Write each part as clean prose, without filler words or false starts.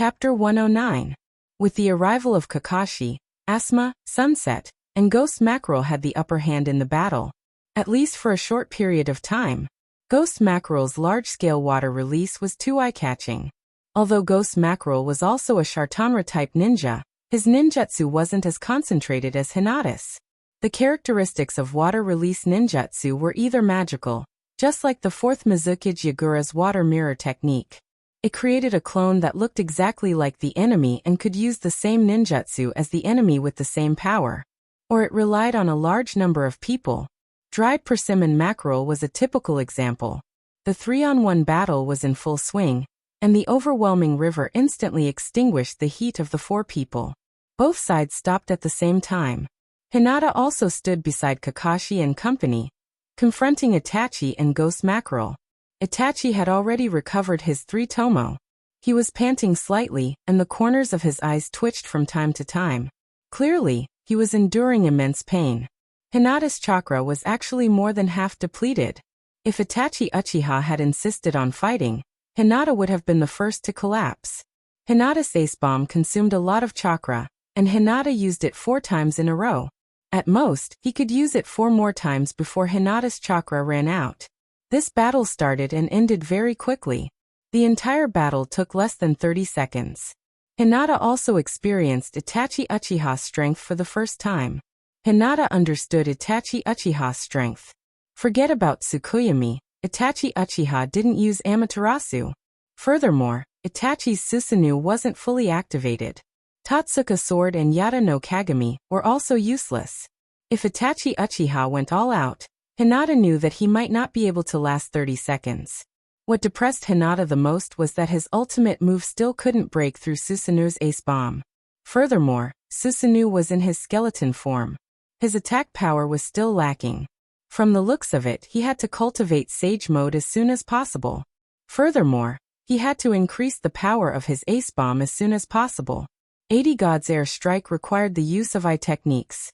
Chapter 109. With the arrival of Kakashi, Asuma, Sunset, and Ghost Mackerel had the upper hand in the battle. At least for a short period of time. Ghost Mackerel's large-scale water release was too eye-catching. Although Ghost Mackerel was also a Shartanra-type ninja, his ninjutsu wasn't as concentrated as Hinata's. The characteristics of water release ninjutsu were either magical, just like the 4th Mizukage Yagura's water mirror technique. It created a clone that looked exactly like the enemy and could use the same ninjutsu as the enemy with the same power. Or it relied on a large number of people. Dried persimmon mackerel was a typical example. The 3-on-1 battle was in full swing, and the overwhelming river instantly extinguished the heat of the 4 people. Both sides stopped at the same time. Hinata also stood beside Kakashi and company, confronting Itachi and Ghost Mackerel. Itachi had already recovered his 3-tomo. He was panting slightly, and the corners of his eyes twitched from time to time. Clearly, he was enduring immense pain. Hinata's chakra was actually more than half depleted. If Itachi Uchiha had insisted on fighting, Hinata would have been the first to collapse. Hinata's ace bomb consumed a lot of chakra, and Hinata used it 4 times in a row. At most, he could use it 4 more times before Hinata's chakra ran out. This battle started and ended very quickly. The entire battle took less than 30 seconds. Hinata also experienced Itachi Uchiha's strength for the first time. Hinata understood Itachi Uchiha's strength. Forget about Tsukuyomi, Itachi Uchiha didn't use Amaterasu. Furthermore, Itachi's Susanoo wasn't fully activated. Totsuka sword and Yata no Kagami were also useless. If Itachi Uchiha went all out, Hinata knew that he might not be able to last 30 seconds. What depressed Hinata the most was that his ultimate move still couldn't break through Susanoo's ace bomb. Furthermore, Susanoo was in his skeleton form. His attack power was still lacking. From the looks of it, he had to cultivate Sage Mode as soon as possible. Furthermore, he had to increase the power of his ace bomb as soon as possible. 80 God's Air Strike required the use of eye techniques.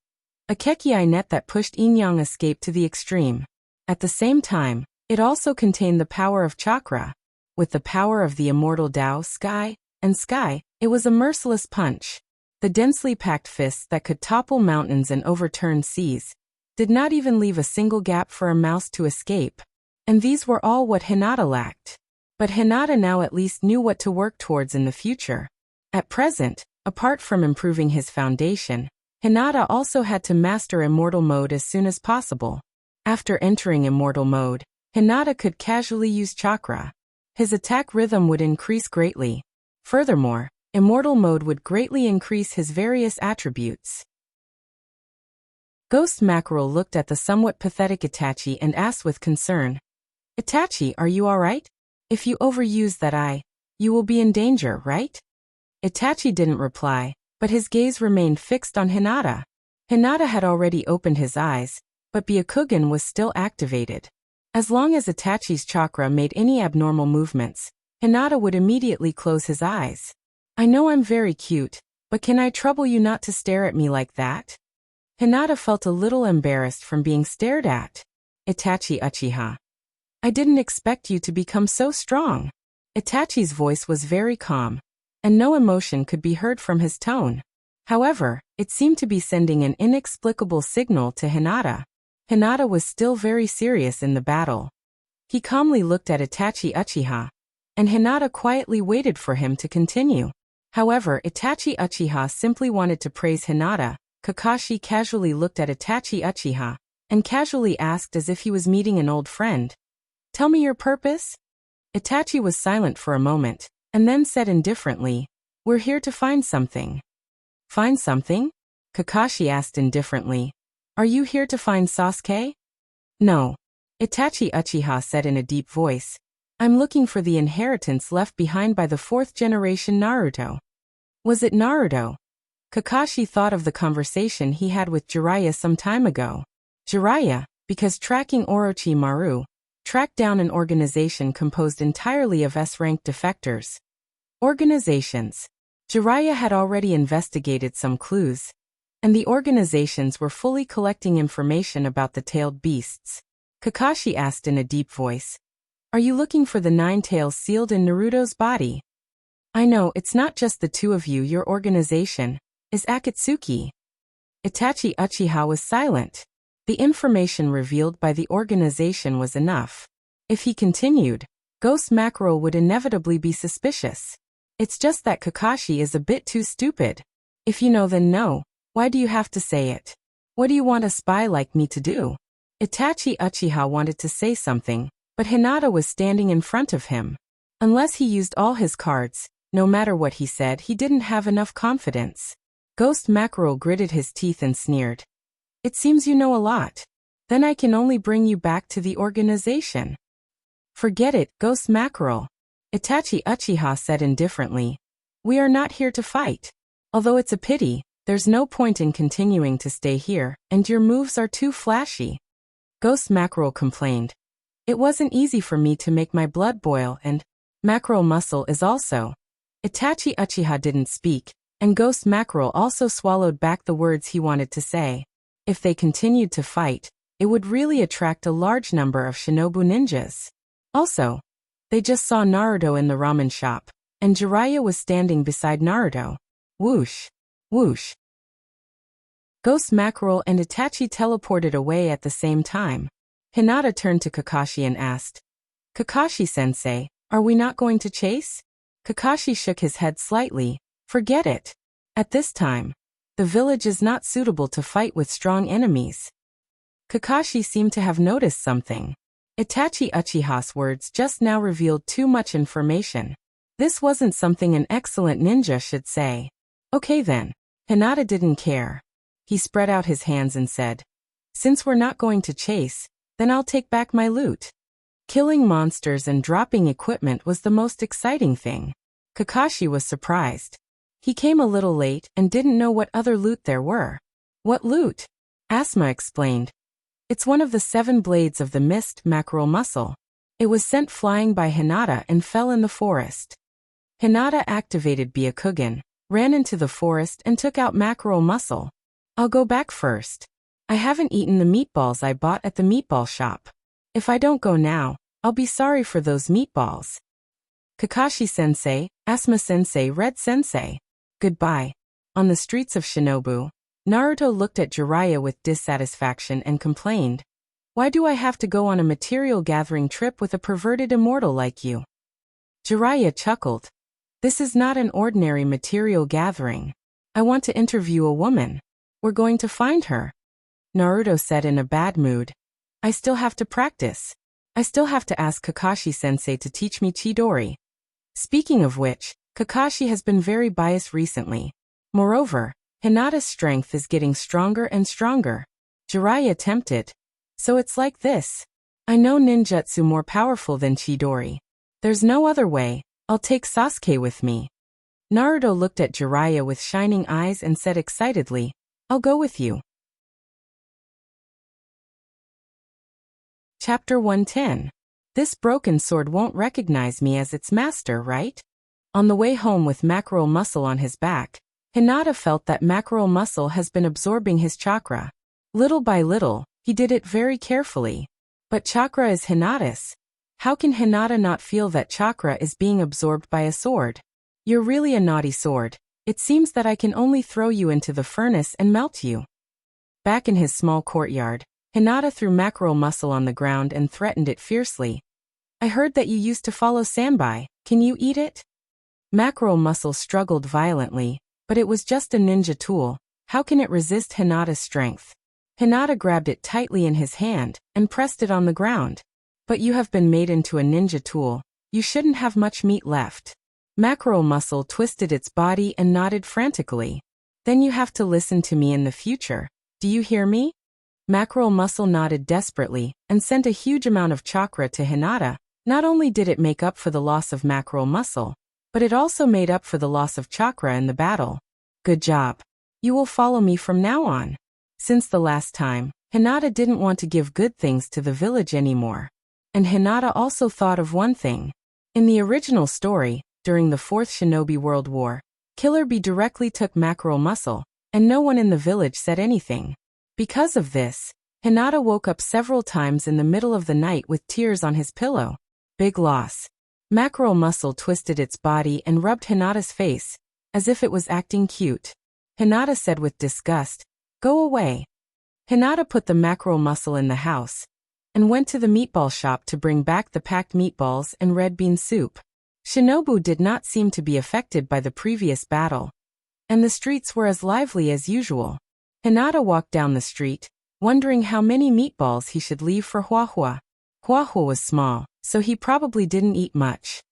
A Keki net that pushed Inyang escape to the extreme. At the same time, it also contained the power of chakra. With the power of the immortal Tao, Sky, it was a merciless punch. The densely packed fists that could topple mountains and overturn seas did not even leave a single gap for a mouse to escape. And these were all what Hinata lacked. But Hinata now at least knew what to work towards in the future. At present, apart from improving his foundation, Hinata also had to master Immortal Mode as soon as possible. After entering Immortal Mode, Hinata could casually use chakra. His attack rhythm would increase greatly. Furthermore, Immortal Mode would greatly increase his various attributes. Ghost Mackerel looked at the somewhat pathetic Itachi and asked with concern, "Itachi, are you alright? If you overuse that eye, you will be in danger, right?" Itachi didn't reply, but his gaze remained fixed on Hinata. Hinata had already opened his eyes, but Byakugan was still activated. As long as Itachi's chakra made any abnormal movements, Hinata would immediately close his eyes. "I know I'm very cute, but can I trouble you not to stare at me like that?" Hinata felt a little embarrassed from being stared at. "Itachi Uchiha. I didn't expect you to become so strong." Itachi's voice was very calm, and no emotion could be heard from his tone. However, it seemed to be sending an inexplicable signal to Hinata. Hinata was still very serious in the battle. He calmly looked at Itachi Uchiha, and Hinata quietly waited for him to continue. However, Itachi Uchiha simply wanted to praise Hinata. Kakashi casually looked at Itachi Uchiha, and casually asked as if he was meeting an old friend, "Tell me your purpose?" Itachi was silent for a moment, and then said indifferently, "We're here to find something." "Find something?" Kakashi asked indifferently. "Are you here to find Sasuke?" "No." Itachi Uchiha said in a deep voice, "I'm looking for the inheritance left behind by the 4th generation Naruto." Was it Naruto? Kakashi thought of the conversation he had with Jiraiya some time ago. Jiraiya, because tracking Orochimaru, tracked down an organization composed entirely of S-rank defectors. Organizations. Jiraiya had already investigated some clues, and the organizations were fully collecting information about the tailed beasts. Kakashi asked in a deep voice, "Are you looking for the 9 tails sealed in Naruto's body?" I know, it's not just the two of you, your organization is Akatsuki. Itachi Uchiha was silent. The information revealed by the organization was enough. If he continued, Ghost Mackerel would inevitably be suspicious. It's just that Kakashi is a bit too stupid. If you know, then know. Why do you have to say it? What do you want a spy like me to do? Itachi Uchiha wanted to say something, but Hinata was standing in front of him. Unless he used all his cards, no matter what he said, he didn't have enough confidence. Ghost Mackerel gritted his teeth and sneered. It seems you know a lot. Then I can only bring you back to the organization. Forget it, Ghost Mackerel. Itachi Uchiha said indifferently. We are not here to fight. Although it's a pity, there's no point in continuing to stay here, and your moves are too flashy. Ghost Mackerel complained. It wasn't easy for me to make my blood boil, and Mackerel muscle is also. Itachi Uchiha didn't speak, and Ghost Mackerel also swallowed back the words he wanted to say. If they continued to fight, it would really attract a large number of shinobu ninjas. Also, they just saw Naruto in the ramen shop, and Jiraiya was standing beside Naruto. Whoosh! Whoosh! Ghost Mackerel and Itachi teleported away at the same time. Hinata turned to Kakashi and asked, Kakashi-sensei, are we not going to chase? Kakashi shook his head slightly. Forget it. At this time, the village is not suitable to fight with strong enemies. Kakashi seemed to have noticed something. Itachi Uchiha's words just now revealed too much information. This wasn't something an excellent ninja should say. Okay then. Hinata didn't care. He spread out his hands and said, Since we're not going to chase, then I'll take back my loot. Killing monsters and dropping equipment was the most exciting thing. Kakashi was surprised. He came a little late and didn't know what other loot there were. What loot? Asma explained. It's one of the 7 blades of the mist Mackerel muscle. It was sent flying by Hinata and fell in the forest. Hinata activated Byakugan, ran into the forest and took out Mackerel muscle. I'll go back first. I haven't eaten the meatballs I bought at the meatball shop. If I don't go now, I'll be sorry for those meatballs. Kakashi-sensei, Asma-sensei, Red-sensei. Goodbye. On the streets of Shinobu, Naruto looked at Jiraiya with dissatisfaction and complained. Why do I have to go on a material gathering trip with a perverted immortal like you? Jiraiya chuckled. This is not an ordinary material gathering. I want to interview a woman. We're going to find her. Naruto said in a bad mood. I still have to practice. I still have to ask Kakashi-sensei to teach me Chidori. Speaking of which, Kakashi has been very biased recently. Moreover, Hinata's strength is getting stronger and stronger. Jiraiya tempted. So it's like this. I know ninjutsu more powerful than Chidori. There's no other way. I'll take Sasuke with me. Naruto looked at Jiraiya with shining eyes and said excitedly, I'll go with you. Chapter 110. This broken sword won't recognize me as its master, right? On the way home with Mackerel muscle on his back, Hinata felt that Mackerel muscle has been absorbing his chakra. Little by little, he did it very carefully. But chakra is Hinata's. How can Hinata not feel that chakra is being absorbed by a sword? You're really a naughty sword. It seems that I can only throw you into the furnace and melt you. Back in his small courtyard, Hinata threw Mackerel muscle on the ground and threatened it fiercely. I heard that you used to follow Sanbai. Can you eat it? Mackerel muscle struggled violently, but it was just a ninja tool. How can it resist Hinata's strength? Hinata grabbed it tightly in his hand and pressed it on the ground. But you have been made into a ninja tool. You shouldn't have much meat left. Mackerel muscle twisted its body and nodded frantically. Then you have to listen to me in the future. Do you hear me? Mackerel muscle nodded desperately and sent a huge amount of chakra to Hinata. Not only did it make up for the loss of Mackerel muscle, but it also made up for the loss of chakra in the battle. Good job. You will follow me from now on. Since the last time, Hinata didn't want to give good things to the village anymore. And Hinata also thought of one thing. In the original story, during the 4th Shinobi World War, Killer Bee directly took Mackerel muscle, and no one in the village said anything. Because of this, Hinata woke up several times in the middle of the night with tears on his pillow. Big loss. Mackerel Muscle twisted its body and rubbed Hinata's face, as if it was acting cute. Hinata said with disgust, "Go away." Hinata put the Mackerel Muscle in the house, and went to the meatball shop to bring back the packed meatballs and red bean soup. Shinobu did not seem to be affected by the previous battle, and the streets were as lively as usual. Hinata walked down the street, wondering how many meatballs he should leave for Huahua. Huahua was small, so he probably didn't eat much.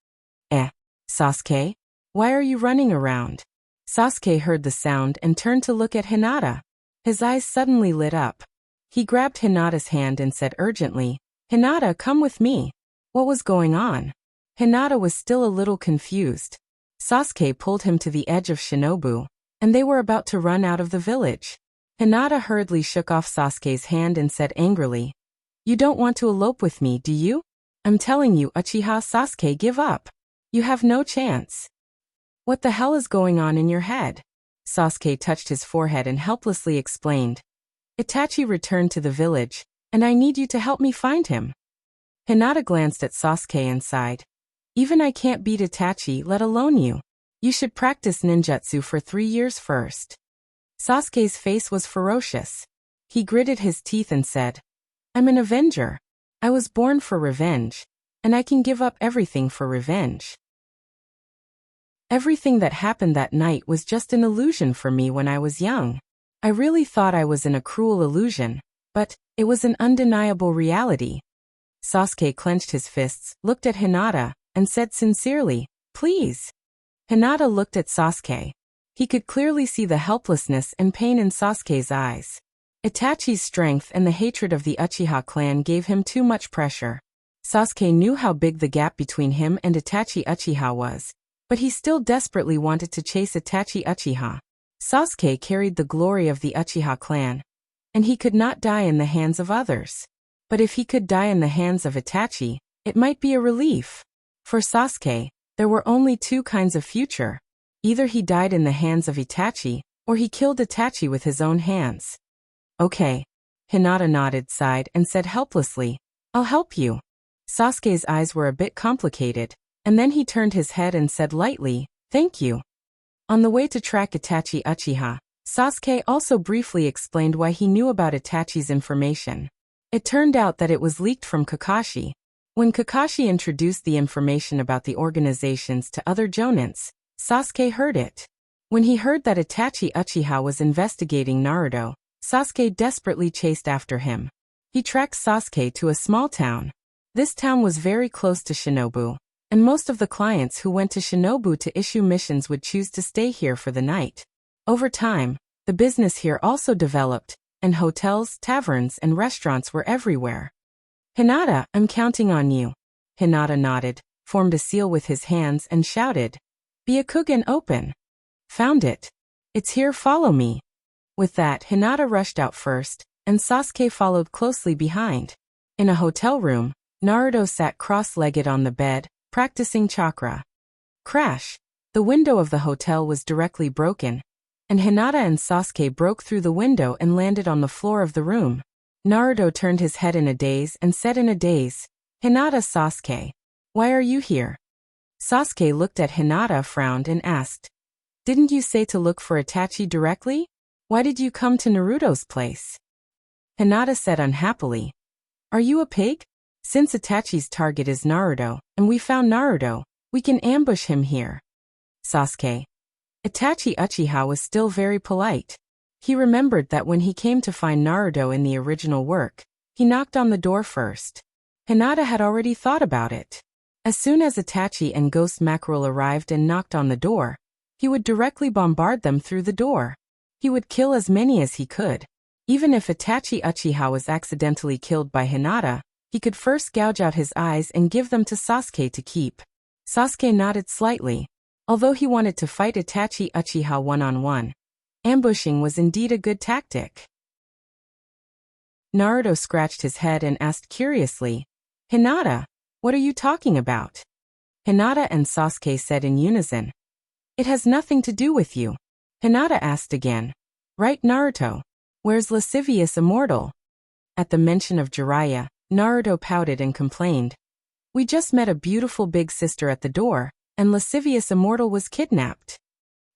Sasuke? Why are you running around? Sasuke heard the sound and turned to look at Hinata. His eyes suddenly lit up. He grabbed Hinata's hand and said urgently, "Hinata, come with me." What was going on? Hinata was still a little confused. Sasuke pulled him to the edge of Shinobu, and they were about to run out of the village. Hinata hurriedly shook off Sasuke's hand and said angrily, "You don't want to elope with me, do you? I'm telling you, Uchiha Sasuke, give up. You have no chance." "What the hell is going on in your head?" Sasuke touched his forehead and helplessly explained, "Itachi returned to the village, and I need you to help me find him." Hinata glanced at Sasuke and sighed. "Even I can't beat Itachi, let alone you. You should practice ninjutsu for 3 years first." Sasuke's face was ferocious. He gritted his teeth and said, "I'm an avenger. I was born for revenge, and I can give up everything for revenge. Everything that happened that night was just an illusion for me when I was young. I really thought I was in a cruel illusion, but it was an undeniable reality." Sasuke clenched his fists, looked at Hinata, and said sincerely, "Please." Hinata looked at Sasuke. He could clearly see the helplessness and pain in Sasuke's eyes. Itachi's strength and the hatred of the Uchiha clan gave him too much pressure. Sasuke knew how big the gap between him and Itachi Uchiha was, but he still desperately wanted to chase Itachi Uchiha. Sasuke carried the glory of the Uchiha clan, and he could not die in the hands of others. But if he could die in the hands of Itachi, it might be a relief. For Sasuke, there were only 2 kinds of future. Either he died in the hands of Itachi, or he killed Itachi with his own hands. "Okay." Hinata nodded, sighed, and said helplessly, "I'll help you." Sasuke's eyes were a bit complicated, and then he turned his head and said lightly, "Thank you." On the way to track Itachi Uchiha, Sasuke also briefly explained why he knew about Itachi's information. It turned out that it was leaked from Kakashi. When Kakashi introduced the information about the organizations to other jonins, Sasuke heard it. When he heard that Itachi Uchiha was investigating Naruto, Sasuke desperately chased after him. He tracked Sasuke to a small town. This town was very close to Shinobu, and most of the clients who went to Shinobu to issue missions would choose to stay here for the night. Over time, the business here also developed, and hotels, taverns, and restaurants were everywhere. "Hinata, I'm counting on you." Hinata nodded, formed a seal with his hands, and shouted, "Byakugan open." "Found it. It's here, follow me." With that, Hinata rushed out first, and Sasuke followed closely behind. In a hotel room, Naruto sat cross-legged on the bed, practicing chakra. Crash! The window of the hotel was directly broken, and Hinata and Sasuke broke through the window and landed on the floor of the room. Naruto turned his head in a daze and said in a daze, "Hinata, Sasuke. Why are you here?" Sasuke looked at Hinata, frowned, and asked, "Didn't you say to look for Itachi directly? Why did you come to Naruto's place?" Hinata said unhappily, "Are you a pig? Since Itachi's target is Naruto, and we found Naruto, we can ambush him here." Sasuke. Itachi Uchiha was still very polite. He remembered that when he came to find Naruto in the original work, he knocked on the door first. Hinata had already thought about it. As soon as Itachi and Ghost Mackerel arrived and knocked on the door, he would directly bombard them through the door. He would kill as many as he could. Even if Itachi Uchiha was accidentally killed by Hinata, he could first gouge out his eyes and give them to Sasuke to keep. Sasuke nodded slightly. Although he wanted to fight Itachi Uchiha one-on-one, ambushing was indeed a good tactic. Naruto scratched his head and asked curiously, "Hinata, what are you talking about?" Hinata and Sasuke said in unison, "It has nothing to do with you." Hinata asked again, "Right, Naruto? Where's Lascivious Immortal?" At the mention of Jiraiya, Naruto pouted and complained, We just met a beautiful big sister at the door, and lascivious immortal was kidnapped.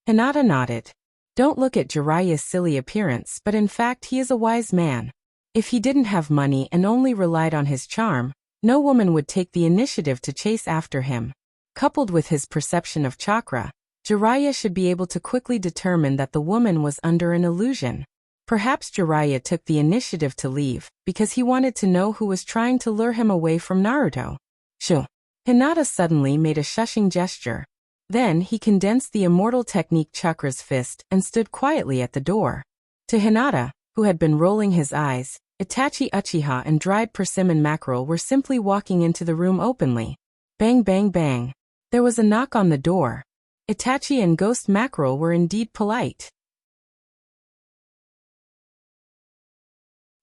Hinata nodded. Don't look at Jiraiya's silly appearance, but in fact he is a wise man. If he didn't have money and only relied on his charm, no woman would take the initiative to chase after him. Coupled with his perception of chakra, Jiraiya should be able to quickly determine that the woman was under an illusion. Perhaps Jiraiya took the initiative to leave, because he wanted to know who was trying to lure him away from Naruto. Shoo. Hinata suddenly made a shushing gesture. Then he condensed the immortal technique chakra's fist and stood quietly at the door. To Hinata, who had been rolling his eyes, Itachi Uchiha and dried persimmon mackerel were simply walking into the room openly. Bang bang bang. There was a knock on the door. Itachi and Ghost Mackerel were indeed polite.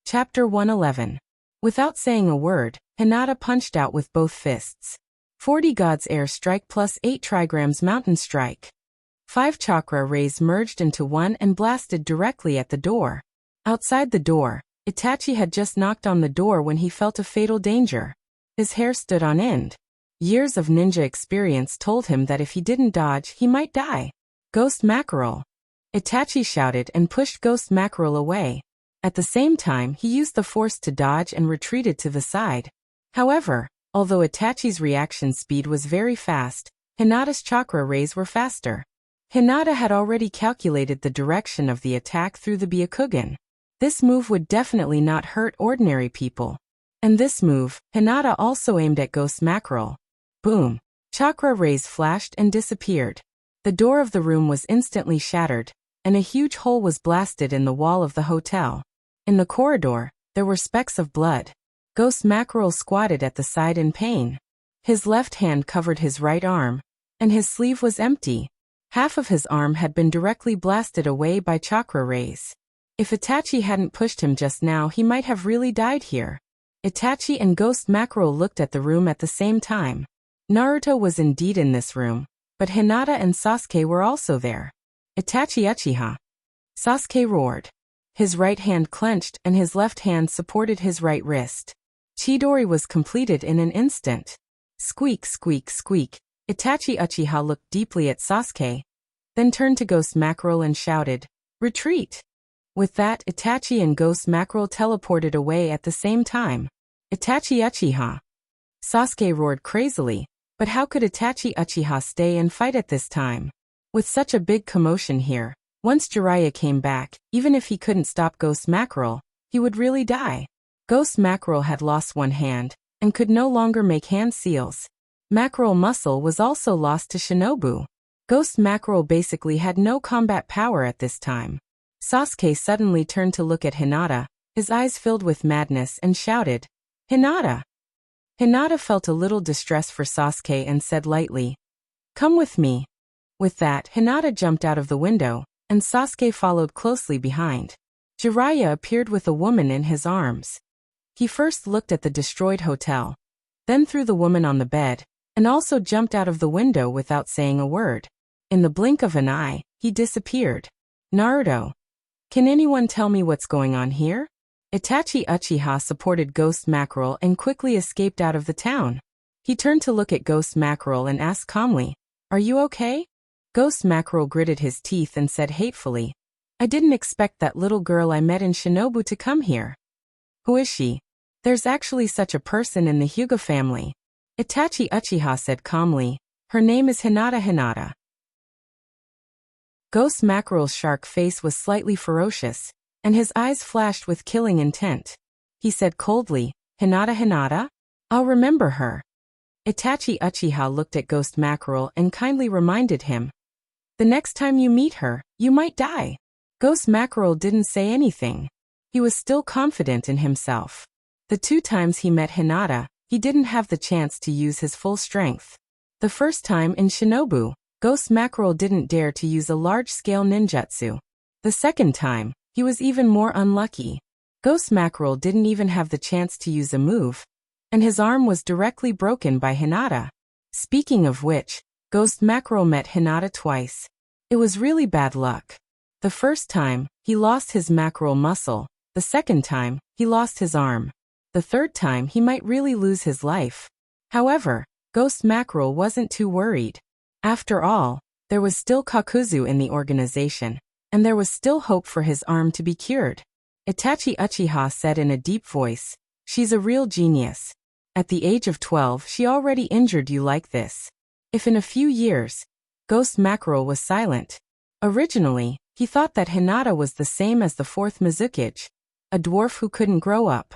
Chapter 111. Without saying a word, Hinata punched out with both fists. 40 God's Air Strike plus 8 Trigrams Mountain Strike. 5 chakra rays merged into one and blasted directly at the door. Outside the door, Itachi had just knocked on the door when he felt a fatal danger. His hair stood on end. Years of ninja experience told him that if he didn't dodge, he might die. Ghost Mackerel. Itachi shouted and pushed Ghost Mackerel away. At the same time, he used the force to dodge and retreated to the side. However, although Itachi's reaction speed was very fast, Hinata's chakra rays were faster. Hinata had already calculated the direction of the attack through the Byakugan. This move would definitely not hurt ordinary people. And this move, Hinata also aimed at Ghost Mackerel. Boom! Chakra rays flashed and disappeared. The door of the room was instantly shattered, and a huge hole was blasted in the wall of the hotel. In the corridor, there were specks of blood. Ghost Mackerel squatted at the side in pain. His left hand covered his right arm, and his sleeve was empty. Half of his arm had been directly blasted away by chakra rays. If Itachi hadn't pushed him just now, he might have really died here. Itachi and Ghost Mackerel looked at the room at the same time. Naruto was indeed in this room, but Hinata and Sasuke were also there. Itachi Uchiha. Sasuke roared. His right hand clenched and his left hand supported his right wrist. Chidori was completed in an instant. Squeak, squeak, squeak. Itachi Uchiha looked deeply at Sasuke, then turned to Ghost Mackerel and shouted, "Retreat!" With that, Itachi and Ghost Mackerel teleported away at the same time. Itachi Uchiha. Sasuke roared crazily, but how could Itachi Uchiha stay and fight at this time? With such a big commotion here, once Jiraiya came back, even if he couldn't stop Ghost Mackerel, he would really die. Ghost Mackerel had lost one hand, and could no longer make hand seals. Mackerel muscle was also lost to Shinobu. Ghost Mackerel basically had no combat power at this time. Sasuke suddenly turned to look at Hinata, his eyes filled with madness, and shouted, "Hinata!" Hinata felt a little distress for Sasuke and said lightly, "Come with me." With that, Hinata jumped out of the window, and Sasuke followed closely behind. Jiraiya appeared with a woman in his arms. He first looked at the destroyed hotel, then threw the woman on the bed, and also jumped out of the window without saying a word. In the blink of an eye, he disappeared. Naruto. Can anyone tell me what's going on here? Itachi Uchiha supported Ghost Mackerel and quickly escaped out of the town. He turned to look at Ghost Mackerel and asked calmly, "Are you okay?" Ghost Mackerel gritted his teeth and said hatefully, "I didn't expect that little girl I met in Shinobu to come here." "Who is she?" "There's actually such a person in the Hyuga family." Itachi Uchiha said calmly, "Her name is Hinata." Ghost Mackerel's shark face was slightly ferocious, and his eyes flashed with killing intent. He said coldly, Hinata? I'll remember her." Itachi Uchiha looked at Ghost Mackerel and kindly reminded him, "The next time you meet her, you might die." Ghost Mackerel didn't say anything. He was still confident in himself. The 2 times he met Hinata, he didn't have the chance to use his full strength. The first time in Shinobu, Ghost Mackerel didn't dare to use a large-scale ninjutsu. The second time, he was even more unlucky. Ghost Mackerel didn't even have the chance to use a move, and his arm was directly broken by Hinata. Speaking of which, Ghost Mackerel met Hinata twice. It was really bad luck. The first time, he lost his mackerel muscle. The second time, he lost his arm. The third time, he might really lose his life. However, Ghost Mackerel wasn't too worried. After all, there was still Kakuzu in the organization, and there was still hope for his arm to be cured. Itachi Uchiha said in a deep voice, "She's a real genius. At the age of 12 she already injured you like this. If in a few years..." Ghost Mackerel was silent. Originally, he thought that Hinata was the same as the fourth Mizukage, a dwarf who couldn't grow up.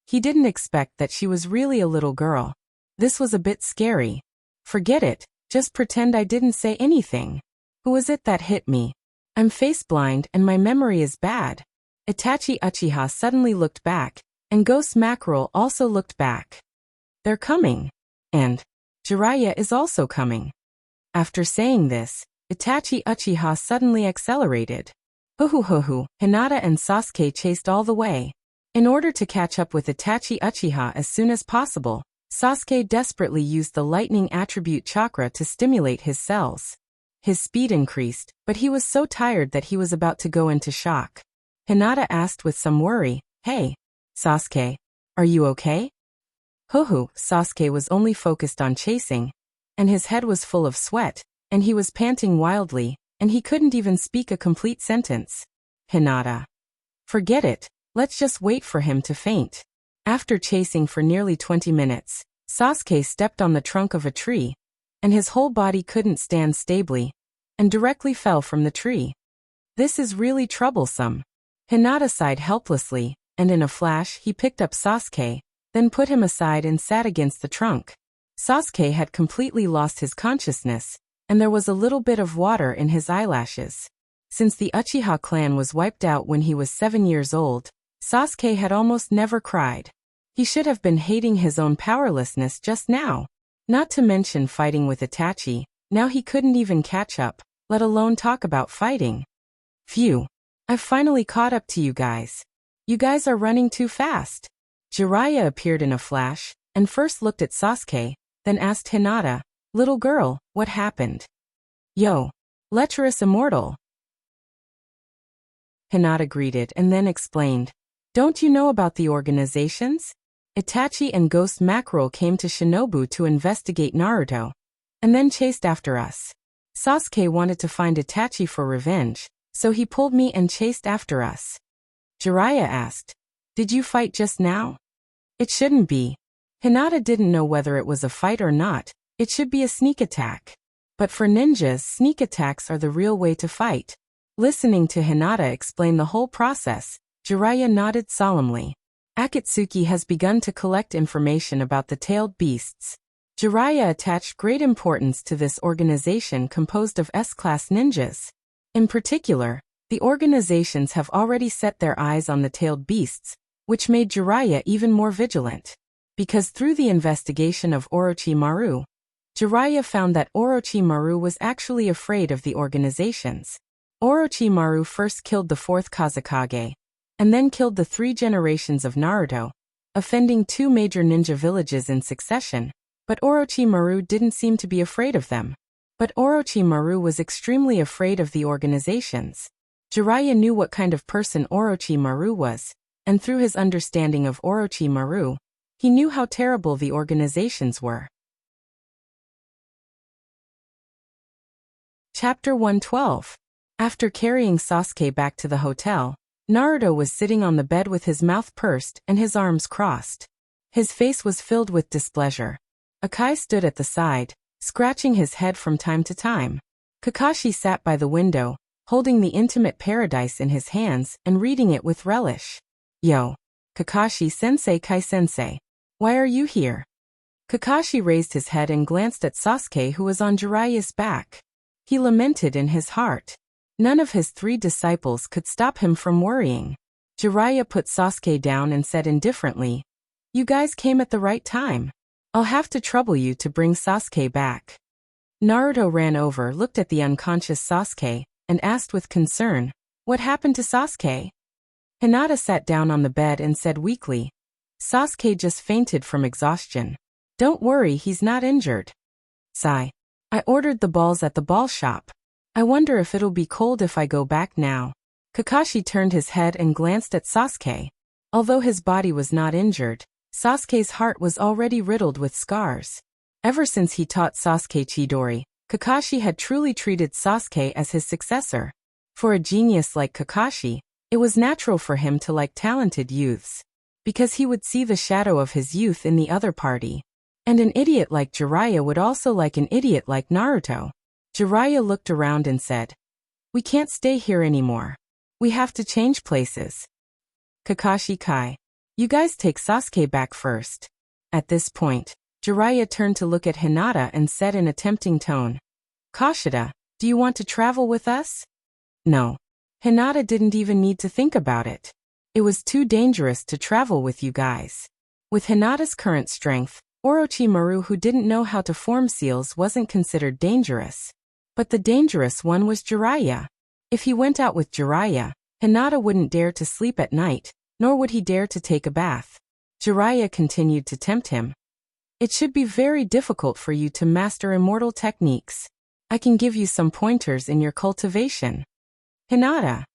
He didn't expect that she was really a little girl. This was a bit scary. "Forget it, just pretend I didn't say anything. Who was it that hit me? I'm face blind and my memory is bad." Itachi Uchiha suddenly looked back, and Ghost Mackerel also looked back. "They're coming. And Jiraiya is also coming." After saying this, Itachi Uchiha suddenly accelerated. Huhuhuhu, Hinata and Sasuke chased all the way. In order to catch up with Itachi Uchiha as soon as possible, Sasuke desperately used the lightning attribute chakra to stimulate his cells. His speed increased, but he was so tired that he was about to go into shock. Hinata asked with some worry, "Hey, Sasuke, are you okay?" Sasuke was only focused on chasing, and his head was full of sweat, and he was panting wildly, and he couldn't even speak a complete sentence. Hinata. "Forget it, let's just wait for him to faint." After chasing for nearly 20 minutes, Sasuke stepped on the trunk of a tree, and his whole body couldn't stand stably, and directly fell from the tree. "This is really troublesome." Hinata sighed helplessly, and in a flash he picked up Sasuke, then put him aside and sat against the trunk. Sasuke had completely lost his consciousness, and there was a little bit of water in his eyelashes. Since the Uchiha clan was wiped out when he was 7 years old, Sasuke had almost never cried. He should have been hating his own powerlessness just now. Not to mention fighting with Itachi, now he couldn't even catch up, let alone talk about fighting. "Phew. I've finally caught up to you guys. You guys are running too fast." Jiraiya appeared in a flash, and first looked at Sasuke, then asked Hinata, "Little girl, what happened?" "Yo, lecherous immortal." Hinata greeted and then explained, "Don't you know about the organizations? Itachi and Ghost Mackerel came to Shinobu to investigate Naruto, and then chased after us. Sasuke wanted to find Itachi for revenge, so he pulled me and chased after us." Jiraiya asked, "Did you fight just now?" "It shouldn't be." Hinata didn't know whether it was a fight or not. It should be a sneak attack. But for ninjas, sneak attacks are the real way to fight. Listening to Hinata explain the whole process, Jiraiya nodded solemnly. Akatsuki has begun to collect information about the tailed beasts. Jiraiya attached great importance to this organization composed of S-class ninjas. In particular, the organizations have already set their eyes on the tailed beasts, which made Jiraiya even more vigilant. Because through the investigation of Orochimaru, Jiraiya found that Orochimaru was actually afraid of the organizations. Orochimaru first killed the 4th Kazekage, and then killed the 3 generations of Naruto, offending 2 major ninja villages in succession, but Orochimaru didn't seem to be afraid of them. But Orochimaru was extremely afraid of the organizations. Jiraiya knew what kind of person Orochimaru was, and through his understanding of Orochimaru, he knew how terrible the organizations were. Chapter 112. After carrying Sasuke back to the hotel, Naruto was sitting on the bed with his mouth pursed and his arms crossed. His face was filled with displeasure. Akai stood at the side, scratching his head from time to time. Kakashi sat by the window, holding the Intimate Paradise in his hands and reading it with relish. "Yo, Kakashi-sensei Kai-sensei, why are you here?" Kakashi raised his head and glanced at Sasuke, who was on Jiraiya's back. He lamented in his heart. None of his 3 disciples could stop him from worrying. Jiraiya put Sasuke down and said indifferently, "You guys came at the right time. I'll have to trouble you to bring Sasuke back." Naruto ran over, looked at the unconscious Sasuke, and asked with concern, "What happened to Sasuke?" Hinata sat down on the bed and said weakly, "Sasuke just fainted from exhaustion. Don't worry, he's not injured." Sigh. "I ordered the balls at the ball shop. I wonder if it'll be cold if I go back now." Kakashi turned his head and glanced at Sasuke. Although his body was not injured, Sasuke's heart was already riddled with scars. Ever since he taught Sasuke Chidori, Kakashi had truly treated Sasuke as his successor. For a genius like Kakashi, it was natural for him to like talented youths, because he would see the shadow of his youth in the other party. And an idiot like Jiraiya would also like an idiot like Naruto. Jiraiya looked around and said, "We can't stay here anymore. We have to change places. Kakashi Kai, you guys take Sasuke back first." At this point, Jiraiya turned to look at Hinata and said in a tempting tone, "Kashida, do you want to travel with us?" No. Hinata didn't even need to think about it. It was too dangerous to travel with you guys. With Hinata's current strength, Orochimaru, who didn't know how to form seals, wasn't considered dangerous. But the dangerous one was Jiraiya. If he went out with Jiraiya, Hinata wouldn't dare to sleep at night, nor would he dare to take a bath. Jiraiya continued to tempt him. "It should be very difficult for you to master immortal techniques. I can give you some pointers in your cultivation." Hinata.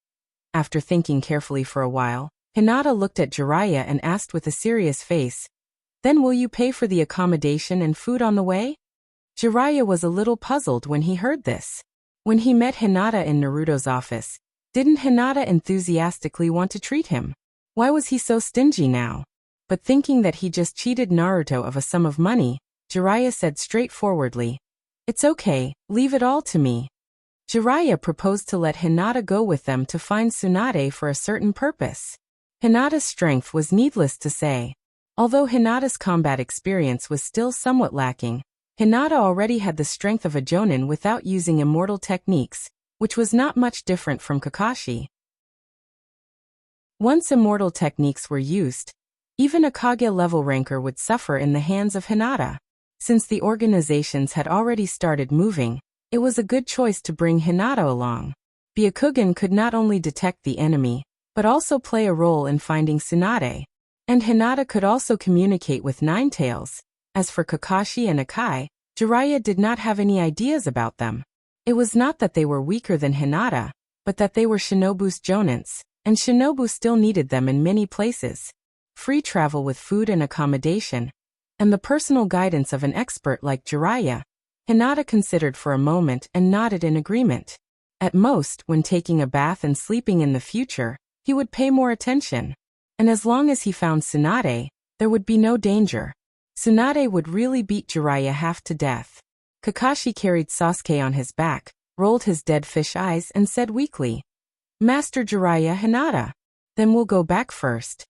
After thinking carefully for a while, Hinata looked at Jiraiya and asked with a serious face, "Then will you pay for the accommodation and food on the way?" Jiraiya was a little puzzled when he heard this. When he met Hinata in Naruto's office, didn't Hinata enthusiastically want to treat him? Why was he so stingy now? But thinking that he just cheated Naruto of a sum of money, Jiraiya said straightforwardly, "It's okay, leave it all to me." Jiraiya proposed to let Hinata go with them to find Tsunade for a certain purpose. Hinata's strength was needless to say. Although Hinata's combat experience was still somewhat lacking, Hinata already had the strength of a jonin without using immortal techniques, which was not much different from Kakashi. Once immortal techniques were used, even a Kage-level ranker would suffer in the hands of Hinata. Since the organizations had already started moving, it was a good choice to bring Hinata along. Byakugan could not only detect the enemy, but also play a role in finding Tsunade. And Hinata could also communicate with Ninetales. As for Kakashi and Akai, Jiraiya did not have any ideas about them. It was not that they were weaker than Hinata, but that they were Shinobu's jonins, and Shinobu still needed them in many places. Free travel with food and accommodation, and the personal guidance of an expert like Jiraiya, Hinata considered for a moment and nodded in agreement. At most, when taking a bath and sleeping in the future, he would pay more attention. And as long as he found Tsunade, there would be no danger. Tsunade would really beat Jiraiya half to death. Kakashi carried Sasuke on his back, rolled his dead fish eyes and said weakly, "Master Jiraiya, Hinata. Then we'll go back first."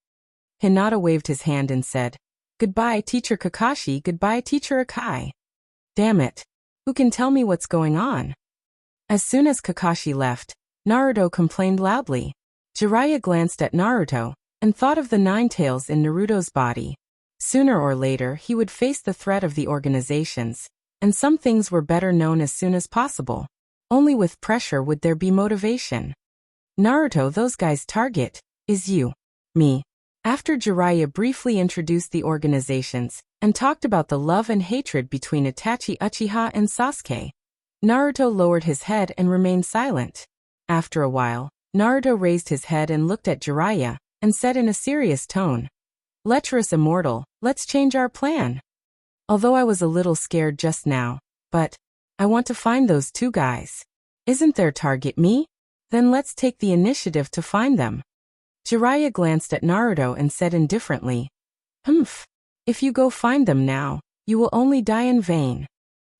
Hinata waved his hand and said, "Goodbye, Teacher Kakashi, goodbye, Teacher Akai." Damn it. Who can tell me what's going on? As soon as Kakashi left, Naruto complained loudly. Jiraiya glanced at Naruto and thought of the Ninetales in Naruto's body. Sooner or later he would face the threat of the organizations, and some things were better known as soon as possible. Only with pressure would there be motivation. "Naruto, those guys' target is you." "Me." After Jiraiya briefly introduced the organizations and talked about the love and hatred between Itachi Uchiha and Sasuke, Naruto lowered his head and remained silent. After a while, Naruto raised his head and looked at Jiraiya and said in a serious tone, "Lecherous Immortal, let's change our plan. Although I was a little scared just now, but I want to find those two guys. Isn't their target me? Then let's take the initiative to find them." Jiraiya glanced at Naruto and said indifferently, "Humph. If you go find them now, you will only die in vain."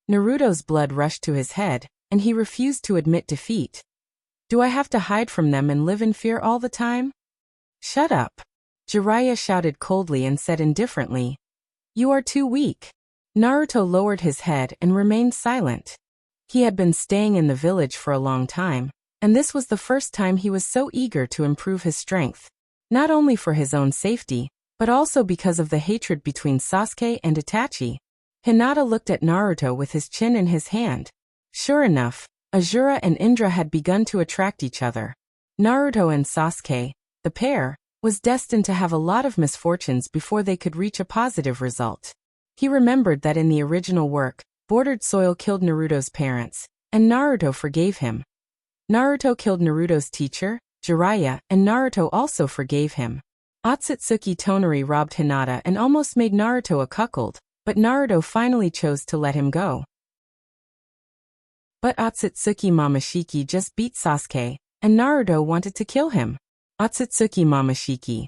Naruto's blood rushed to his head, and he refused to admit defeat. "Do I have to hide from them and live in fear all the time?" "Shut up." Jiraiya shouted coldly and said indifferently, "You are too weak." Naruto lowered his head and remained silent. He had been staying in the village for a long time, and this was the first time he was so eager to improve his strength, not only for his own safety, but also because of the hatred between Sasuke and Itachi. Hinata looked at Naruto with his chin in his hand. Sure enough, Azura and Indra had begun to attract each other. Naruto and Sasuke, the pair, was destined to have a lot of misfortunes before they could reach a positive result. He remembered that in the original work, Bordered Soil killed Naruto's parents, and Naruto forgave him. Naruto killed Naruto's teacher, Jiraiya, and Naruto also forgave him. Otsutsuki Tonari robbed Hinata and almost made Naruto a cuckold, but Naruto finally chose to let him go. But Otsutsuki Momoshiki just beat Sasuke, and Naruto wanted to kill him. Otsutsuki Momoshiki.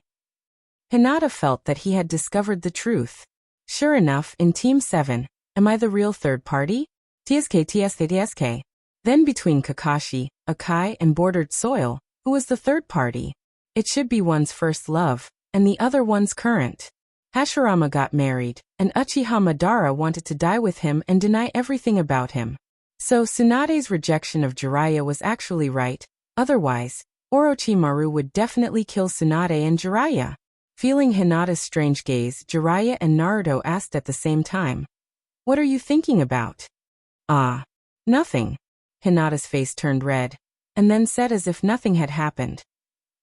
Hinata felt that he had discovered the truth. Sure enough, in Team 7, am I the real third party? TSK. Then between Kakashi, Akai, and Bordered Soil, who was the third party? It should be one's first love, and the other one's current. Hashirama got married, and Uchiha Madara wanted to die with him and deny everything about him. So Tsunade's rejection of Jiraiya was actually right, otherwise, Orochimaru would definitely kill Tsunade and Jiraiya. Feeling Hinata's strange gaze, Jiraiya and Naruto asked at the same time. What are you thinking about? Ah. Nothing. Hinata's face turned red, and then said as if nothing had happened.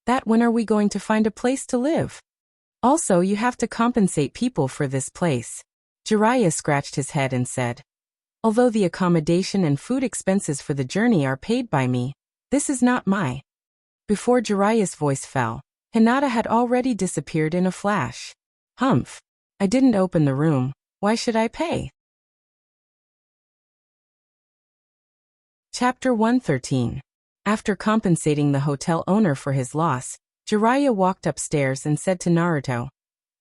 That when are we going to find a place to live? Also, you have to compensate people for this place. Jiraiya scratched his head and said. Although the accommodation and food expenses for the journey are paid by me, this is not my. Before Jiraiya's voice fell, Hinata had already disappeared in a flash. Humph. I didn't open the room, why should I pay? Chapter 113. After compensating the hotel owner for his loss, Jiraiya walked upstairs and said to Naruto,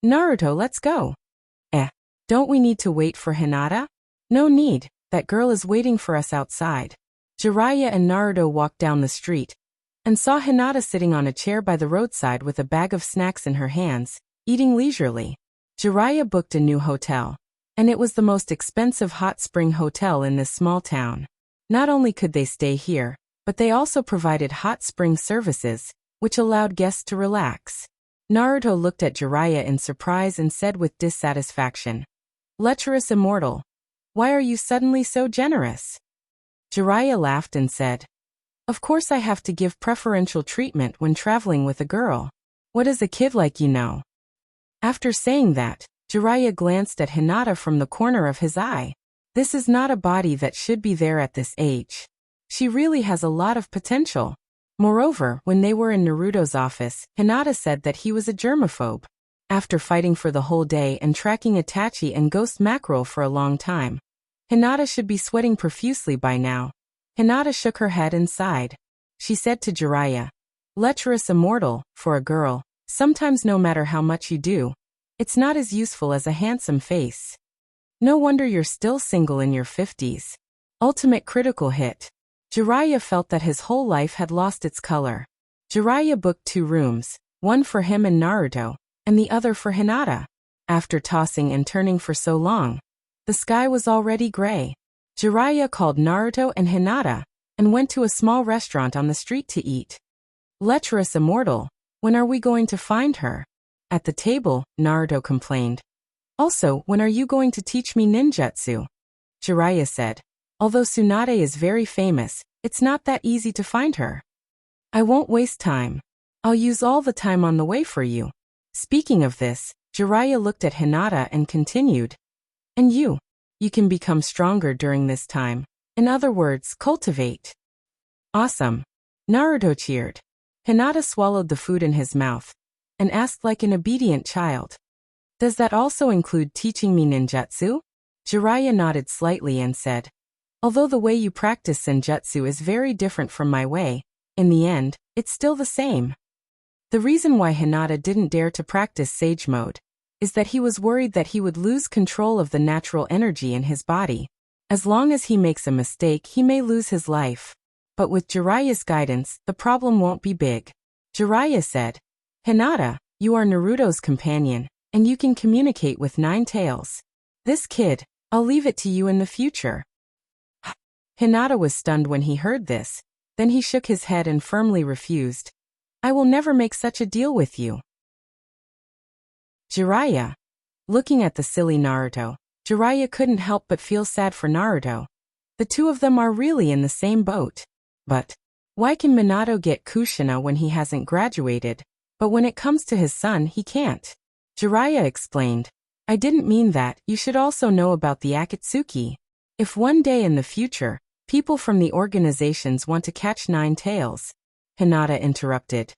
Naruto, let's go. Don't we need to wait for Hinata? No need, that girl is waiting for us outside. Jiraiya and Naruto walked down the street and saw Hinata sitting on a chair by the roadside with a bag of snacks in her hands, eating leisurely. Jiraiya booked a new hotel, and it was the most expensive hot spring hotel in this small town. Not only could they stay here, but they also provided hot spring services, which allowed guests to relax. Naruto looked at Jiraiya in surprise and said with dissatisfaction, Lecherous immortal, why are you suddenly so generous? Jiraiya laughed and said, Of course I have to give preferential treatment when traveling with a girl. What is a kid like you know? After saying that, Jiraiya glanced at Hinata from the corner of his eye. This is not a body that should be there at this age. She really has a lot of potential. Moreover, when they were in Naruto's office, Hinata said that he was a germaphobe. After fighting for the whole day and tracking Itachi and Ghost Mackerel for a long time, Hinata should be sweating profusely by now. Hinata shook her head and sighed. She said to Jiraiya, Lecherous immortal, for a girl, sometimes no matter how much you do, it's not as useful as a handsome face. No wonder you're still single in your 50s. Ultimate critical hit. Jiraiya felt that his whole life had lost its color. Jiraiya booked 2 rooms, one for him and Naruto, and the other for Hinata. After tossing and turning for so long, the sky was already gray. Jiraiya called Naruto and Hinata, and went to a small restaurant on the street to eat. Lecherous immortal, when are we going to find her? At the table, Naruto complained. Also, when are you going to teach me ninjutsu? Jiraiya said. Although Tsunade is very famous, it's not that easy to find her. I won't waste time. I'll use all the time on the way for you. Speaking of this, Jiraiya looked at Hinata and continued. And you can become stronger during this time. In other words, cultivate. Awesome. Naruto cheered. Hinata swallowed the food in his mouth and asked like an obedient child. Does that also include teaching me ninjutsu? Jiraiya nodded slightly and said, Although the way you practice senjutsu is very different from my way, in the end, it's still the same. The reason why Hinata didn't dare to practice Sage Mode is that he was worried that he would lose control of the natural energy in his body. As long as he makes a mistake, he may lose his life. But with Jiraiya's guidance, the problem won't be big. Jiraiya said, Hinata, you are Naruto's companion, and you can communicate with 9 tails. This kid, I'll leave it to you in the future. Hinata was stunned when he heard this. Then he shook his head and firmly refused. I will never make such a deal with you. Jiraiya. Looking at the silly Naruto, Jiraiya couldn't help but feel sad for Naruto. The two of them are really in the same boat. But why can Minato get Kushina when he hasn't graduated, but when it comes to his son he can't? Jiraiya explained. I didn't mean that. You should also know about the Akatsuki. If one day in the future, people from the organizations want to catch 9 tails, Hinata interrupted.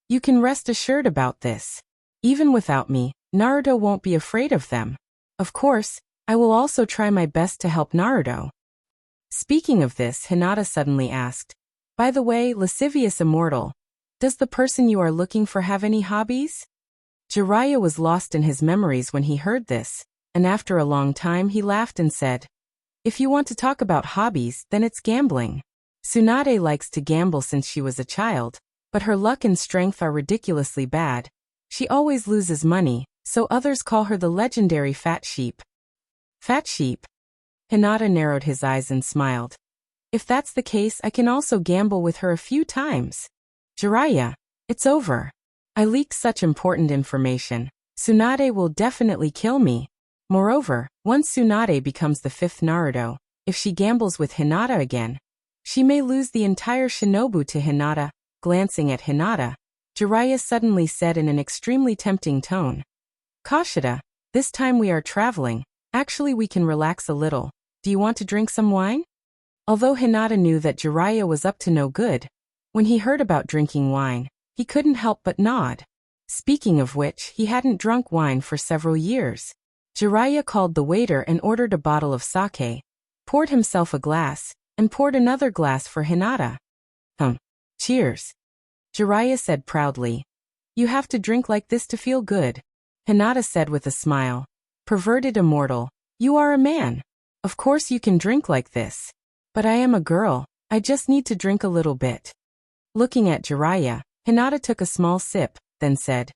You can rest assured about this. Even without me, Naruto won't be afraid of them. Of course, I will also try my best to help Naruto. Speaking of this, Hinata suddenly asked, by the way, lascivious immortal, does the person you are looking for have any hobbies? Jiraiya was lost in his memories when he heard this, and after a long time he laughed and said, if you want to talk about hobbies, then it's gambling. Tsunade likes to gamble since she was a child, but her luck and strength are ridiculously bad. She always loses money, so others call her the legendary Fat Sheep. Fat Sheep? Hinata narrowed his eyes and smiled. If that's the case, I can also gamble with her a few times. Jiraiya, it's over. I leaked such important information. Tsunade will definitely kill me. Moreover, once Tsunade becomes the 5th Naruto, if she gambles with Hinata again, she may lose the entire Shinobu to Hinata. Glancing at Hinata, Jiraiya suddenly said in an extremely tempting tone, Kashida, this time we are traveling. Actually, we can relax a little. Do you want to drink some wine? Although Hinata knew that Jiraiya was up to no good, when he heard about drinking wine, he couldn't help but nod. Speaking of which, he hadn't drunk wine for several years. Jiraiya called the waiter and ordered a bottle of sake, poured himself a glass, and poured another glass for Hinata. Cheers. Jiraiya said proudly. You have to drink like this to feel good. Hinata said with a smile. Perverted immortal, you are a man. Of course you can drink like this. But I am a girl, I just need to drink a little bit. Looking at Jiraiya, Hinata took a small sip, then said,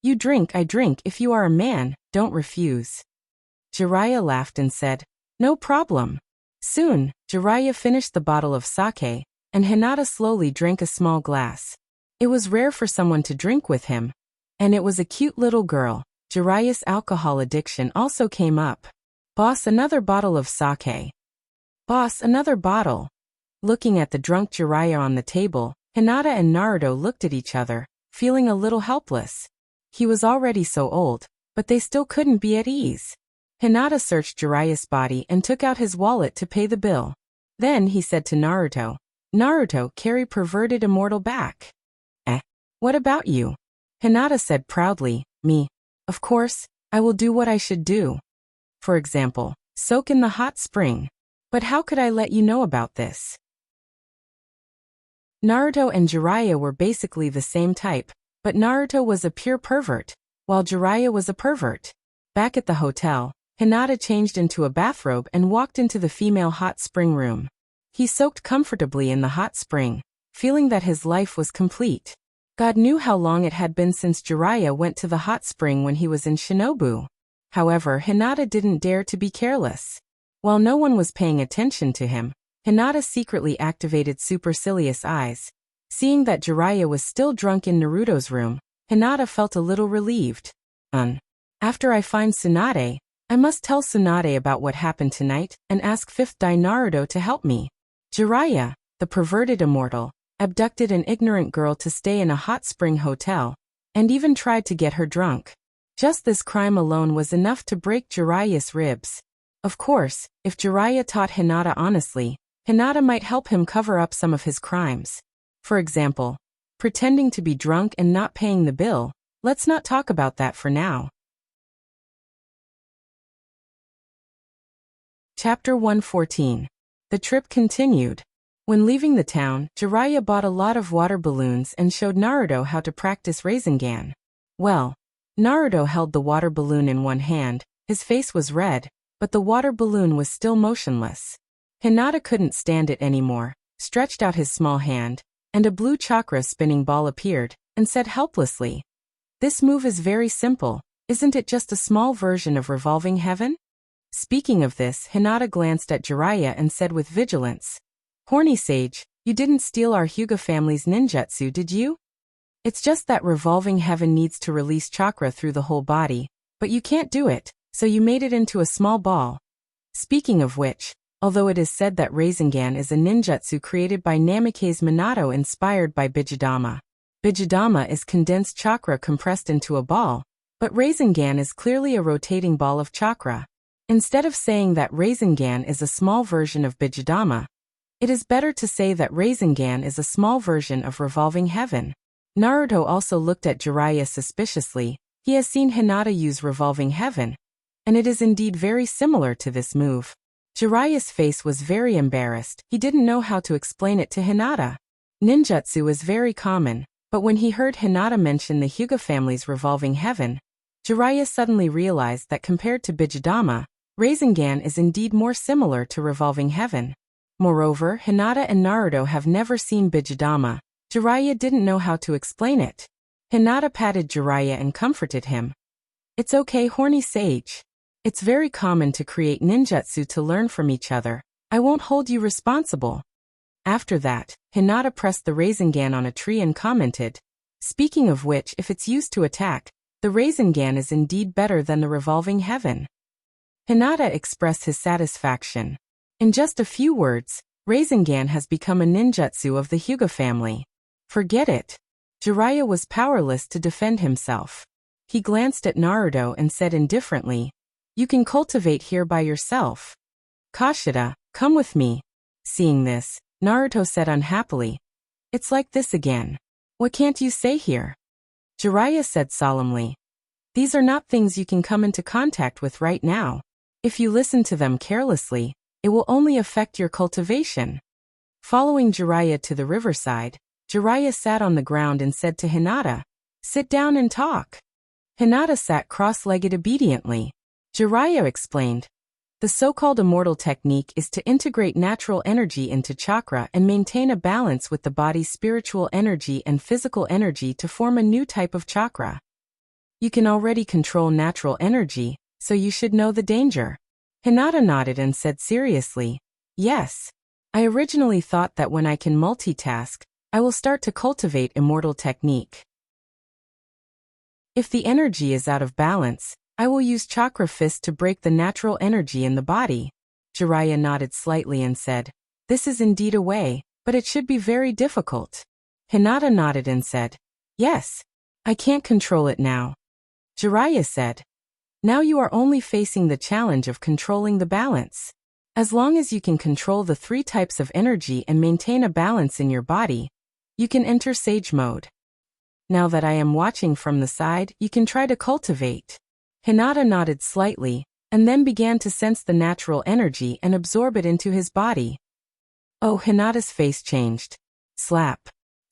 you drink, I drink. If you are a man, don't refuse. Jiraiya laughed and said, no problem. Soon, Jiraiya finished the bottle of sake, and Hinata slowly drank a small glass. It was rare for someone to drink with him, and it was a cute little girl. Jiraiya's alcohol addiction also came up. Boss, another bottle of sake. Boss, another bottle. Looking at the drunk Jiraiya on the table, Hinata and Naruto looked at each other, feeling a little helpless. He was already so old, but they still couldn't be at ease. Hinata searched Jiraiya's body and took out his wallet to pay the bill. Then he said to Naruto, Naruto, carry perverted immortal back. What about you? Hinata said proudly, me. Of course, I will do what I should do. For example, soak in the hot spring. But how could I let you know about this? Naruto and Jiraiya were basically the same type, but Naruto was a pure pervert, while Jiraiya was a pervert. Back at the hotel, Hinata changed into a bathrobe and walked into the female hot spring room. He soaked comfortably in the hot spring, feeling that his life was complete. God knew how long it had been since Jiraiya went to the hot spring when he was in Shinobu. However, Hinata didn't dare to be careless. While no one was paying attention to him, Hinata secretly activated supercilious eyes. Seeing that Jiraiya was still drunk in Naruto's room, Hinata felt a little relieved. After I find Tsunade, I must tell Tsunade about what happened tonight and ask 5th Dai Naruto to help me. Jiraiya, the perverted immortal, abducted an ignorant girl to stay in a hot spring hotel, and even tried to get her drunk. Just this crime alone was enough to break Jiraiya's ribs. Of course, if Jiraiya taught Hinata honestly, Hinata might help him cover up some of his crimes. For example, pretending to be drunk and not paying the bill. Let's not talk about that for now. Chapter 114. The trip continued. When leaving the town, Jiraiya bought a lot of water balloons and showed Naruto how to practice Rasengan. Well, Naruto held the water balloon in one hand, his face was red, but the water balloon was still motionless. Hinata couldn't stand it anymore, stretched out his small hand, and a blue chakra spinning ball appeared, and said helplessly, "This move is very simple, isn't it just a small version of revolving heaven?" Speaking of this, Hinata glanced at Jiraiya and said with vigilance, "Horny sage, you didn't steal our Hyuga family's ninjutsu, did you? It's just that revolving heaven needs to release chakra through the whole body, but you can't do it, so you made it into a small ball." Speaking of which, although it is said that Rasengan is a ninjutsu created by Namikaze Minato inspired by Bijudama. Bijudama is condensed chakra compressed into a ball, but Rasengan is clearly a rotating ball of chakra. Instead of saying that Rasengan is a small version of Bijudama, it is better to say that Rasengan is a small version of revolving heaven. Naruto also looked at Jiraiya suspiciously, He has seen Hinata use Revolving Heaven, and it is indeed very similar to this move. Jiraiya's face was very embarrassed. He didn't know how to explain it to Hinata. Ninjutsu is very common, but when he heard Hinata mention the Hyuga family's Revolving Heaven, Jiraiya suddenly realized that compared to Bijidama, Rasengan is indeed more similar to Revolving Heaven. Moreover, Hinata and Naruto have never seen Bijidama. Jiraiya didn't know how to explain it. Hinata patted Jiraiya and comforted him. It's okay, horny sage. It's very common to create ninjutsu to learn from each other. I won't hold you responsible. After that, Hinata pressed the Rasengan on a tree and commented, speaking of which, if it's used to attack, the Rasengan is indeed better than the Revolving Heaven. Hinata expressed his satisfaction. In just a few words, Rasengan has become a ninjutsu of the Hyuga family. Forget it. Jiraiya was powerless to defend himself. He glanced at Naruto and said indifferently, you can cultivate here by yourself. Kashida, come with me. Seeing this, Naruto said unhappily, it's like this again. What can't you say here? Jiraiya said solemnly, these are not things you can come into contact with right now. If you listen to them carelessly, it will only affect your cultivation. Following Jiraiya to the riverside, Jiraiya sat on the ground and said to Hinata, sit down and talk. Hinata sat cross-legged obediently. Jiraiya explained, the so-called immortal technique is to integrate natural energy into chakra and maintain a balance with the body's spiritual energy and physical energy to form a new type of chakra. You can already control natural energy, so you should know the danger. Hinata nodded and said seriously, yes. I originally thought that when I can multitask, I will start to cultivate immortal technique. If the energy is out of balance, I will use chakra fist to break the natural energy in the body. Jiraiya nodded slightly and said, this is indeed a way, but it should be very difficult. Hinata nodded and said, yes. I can't control it now. Jiraiya said, now you are only facing the challenge of controlling the balance. As long as you can control the 3 types of energy and maintain a balance in your body, you can enter sage mode. Now that I am watching from the side, you can try to cultivate. Hinata nodded slightly, and then began to sense the natural energy and absorb it into his body. Oh, Hinata's face changed. Slap.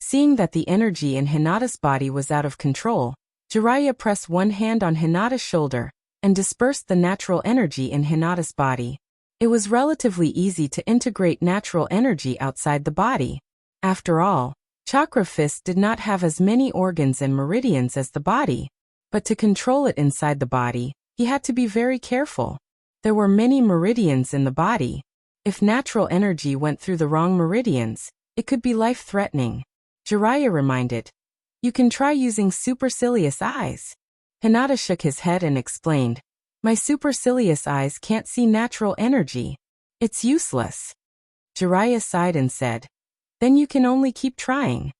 Seeing that the energy in Hinata's body was out of control, Jiraiya pressed one hand on Hinata's shoulder and dispersed the natural energy in Hinata's body. It was relatively easy to integrate natural energy outside the body. After all, Chakra Fist did not have as many organs and meridians as the body, but to control it inside the body, he had to be very careful. There were many meridians in the body. If natural energy went through the wrong meridians, it could be life-threatening. Jiraiya reminded, you can try using supercilious eyes. Hinata shook his head and explained, my supercilious eyes can't see natural energy. It's useless. Jiraiya sighed and said, then you can only keep trying.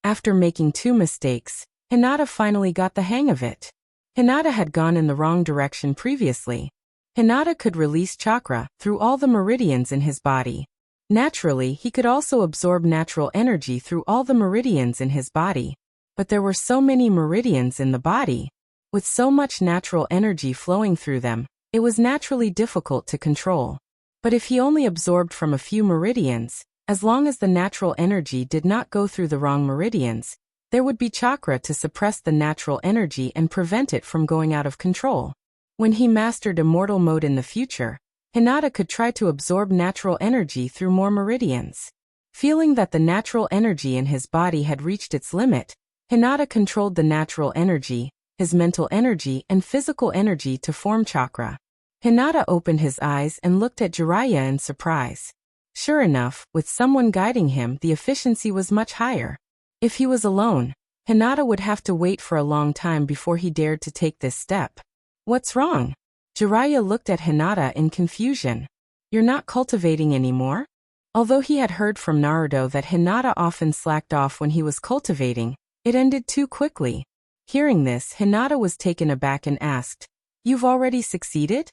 After making 2 mistakes, Hinata finally got the hang of it. Hinata had gone in the wrong direction previously. Hinata could release chakra through all the meridians in his body. Naturally, he could also absorb natural energy through all the meridians in his body. But there were so many meridians in the body. With so much natural energy flowing through them, it was naturally difficult to control. But if he only absorbed from a few meridians, as long as the natural energy did not go through the wrong meridians, there would be chakra to suppress the natural energy and prevent it from going out of control. When he mastered immortal mode in the future, Hinata could try to absorb natural energy through more meridians. Feeling that the natural energy in his body had reached its limit, Hinata controlled the natural energy, his mental energy and physical energy to form chakra. Hinata opened his eyes and looked at Jiraiya in surprise. Sure enough, with someone guiding him, the efficiency was much higher. If he was alone, Hinata would have to wait for a long time before he dared to take this step. What's wrong? Jiraiya looked at Hinata in confusion. You're not cultivating anymore? Although he had heard from Naruto that Hinata often slacked off when he was cultivating, it ended too quickly. Hearing this, Hinata was taken aback and asked, you've already succeeded?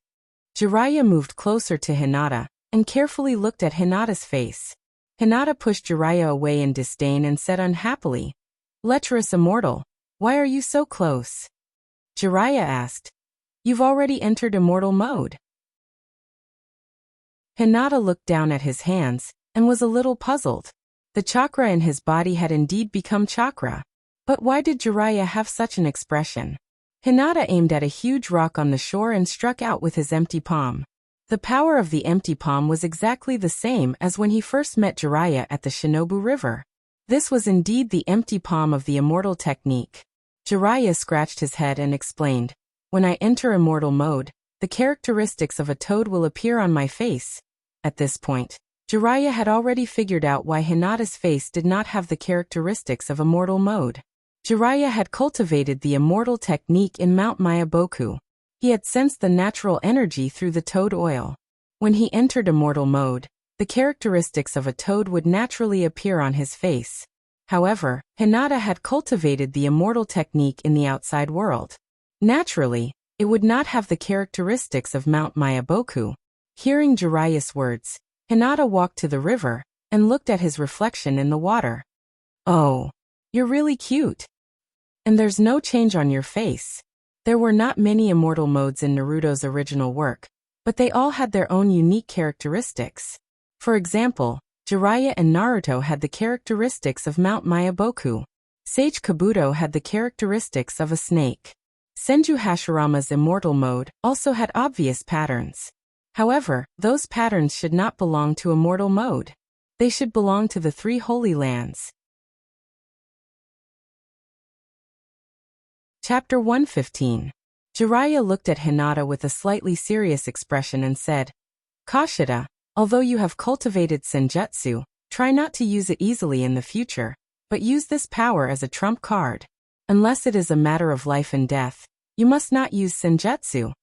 Jiraiya moved closer to Hinata and carefully looked at Hinata's face. Hinata pushed Jiraiya away in disdain and said unhappily, lecherous immortal, why are you so close? Jiraiya asked. You've already entered immortal mode. Hinata looked down at his hands and was a little puzzled. The chakra in his body had indeed become chakra. But why did Jiraiya have such an expression? Hinata aimed at a huge rock on the shore and struck out with his empty palm. The power of the empty palm was exactly the same as when he first met Jiraiya at the Shinobu River. This was indeed the empty palm of the immortal technique. Jiraiya scratched his head and explained, when I enter immortal mode, the characteristics of a toad will appear on my face. At this point, Jiraiya had already figured out why Hinata's face did not have the characteristics of immortal mode. Jiraiya had cultivated the immortal technique in Mount Byakugan. He had sensed the natural energy through the toad oil. When he entered immortal mode, the characteristics of a toad would naturally appear on his face. However, Hinata had cultivated the immortal technique in the outside world. Naturally, it would not have the characteristics of Mount Byakugan. Hearing Jiraiya's words, Hinata walked to the river and looked at his reflection in the water. Oh, you're really cute. And there's no change on your face. There were not many immortal modes in Naruto's original work, but they all had their own unique characteristics. For example, Jiraiya and Naruto had the characteristics of Mount Byakugan. Sage Kabuto had the characteristics of a snake. Senju Hashirama's immortal mode also had obvious patterns. However, those patterns should not belong to immortal mode. They should belong to the three holy lands. Chapter 115. Jiraiya looked at Hinata with a slightly serious expression and said, Kashida, although you have cultivated senjutsu, try not to use it easily in the future, but use this power as a trump card. Unless it is a matter of life and death, you must not use senjutsu.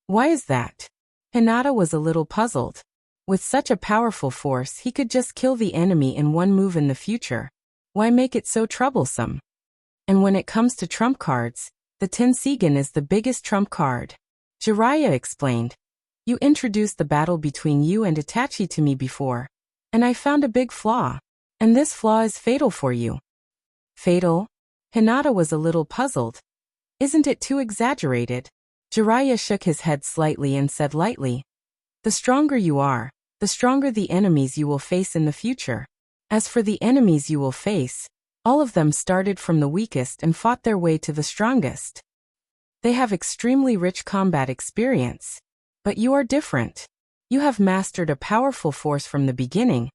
Why is that? Hinata was a little puzzled. With such a powerful force, he could just kill the enemy in one move in the future. Why make it so troublesome? And when it comes to trump cards, the Tensigen is the biggest trump card. Jiraiya explained. You introduced the battle between you and Itachi to me before, and I found a big flaw. And this flaw is fatal for you. Fatal? Hinata was a little puzzled. Isn't it too exaggerated? Jiraiya shook his head slightly and said lightly, the stronger you are, the stronger the enemies you will face in the future. As for the enemies you will face, all of them started from the weakest and fought their way to the strongest. They have extremely rich combat experience. But you are different. You have mastered a powerful force from the beginning,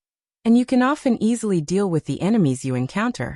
and you can often easily deal with the enemies you encounter.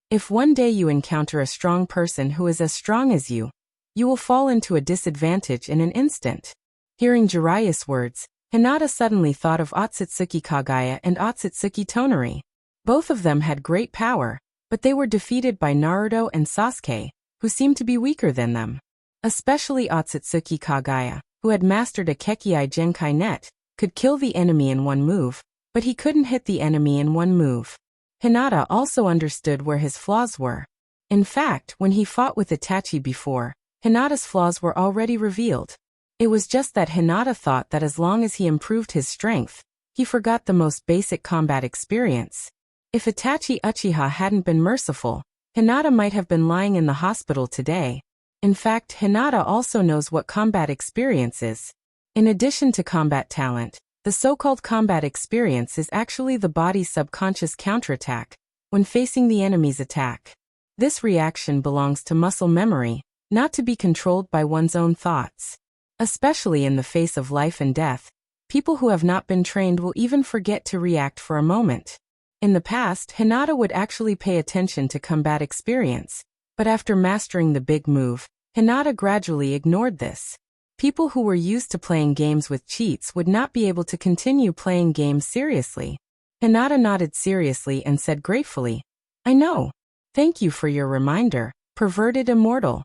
If one day you encounter a strong person who is as strong as you will fall into a disadvantage in an instant. Hearing Jiraiya's words, Hinata suddenly thought of Otsutsuki Kagaya and Otsutsuki Tonari. Both of them had great power, but they were defeated by Naruto and Sasuke, who seemed to be weaker than them. Especially Otsutsuki Kagaya, who had mastered a Kekkei Genkai net, could kill the enemy in one move, but he couldn't hit the enemy in one move. Hinata also understood where his flaws were. In fact, when he fought with Itachi before, Hinata's flaws were already revealed. It was just that Hinata thought that as long as he improved his strength, he forgot the most basic combat experience. If Itachi Uchiha hadn't been merciful, Hinata might have been lying in the hospital today. In fact, Hinata also knows what combat experience is. In addition to combat talent, the so-called combat experience is actually the body's subconscious counterattack when facing the enemy's attack. This reaction belongs to muscle memory, not to be controlled by one's own thoughts. Especially in the face of life and death, people who have not been trained will even forget to react for a moment. In the past, Hinata would actually pay attention to combat experience, but after mastering the big move, Hinata gradually ignored this. People who were used to playing games with cheats would not be able to continue playing games seriously. Hinata nodded seriously and said gratefully, I know. Thank you for your reminder, perverted immortal.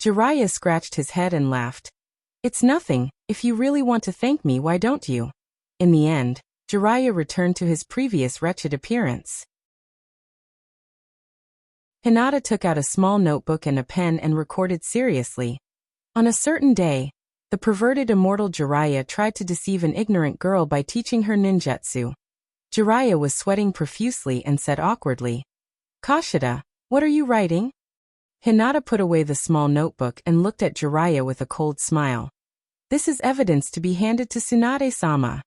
Jiraiya scratched his head and laughed. It's nothing. If you really want to thank me, why don't you? In the end, Jiraiya returned to his previous wretched appearance. Hinata took out a small notebook and a pen and recorded seriously. On a certain day, the perverted immortal Jiraiya tried to deceive an ignorant girl by teaching her ninjutsu. Jiraiya was sweating profusely and said awkwardly, Kashida, what are you writing? Hinata put away the small notebook and looked at Jiraiya with a cold smile. This is evidence to be handed to Tsunade-sama.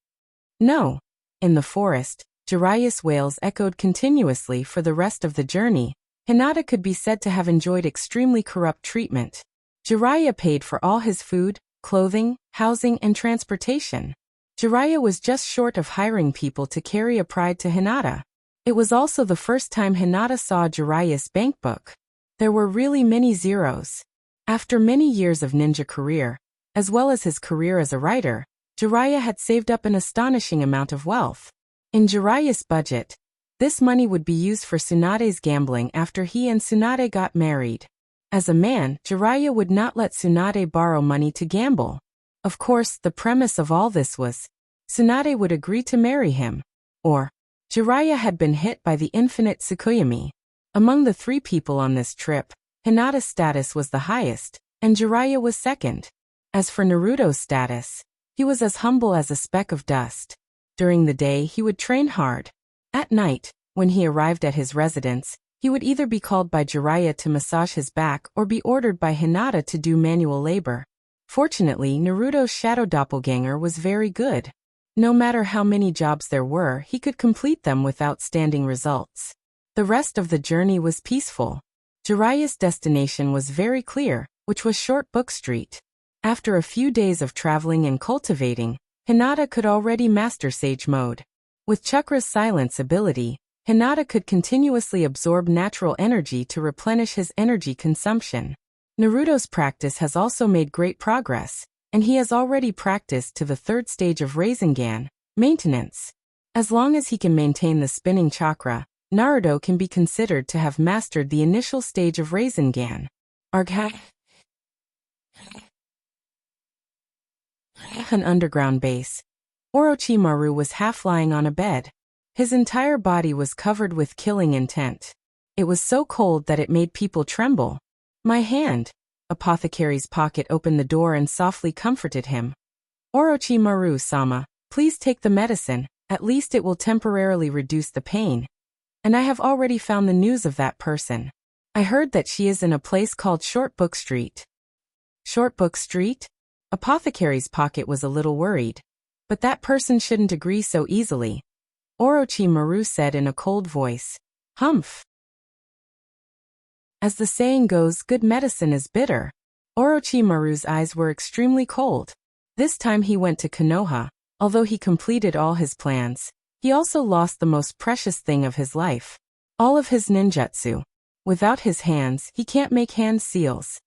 No. In the forest, Jiraiya's wails echoed continuously for the rest of the journey. Hinata could be said to have enjoyed extremely corrupt treatment. Jiraiya paid for all his food, clothing, housing, and transportation. Jiraiya was just short of hiring people to carry a pride to Hinata. It was also the first time Hinata saw Jiraiya's bankbook. There were really many zeros. After many years of ninja career, as well as his career as a writer, Jiraiya had saved up an astonishing amount of wealth. In Jiraiya's budget, this money would be used for Tsunade's gambling after he and Tsunade got married. As a man, Jiraiya would not let Tsunade borrow money to gamble. Of course, the premise of all this was Tsunade would agree to marry him. Or, Jiraiya had been hit by the infinite Tsukuyomi. Among the 3 people on this trip, Hinata's status was the highest, and Jiraiya was second. As for Naruto's status, he was as humble as a speck of dust. During the day he would train hard. At night, when he arrived at his residence, he would either be called by Jiraiya to massage his back or be ordered by Hinata to do manual labor. Fortunately, Naruto's shadow doppelganger was very good. No matter how many jobs there were, he could complete them with outstanding results. The rest of the journey was peaceful. Jiraiya's destination was very clear, which was Short Book Street. After a few days of traveling and cultivating, Hinata could already master Sage Mode. With Chakra's silence ability, Hinata could continuously absorb natural energy to replenish his energy consumption. Naruto's practice has also made great progress, and he has already practiced to the 3rd stage of Rasengan, maintenance. As long as he can maintain the spinning chakra, Naruto can be considered to have mastered the initial stage of Rasengan. An underground base. Orochimaru was half lying on a bed. His entire body was covered with killing intent. It was so cold that it made people tremble. My hand. Apothecary's pocket opened the door and softly comforted him. Orochimaru-sama, please take the medicine, at least it will temporarily reduce the pain. And I have already found the news of that person. I heard that she is in a place called Short Book Street. Short Book Street? Apothecary's pocket was a little worried. But that person shouldn't agree so easily. Orochimaru said in a cold voice. Humph. As the saying goes, good medicine is bitter. Orochimaru's eyes were extremely cold. This time he went to Konoha. Although he completed all his plans, he also lost the most precious thing of his life. All of his ninjutsu. Without his hands, he can't make hand seals.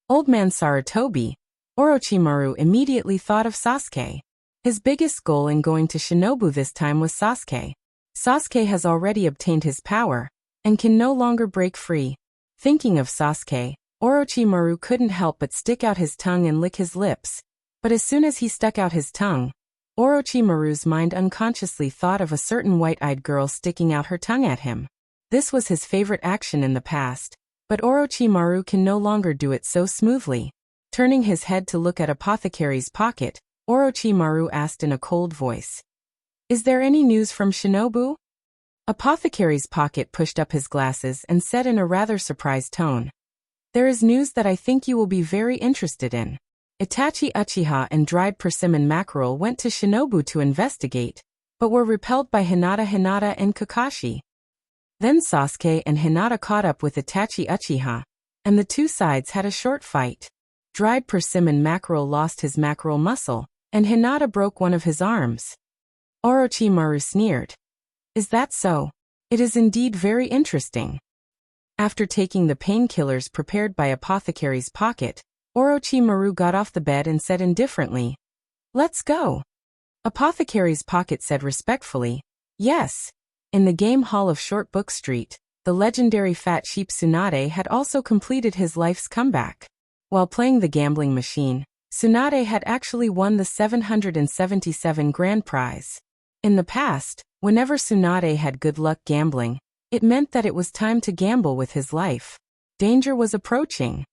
Old man Sarutobi. Orochimaru immediately thought of Sasuke. His biggest goal in going to Shinobu this time was Sasuke. Sasuke has already obtained his power, and can no longer break free. Thinking of Sasuke, Orochimaru couldn't help but stick out his tongue and lick his lips. But as soon as he stuck out his tongue, Orochimaru's mind unconsciously thought of a certain white-eyed girl sticking out her tongue at him. This was his favorite action in the past, but Orochimaru can no longer do it so smoothly. Turning his head to look at Apothecary's pocket, Orochimaru asked in a cold voice. Is there any news from Shinobu? Apothecary's pocket pushed up his glasses and said in a rather surprised tone. There is news that I think you will be very interested in. Itachi Uchiha and dried persimmon mackerel went to Shinobu to investigate, but were repelled by Hinata and Kakashi. Then Sasuke and Hinata caught up with Itachi Uchiha, and the 2 sides had a short fight. Dried persimmon mackerel lost his mackerel muscle, and Hinata broke one of his arms. Orochimaru sneered. Is that so? It is indeed very interesting. After taking the painkillers prepared by Apothecary's pocket, Orochimaru got off the bed and said indifferently, Let's go. Apothecary's pocket said respectfully, Yes. In the game hall of Short Book Street, the legendary fat sheep Tsunade had also completed his life's comeback. While playing the gambling machine, Tsunade had actually won the 777 grand prize. In the past, whenever Tsunade had good luck gambling, it meant that it was time to gamble with his life. Danger was approaching.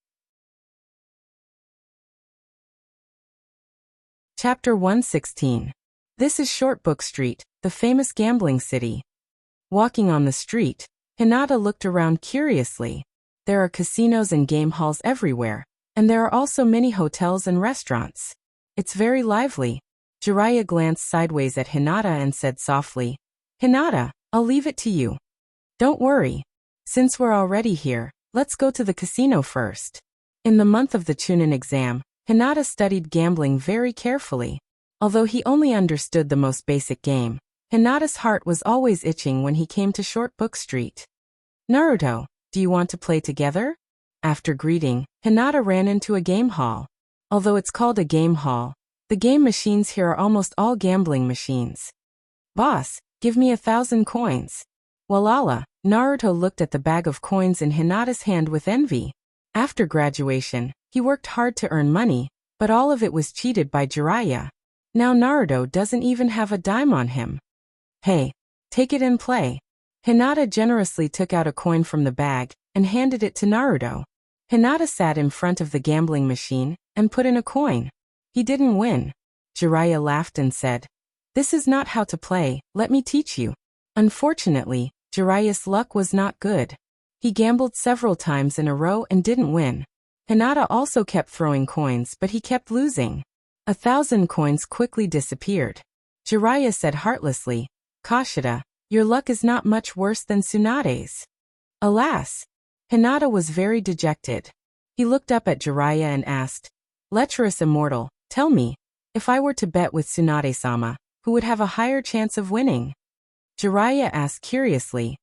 Chapter 116. This is Short Book Street, the famous gambling city. Walking on the street, Hinata looked around curiously. There are casinos and game halls everywhere, and there are also many hotels and restaurants. It's very lively. Jiraiya glanced sideways at Hinata and said softly, Hinata, I'll leave it to you. Don't worry. Since we're already here, let's go to the casino first. In the month of the Chunin exam, Hinata studied gambling very carefully. Although he only understood the most basic game, Hinata's heart was always itching when he came to Short Book Street. Naruto, do you want to play together? After greeting, Hinata ran into a game hall. Although it's called a game hall, the game machines here are almost all gambling machines. Boss, give me 1,000 coins. Walala, Naruto looked at the bag of coins in Hinata's hand with envy. After graduation, he worked hard to earn money, but all of it was cheated by Jiraiya. Now Naruto doesn't even have a dime on him. Hey, take it and play. Hinata generously took out a coin from the bag and handed it to Naruto. Hinata sat in front of the gambling machine and put in a coin. He didn't win. Jiraiya laughed and said, This is not how to play, let me teach you. Unfortunately, Jiraiya's luck was not good. He gambled several times in a row and didn't win. Hinata also kept throwing coins, but he kept losing. 1,000 coins quickly disappeared. Jiraiya said heartlessly, Kashida, your luck is not much worse than Tsunade's. Alas! Hinata was very dejected. He looked up at Jiraiya and asked, Lecherous Immortal, tell me, if I were to bet with Tsunade-sama, who would have a higher chance of winning? Jiraiya asked curiously,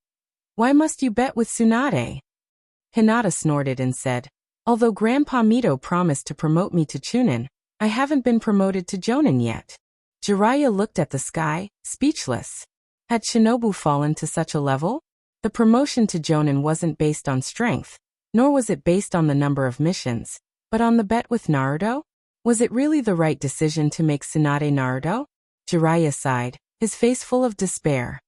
Why must you bet with Tsunade? Hinata snorted and said, Although Grandpa Mito promised to promote me to Chunin, I haven't been promoted to Jonin yet. Jiraiya looked at the sky, speechless. Had Shinobu fallen to such a level? The promotion to Jonin wasn't based on strength, nor was it based on the number of missions, but on the bet with Naruto? Was it really the right decision to make Tsunade Naruto? Jiraiya sighed, his face full of despair.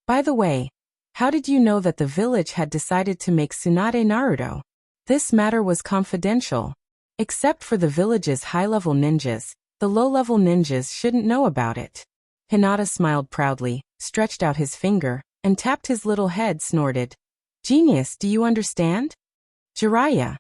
By the way, how did you know that the village had decided to make Tsunade Naruto? This matter was confidential. Except for the village's high-level ninjas, the low-level ninjas shouldn't know about it. Hinata smiled proudly, stretched out his finger, and tapped his little head, snorted. Genius, do you understand? Jiraiya.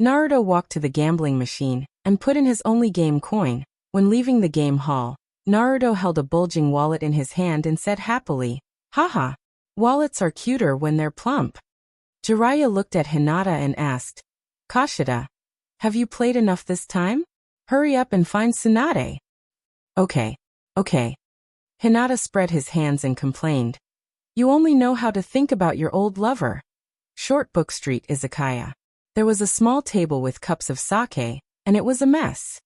Naruto walked to the gambling machine and put in his only game coin. When leaving the game hall, Naruto held a bulging wallet in his hand and said happily, Haha, wallets are cuter when they're plump. Jiraiya looked at Hinata and asked, Kashida, have you played enough this time? Hurry up and find Tsunade. Okay. Hinata spread his hands and complained. You only know how to think about your old lover. Short Book Street Izakaya. There was a small table with cups of sake, and it was a mess.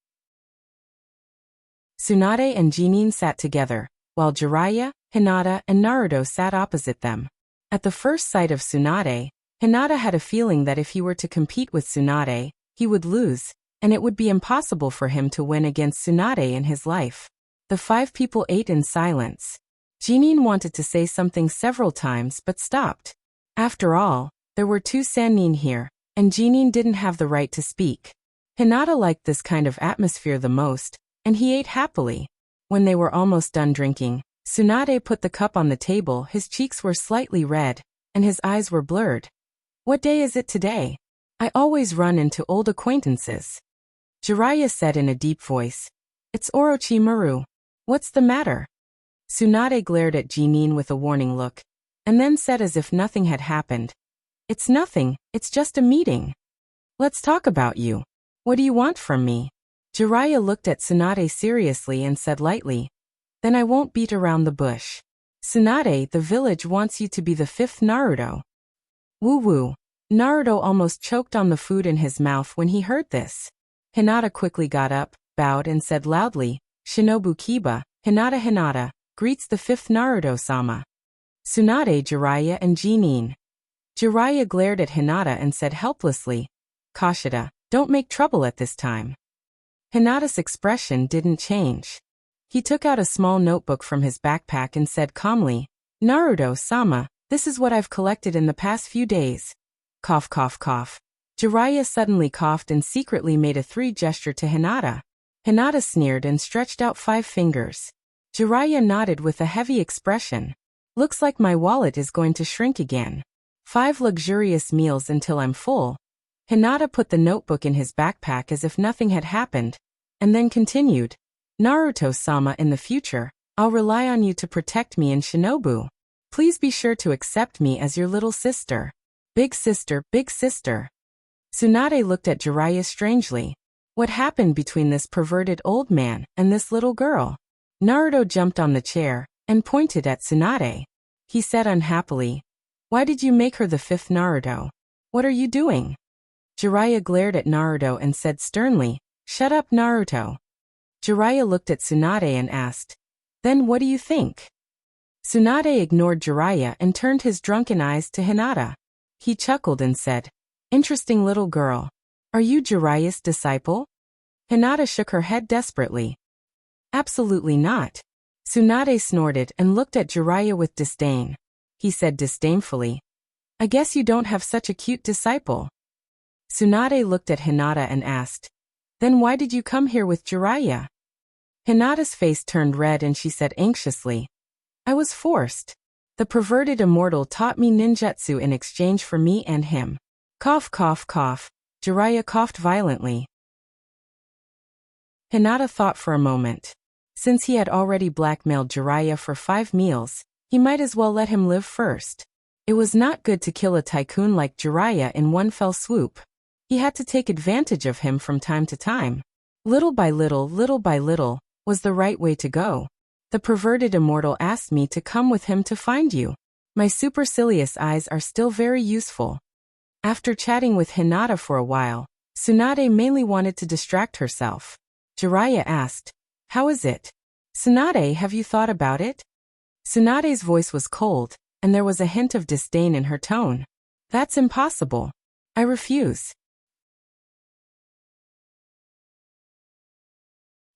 Tsunade and Jinin sat together, while Jiraiya, Hinata, and Naruto sat opposite them. At the first sight of Tsunade, Hinata had a feeling that if he were to compete with Tsunade, he would lose, and it would be impossible for him to win against Tsunade in his life. The 5 people ate in silence. Jinin wanted to say something several times but stopped. After all, there were 2 Sannin here, and Jinin didn't have the right to speak. Hinata liked this kind of atmosphere the most, and he ate happily. When they were almost done drinking, Tsunade put the cup on the table. His cheeks were slightly red, and his eyes were blurred. What day is it today? I always run into old acquaintances. Jiraiya said in a deep voice. It's Orochi Maru. What's the matter? Tsunade glared at Jinin with a warning look, and then said as if nothing had happened. It's nothing, it's just a meeting. Let's talk about you. What do you want from me? Jiraiya looked at Tsunade seriously and said lightly. Then I won't beat around the bush. Tsunade, the village wants you to be the 5th Naruto. Woo-woo. Naruto almost choked on the food in his mouth when he heard this. Hinata quickly got up, bowed and said loudly, Shinobu Kiba, Hinata, greets the 5th Naruto-sama. Tsunade, Jiraiya and Jinin. Jiraiya glared at Hinata and said helplessly, Kashida, don't make trouble at this time. Hinata's expression didn't change. He took out a small notebook from his backpack and said calmly, Naruto-sama, this is what I've collected in the past few days. Cough, cough, cough. Jiraiya suddenly coughed and secretly made a 3 gesture to Hinata. Hinata sneered and stretched out 5 fingers. Jiraiya nodded with a heavy expression. Looks like my wallet is going to shrink again. 5 luxurious meals until I'm full. Hinata put the notebook in his backpack as if nothing had happened, and then continued, Naruto-sama, in the future, I'll rely on you to protect me in Shinobu. Please be sure to accept me as your little sister. Big sister, big sister. Tsunade looked at Jiraiya strangely. What happened between this perverted old man and this little girl? Naruto jumped on the chair and pointed at Tsunade. He said unhappily, Why did you make her the 5th Naruto? What are you doing? Jiraiya glared at Naruto and said sternly, Shut up, Naruto. Jiraiya looked at Tsunade and asked, Then what do you think? Tsunade ignored Jiraiya and turned his drunken eyes to Hinata. He chuckled and said, Interesting little girl. Are you Jiraiya's disciple? Hinata shook her head desperately. Absolutely not. Tsunade snorted and looked at Jiraiya with disdain. He said disdainfully, I guess you don't have such a cute disciple. Tsunade looked at Hinata and asked, Then why did you come here with Jiraiya? Hinata's face turned red and she said anxiously, I was forced. The perverted immortal taught me ninjutsu in exchange for me and him. Cough, cough, cough. Jiraiya coughed violently. Hinata thought for a moment. Since he had already blackmailed Jiraiya for 5 meals, he might as well let him live first. It was not good to kill a tycoon like Jiraiya in one fell swoop. He had to take advantage of him from time to time. Little by little was the right way to go. The perverted immortal asked me to come with him to find you. My supercilious eyes are still very useful. After chatting with Hinata for a while, Tsunade mainly wanted to distract herself. Jiraiya asked, How is it? Tsunade, have you thought about it? Tsunade's voice was cold, and there was a hint of disdain in her tone. That's impossible. I refuse.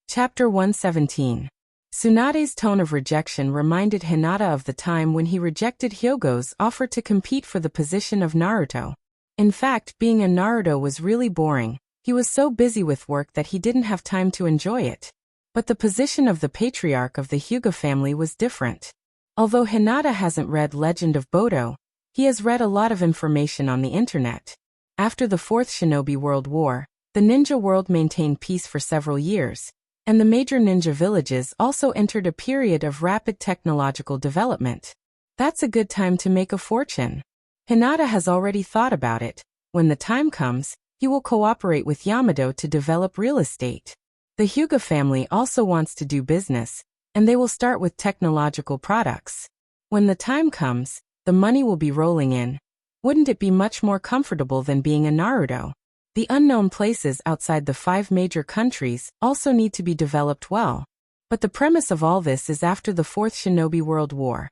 Chapter 117. Tsunade's tone of rejection reminded Hinata of the time when he rejected Hyogo's offer to compete for the position of Naruto. In fact, being a Naruto was really boring. He was so busy with work that he didn't have time to enjoy it. But the position of the patriarch of the Hyuga family was different. Although Hinata hasn't read Legend of Bodo, he has read a lot of information on the internet. After the 4th Shinobi World War, the ninja world maintained peace for several years, and the major ninja villages also entered a period of rapid technological development. That's a good time to make a fortune. Hinata has already thought about it. When the time comes, he will cooperate with Yamado to develop real estate. The Hyuga family also wants to do business, and they will start with technological products. When the time comes, the money will be rolling in. Wouldn't it be much more comfortable than being a Naruto? The unknown places outside the 5 major countries also need to be developed well. But the premise of all this is after the 4th Shinobi World War.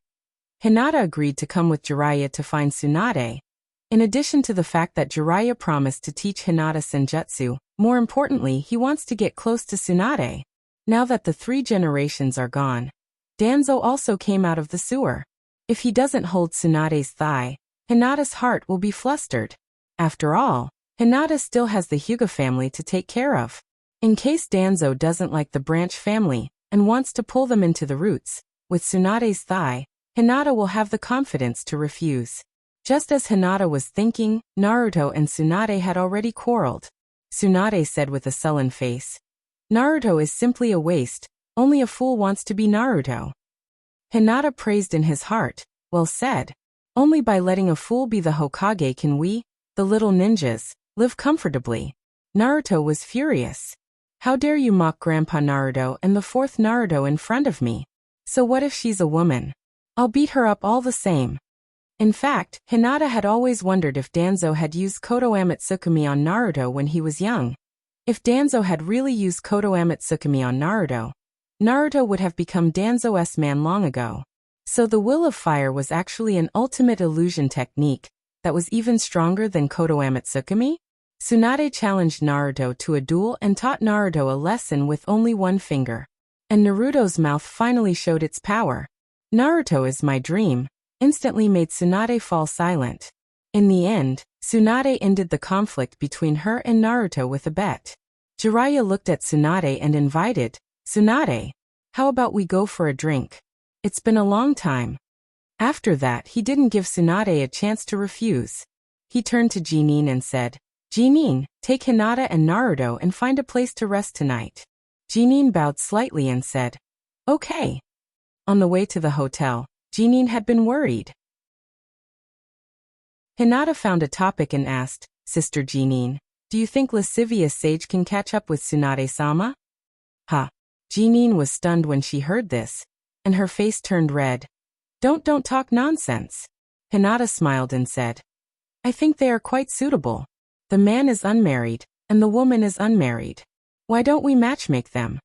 Hinata agreed to come with Jiraiya to find Tsunade. In addition to the fact that Jiraiya promised to teach Hinata senjutsu, more importantly, he wants to get close to Tsunade. Now that the 3 generations are gone, Danzo also came out of the sewer. If he doesn't hold Tsunade's thigh, Hinata's heart will be flustered. After all, Hinata still has the Hyuga family to take care of. In case Danzo doesn't like the branch family and wants to pull them into the roots, with Tsunade's thigh, Hinata will have the confidence to refuse. Just as Hinata was thinking, Naruto and Tsunade had already quarreled. Tsunade said with a sullen face, Naruto is simply a waste, only a fool wants to be Naruto. Hinata praised in his heart, well said. Only by letting a fool be the Hokage can we, the little ninjas, live comfortably. Naruto was furious. How dare you mock Grandpa Naruto and the 4th Naruto in front of me? So what if she's a woman? I'll beat her up all the same. In fact, Hinata had always wondered if Danzo had used Koto Amatsukami on Naruto when he was young. If Danzo had really used Koto Amatsukami on Naruto, Naruto would have become Danzo's man long ago. So the Will of Fire was actually an ultimate illusion technique that was even stronger than Koto Amatsukami? Tsunade challenged Naruto to a duel and taught Naruto a lesson with only one finger. And Naruto's mouth finally showed its power. Naruto is my dream, instantly made Tsunade fall silent. In the end, Tsunade ended the conflict between her and Naruto with a bet. Jiraiya looked at Tsunade and invited, Tsunade, how about we go for a drink? It's been a long time. After that, he didn't give Tsunade a chance to refuse. He turned to Jinin and said, Jinin, take Hinata and Naruto and find a place to rest tonight. Jinin bowed slightly and said, okay. On the way to the hotel, Jinin had been worried. Hinata found a topic and asked, Sister Jinin, do you think lascivious sage can catch up with Tsunade-sama? Ha! Jinin was stunned when she heard this, and her face turned red. Don't talk nonsense. Hinata smiled and said, I think they are quite suitable. The man is unmarried, and the woman is unmarried. Why don't we matchmake them?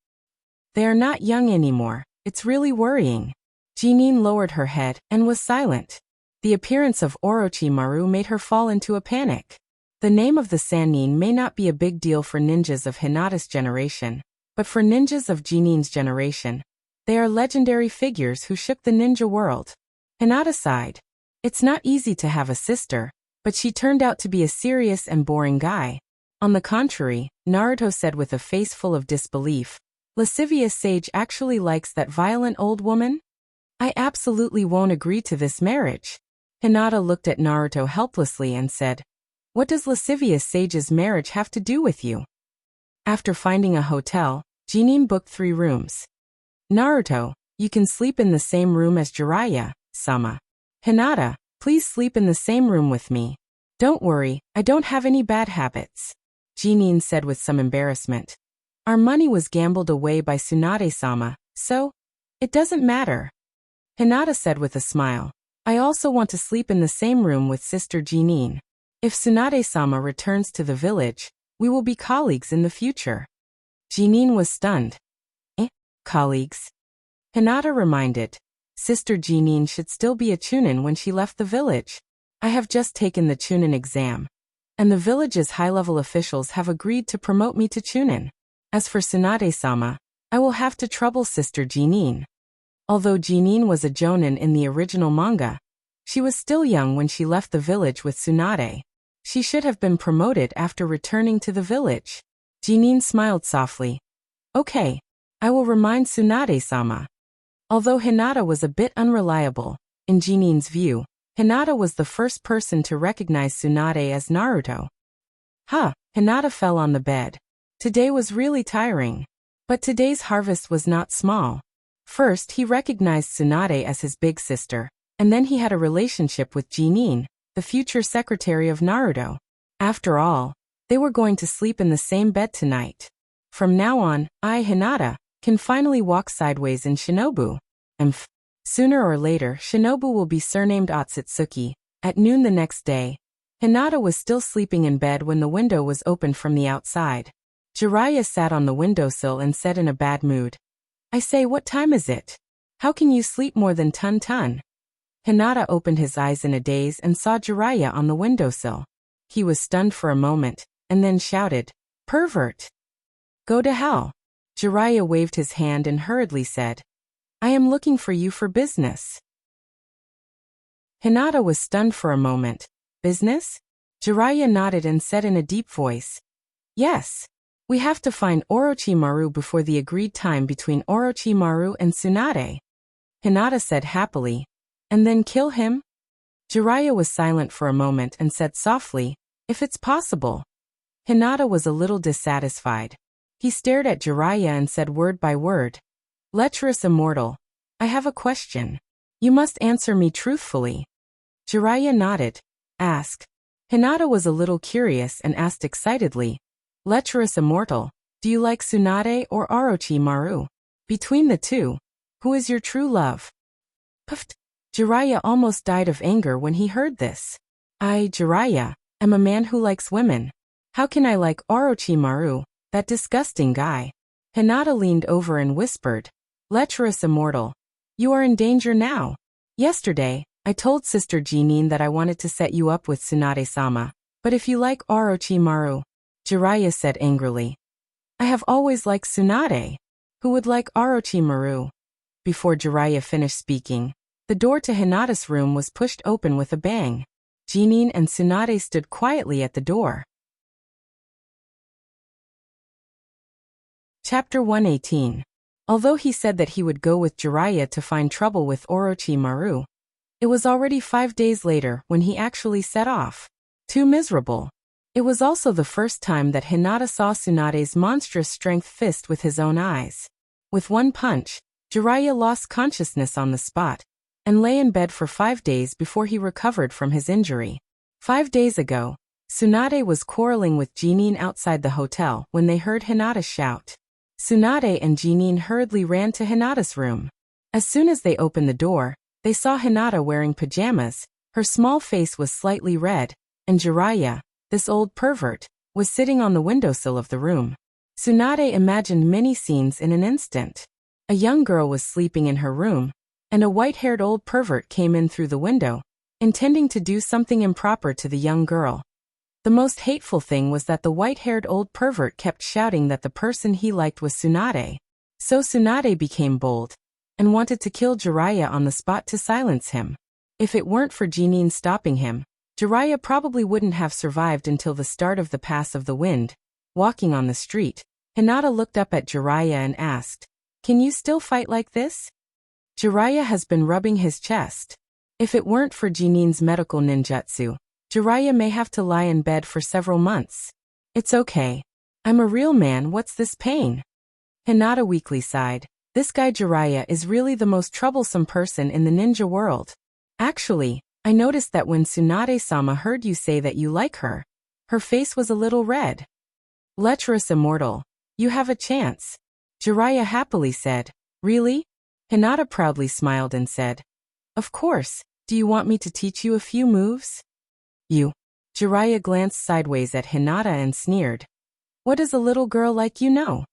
They are not young anymore, it's really worrying. Jinin lowered her head and was silent. The appearance of Orochimaru made her fall into a panic. The name of the Sannin may not be a big deal for ninjas of Hinata's generation, but for ninjas of Jinin's generation, they are legendary figures who shook the ninja world. Hinata sighed. It's not easy to have a sister, but she turned out to be a serious and boring guy. On the contrary, Naruto said with a face full of disbelief, lascivious sage actually likes that violent old woman? I absolutely won't agree to this marriage. Hinata looked at Naruto helplessly and said, what does lascivious sage's marriage have to do with you? After finding a hotel, Jinin booked 3 rooms. Naruto, you can sleep in the same room as Jiraiya-sama. Hinata, please sleep in the same room with me. Don't worry, I don't have any bad habits. Jinin said with some embarrassment. Our money was gambled away by Tsunade-sama, so it doesn't matter. Hinata said with a smile. I also want to sleep in the same room with Sister Jinin. If Tsunade-sama returns to the village, we will be colleagues in the future. Jinin was stunned. Colleagues? Hinata reminded. Sister Jinin should still be a chunin when she left the village. I have just taken the chunin exam, and the village's high-level officials have agreed to promote me to chunin. As for Tsunade-sama, I will have to trouble Sister Jinin. Although Jinin was a jonin in the original manga, she was still young when she left the village with Tsunade. She should have been promoted after returning to the village. Jinin smiled softly. Okay, I will remind Tsunade-sama. Although Hinata was a bit unreliable, in Jinin's view, Hinata was the first person to recognize Tsunade as Naruto. Hinata fell on the bed. Today was really tiring. But today's harvest was not small. First, he recognized Tsunade as his big sister, and then he had a relationship with Jinin, the future secretary of Naruto. After all, they were going to sleep in the same bed tonight. From now on, I, Hinata, can finally walk sideways in Shinobu. Sooner or later, Shinobu will be surnamed Otsutsuki. At noon the next day, Hinata was still sleeping in bed when the window was opened from the outside. Jiraiya sat on the windowsill and said in a bad mood, I say, what time is it? How can you sleep more than ton? Hinata opened his eyes in a daze and saw Jiraiya on the windowsill. He was stunned for a moment, and then shouted, Pervert! Go to hell! Jiraiya waved his hand and hurriedly said, I am looking for you for business. Hinata was stunned for a moment. Business? Jiraiya nodded and said in a deep voice, Yes. We have to find Orochimaru before the agreed time between Orochimaru and Tsunade. Hinata said happily, And then kill him? Jiraiya was silent for a moment and said softly, If it's possible. Hinata was a little dissatisfied. He stared at Jiraiya and said word by word, Lecherous immortal, I have a question. You must answer me truthfully. Jiraiya nodded. Ask. Hinata was a little curious and asked excitedly, Lecherous immortal, do you like Tsunade or Orochimaru? Between the two, who is your true love? Puffed. Jiraiya almost died of anger when he heard this. I, Jiraiya, am a man who likes women. How can I like Orochimaru, that disgusting guy? Hinata leaned over and whispered, Lecherous immortal, you are in danger now. Yesterday, I told Sister Jinin that I wanted to set you up with Tsunade-sama, but if you like Orochimaru, Jiraiya said angrily. I have always liked Tsunade. Who would like Orochimaru? Before Jiraiya finished speaking, the door to Hinata's room was pushed open with a bang. Jinin and Tsunade stood quietly at the door. Chapter 118. Although he said that he would go with Jiraiya to find trouble with Orochimaru, It was already 5 days later when he actually set off. Too miserable. It was also the first time that Hinata saw Tsunade's monstrous strength fist with his own eyes. With one punch, Jiraiya lost consciousness on the spot, and lay in bed for 5 days before he recovered from his injury. 5 days ago, Tsunade was quarreling with Jinin outside the hotel when they heard Hinata shout. Tsunade and Jinin hurriedly ran to Hinata's room. As soon as they opened the door, they saw Hinata wearing pajamas, her small face was slightly red, and Jiraiya, this old pervert, was sitting on the windowsill of the room. Tsunade imagined many scenes in an instant. A young girl was sleeping in her room, and a white-haired old pervert came in through the window, intending to do something improper to the young girl. The most hateful thing was that the white-haired old pervert kept shouting that the person he liked was Tsunade. So Tsunade became bold, and wanted to kill Jiraiya on the spot to silence him. If it weren't for Jinin stopping him, Jiraiya probably wouldn't have survived until the start of the Pass of the Wind. Walking on the street, Hinata looked up at Jiraiya and asked, "Can you still fight like this?" Jiraiya has been rubbing his chest. If it weren't for Jinin's medical ninjutsu, Jiraiya may have to lie in bed for several months. "It's okay. I'm a real man, what's this pain?" Hinata weakly sighed. This guy Jiraiya is really the most troublesome person in the ninja world. Actually, I noticed that when Tsunade-sama heard you say that you like her, her face was a little red. Lecherous immortal, you have a chance. Jiraiya happily said. Really? Hinata proudly smiled and said, "Of course, do you want me to teach you a few moves?" You. Jiraiya glanced sideways at Hinata and sneered. What does a little girl like you know?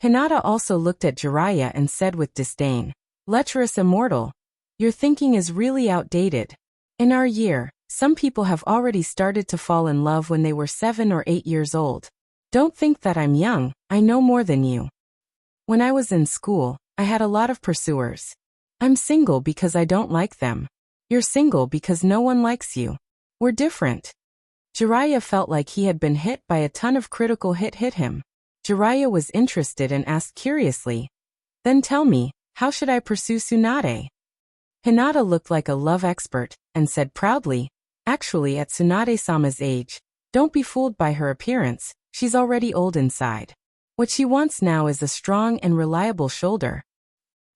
Hinata also looked at Jiraiya and said with disdain, "Lecherous immortal, your thinking is really outdated. In our year, some people have already started to fall in love when they were 7 or 8 years old. Don't think that I'm young, I know more than you. When I was in school, I had a lot of pursuers. I'm single because I don't like them. You're single because no one likes you. We're different." Jiraiya felt like he had been hit by a ton of critical hit him. Jiraiya was interested and asked curiously, "Then tell me, how should I pursue Tsunade?" Hinata looked like a love expert, and said proudly, "Actually at Tsunade-sama's age, don't be fooled by her appearance, she's already old inside. What she wants now is a strong and reliable shoulder."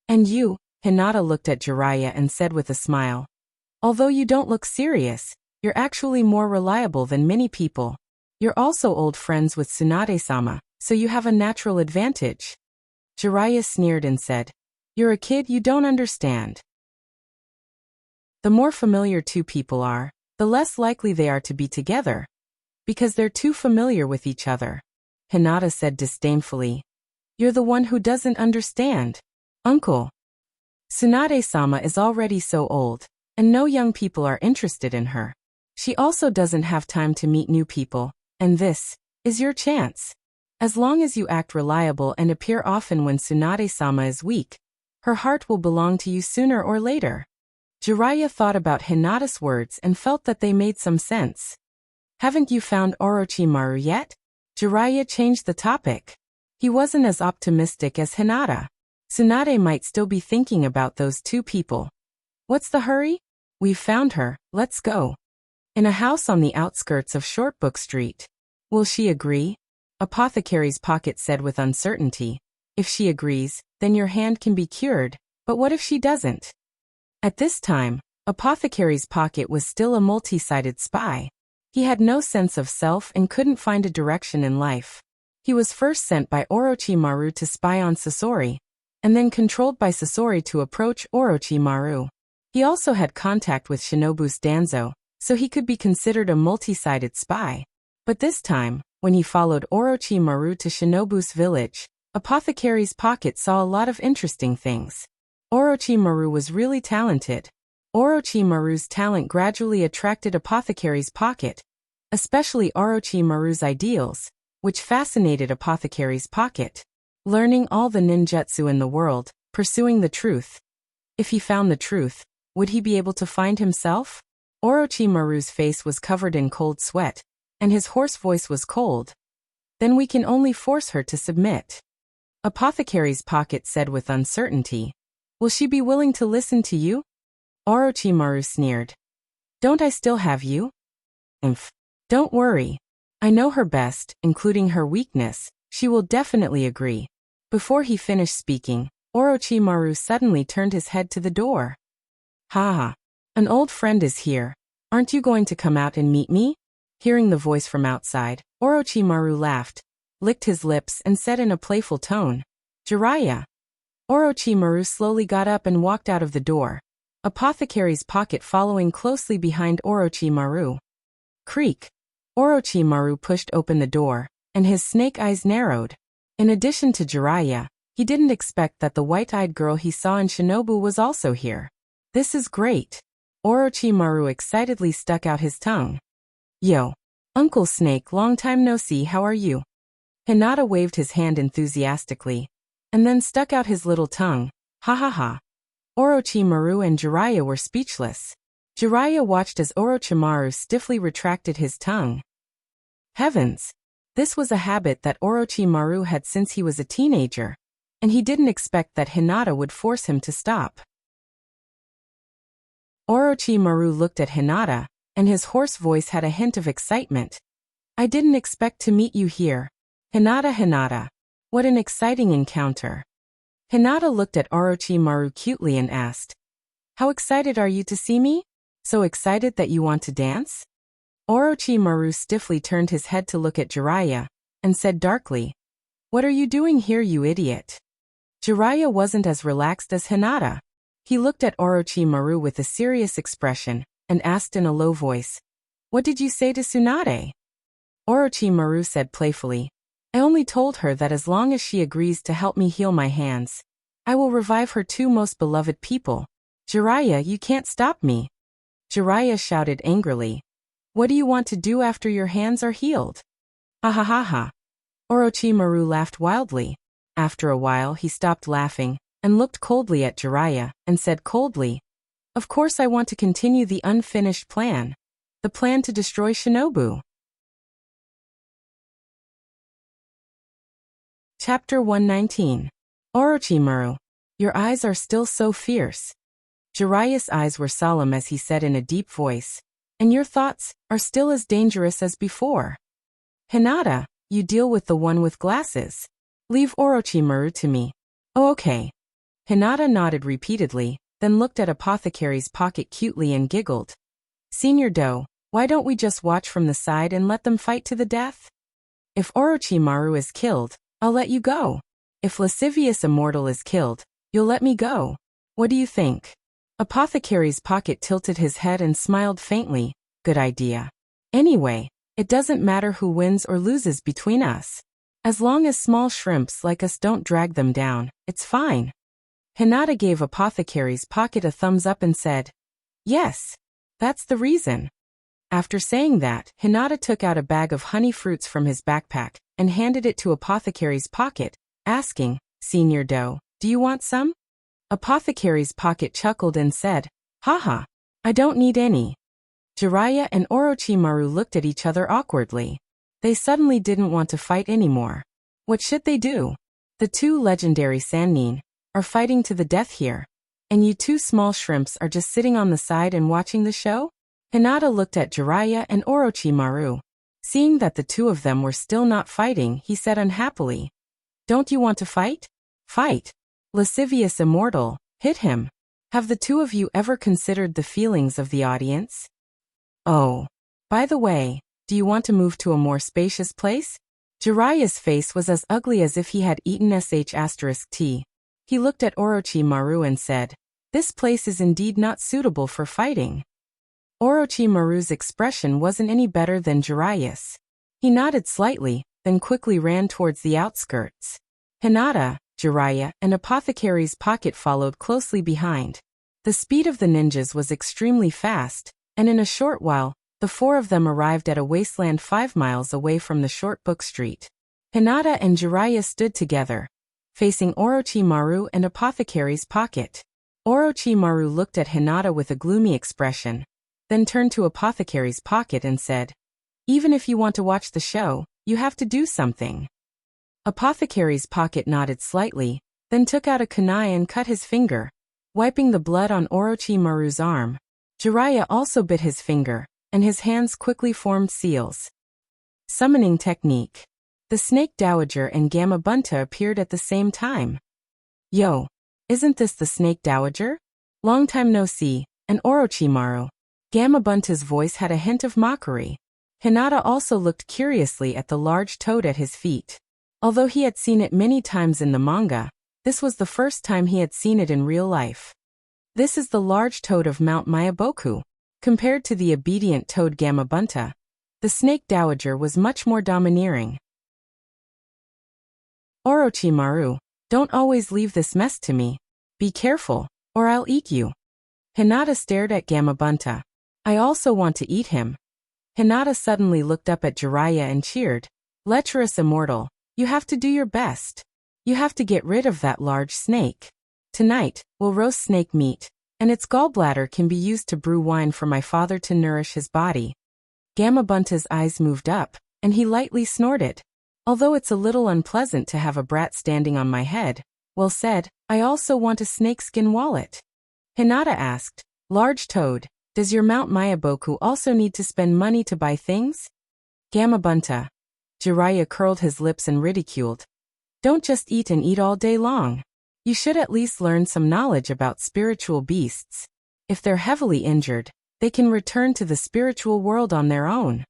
"And you?" Hinata looked at Jiraiya and said with a smile, "Although you don't look serious, you're actually more reliable than many people. You're also old friends with Tsunade-sama, so you have a natural advantage." Jiraiya sneered and said, "You're a kid, you don't understand. The more familiar two people are, the less likely they are to be together. Because they're too familiar with each other." Hinata said disdainfully, "You're the one who doesn't understand. Uncle. Tsunade-sama is already so old, and no young people are interested in her. She also doesn't have time to meet new people, and this is your chance. As long as you act reliable and appear often when Tsunade-sama is weak, her heart will belong to you sooner or later." Jiraiya thought about Hinata's words and felt that they made some sense. "Haven't you found Orochimaru yet?" Jiraiya changed the topic. He wasn't as optimistic as Hinata. Tsunade might still be thinking about those two people. "What's the hurry? We've found her, let's go." In a house on the outskirts of Shortbook Street. "Will she agree?" Apothecary's Pocket said with uncertainty. "If she agrees, then your hand can be cured, but what if she doesn't?" At this time, Apothecary's Pocket was still a multi-sided spy. He had no sense of self and couldn't find a direction in life. He was first sent by Orochimaru to spy on Sasori, and then controlled by Sasori to approach Orochimaru. He also had contact with Shinobu's Danzo, so he could be considered a multi-sided spy. But this time, when he followed Orochimaru to Shinobu's village, Apothecary's Pocket saw a lot of interesting things. Orochimaru was really talented. Orochimaru's talent gradually attracted Apothecary's Pocket, especially Orochimaru's ideals, which fascinated Apothecary's Pocket. Learning all the ninjutsu in the world, pursuing the truth. If he found the truth, would he be able to find himself? Orochimaru's face was covered in cold sweat, and his hoarse voice was cold. "Then we can only force her to submit." Apothecary's Pocket said with uncertainty. "Will she be willing to listen to you?" Orochimaru sneered. Don't I still have you? Imph. Don't worry. I know her best, including her weakness. She will definitely agree. Before he finished speaking, Orochimaru suddenly turned his head to the door. Ha! An old friend is here. Aren't you going to come out and meet me? Hearing the voice from outside, Orochimaru laughed, licked his lips and said in a playful tone, Jiraiya. Orochimaru slowly got up and walked out of the door, Apothecary's pocket following closely behind Orochimaru. Creak. Orochimaru pushed open the door, and his snake eyes narrowed. In addition to Jiraiya, he didn't expect that the white-eyed girl he saw in Shinobu was also here. This is great. Orochimaru excitedly stuck out his tongue. Yo. Uncle Snake, long time no see, how are you? Hinata waved his hand enthusiastically, and then stuck out his little tongue. Ha ha ha. Orochimaru and Jiraiya were speechless. Jiraiya watched as Orochimaru stiffly retracted his tongue. Heavens! This was a habit that Orochimaru had since he was a teenager, and he didn't expect that Hinata would force him to stop. Orochimaru looked at Hinata, and his hoarse voice had a hint of excitement. I didn't expect to meet you here. Hinata. What an exciting encounter. Hinata looked at Orochimaru cutely and asked, How excited are you to see me? So excited that you want to dance? Orochimaru stiffly turned his head to look at Jiraiya, and said darkly, What are you doing here, you idiot? Jiraiya wasn't as relaxed as Hinata. He looked at Orochimaru with a serious expression, and asked in a low voice, What did you say to Tsunade? Orochimaru said playfully, I only told her that as long as she agrees to help me heal my hands, I will revive her two most beloved people. Jiraiya, you can't stop me. Jiraiya shouted angrily, What do you want to do after your hands are healed? Ha ha ha ha. Orochimaru laughed wildly. After a while he stopped laughing, and looked coldly at Jiraiya, and said coldly, Of course I want to continue the unfinished plan. The plan to destroy Shinobu. Chapter 119. Orochimaru, your eyes are still so fierce. Jiraiya's eyes were solemn as he said in a deep voice, And your thoughts are still as dangerous as before. Hinata, you deal with the one with glasses. Leave Orochimaru to me. Oh, okay. Hinata nodded repeatedly, then looked at Apothecary's pocket cutely and giggled. Senior Doe, why don't we just watch from the side and let them fight to the death? If Orochimaru is killed, I'll let you go. If Lascivious Immortal is killed, you'll let me go. What do you think? Apothecary's pocket tilted his head and smiled faintly. Good idea. Anyway, it doesn't matter who wins or loses between us. As long as small shrimps like us don't drag them down, it's fine. Hinata gave Apothecary's pocket a thumbs up and said, Yes, that's the reason. After saying that, Hinata took out a bag of honey fruits from his backpack and handed it to Apothecary's pocket, asking, Senior Doe, do you want some? Apothecary's pocket chuckled and said, Haha, I don't need any. Jiraiya and Orochimaru looked at each other awkwardly. They suddenly didn't want to fight anymore. What should they do? The two legendary Sannin are fighting to the death here, and you two small shrimps are just sitting on the side and watching the show? Hinata looked at Jiraiya and Orochimaru. Seeing that the two of them were still not fighting, he said unhappily, Don't you want to fight? Fight. Lascivious Immortal, hit him. Have the two of you ever considered the feelings of the audience? Oh, by the way, do you want to move to a more spacious place? Jiraiya's face was as ugly as if he had eaten sh*t. He looked at Orochimaru and said, This place is indeed not suitable for fighting. Orochimaru's expression wasn't any better than Jiraiya's. He nodded slightly, then quickly ran towards the outskirts. Hinata, Jiraiya, and Apothecary's pocket followed closely behind. The speed of the ninjas was extremely fast, and in a short while, the four of them arrived at a wasteland 5 miles away from the short book street. Hinata and Jiraiya stood together, facing Orochimaru and Apothecary's pocket. Orochimaru looked at Hinata with a gloomy expression, then turned to Apothecary's pocket and said, Even if you want to watch the show, you have to do something. Apothecary's pocket nodded slightly, then took out a kunai and cut his finger. Wiping the blood on Orochimaru's arm, Jiraiya also bit his finger, and his hands quickly formed seals. Summoning technique. The Snake Dowager and Gamabunta appeared at the same time. Yo! Isn't this the Snake Dowager? Long time no see, and Orochimaru. Gamabunta's voice had a hint of mockery. Hinata also looked curiously at the large toad at his feet. Although he had seen it many times in the manga, this was the first time he had seen it in real life. This is the large toad of Mount Myaboku. Compared to the obedient toad Gamabunta, the Snake Dowager was much more domineering. Orochimaru, don't always leave this mess to me. Be careful, or I'll eat you. Hinata stared at Gamabunta. I also want to eat him. Hinata suddenly looked up at Jiraiya and cheered. Lecherous immortal, you have to do your best. You have to get rid of that large snake. Tonight, we'll roast snake meat, and its gallbladder can be used to brew wine for my father to nourish his body. Gamabunta's eyes moved up, and he lightly snorted. Although it's a little unpleasant to have a brat standing on my head, well said, I also want a snakeskin wallet. Hinata asked, Large toad, does your Mount Myaboku also need to spend money to buy things? Gamabunta. Jiraiya curled his lips and ridiculed. Don't just eat and eat all day long. You should at least learn some knowledge about spiritual beasts. If they're heavily injured, they can return to the spiritual world on their own.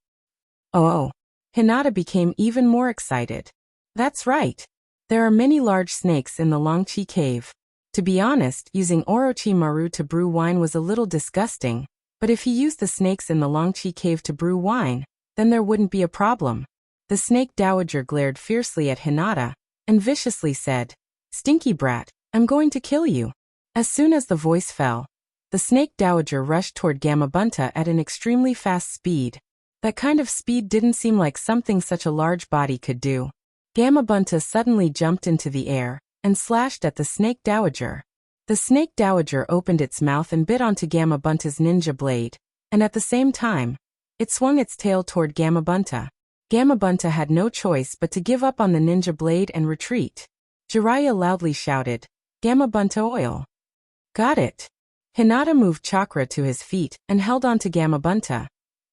Oh. Hinata became even more excited. That's right. There are many large snakes in the Longchi cave. To be honest, using Orochimaru to brew wine was a little disgusting, but if he used the snakes in the Longchi cave to brew wine, then there wouldn't be a problem. The Snake Dowager glared fiercely at Hinata, and viciously said, Stinky brat, I'm going to kill you. As soon as the voice fell, the Snake Dowager rushed toward Gamabunta at an extremely fast speed. That kind of speed didn't seem like something such a large body could do. Gamabunta suddenly jumped into the air and slashed at the Snake Dowager. The Snake Dowager opened its mouth and bit onto Gamabunta's ninja blade, and at the same time, it swung its tail toward Gamabunta. Gamabunta had no choice but to give up on the ninja blade and retreat. Jiraiya loudly shouted, Gamabunta oil. Got it. Hinata moved chakra to his feet and held onto Gamabunta,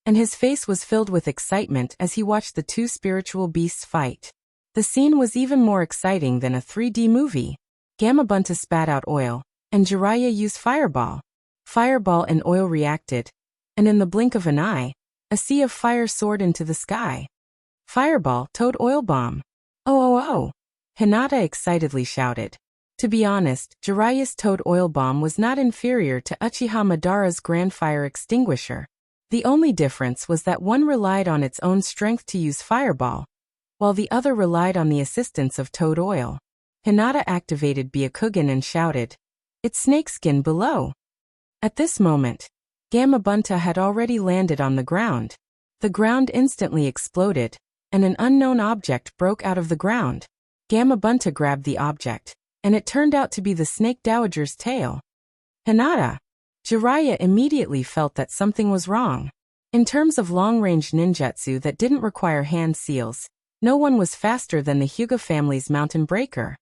and his face was filled with excitement as he watched the two spiritual beasts fight. The scene was even more exciting than a 3D movie. Gamabunta spat out oil, and Jiraiya used Fireball. Fireball and oil reacted, and in the blink of an eye, a sea of fire soared into the sky. Fireball, Toad Oil Bomb. Oh! Hinata excitedly shouted. To be honest, Jiraiya's Toad Oil Bomb was not inferior to Uchiha Madara's Grand Fire Extinguisher. The only difference was that one relied on its own strength to use Fireball, while the other relied on the assistance of Toad Oil. Hinata activated Byakugan and shouted, It's snakeskin below. At this moment, Gamabunta had already landed on the ground. The ground instantly exploded, and an unknown object broke out of the ground. Gamabunta grabbed the object, and it turned out to be the Snake Dowager's tail. Hinata! Jiraiya immediately felt that something was wrong. In terms of long-range ninjutsu that didn't require hand seals, no one was faster than the Hyuga family's Mountain Breaker.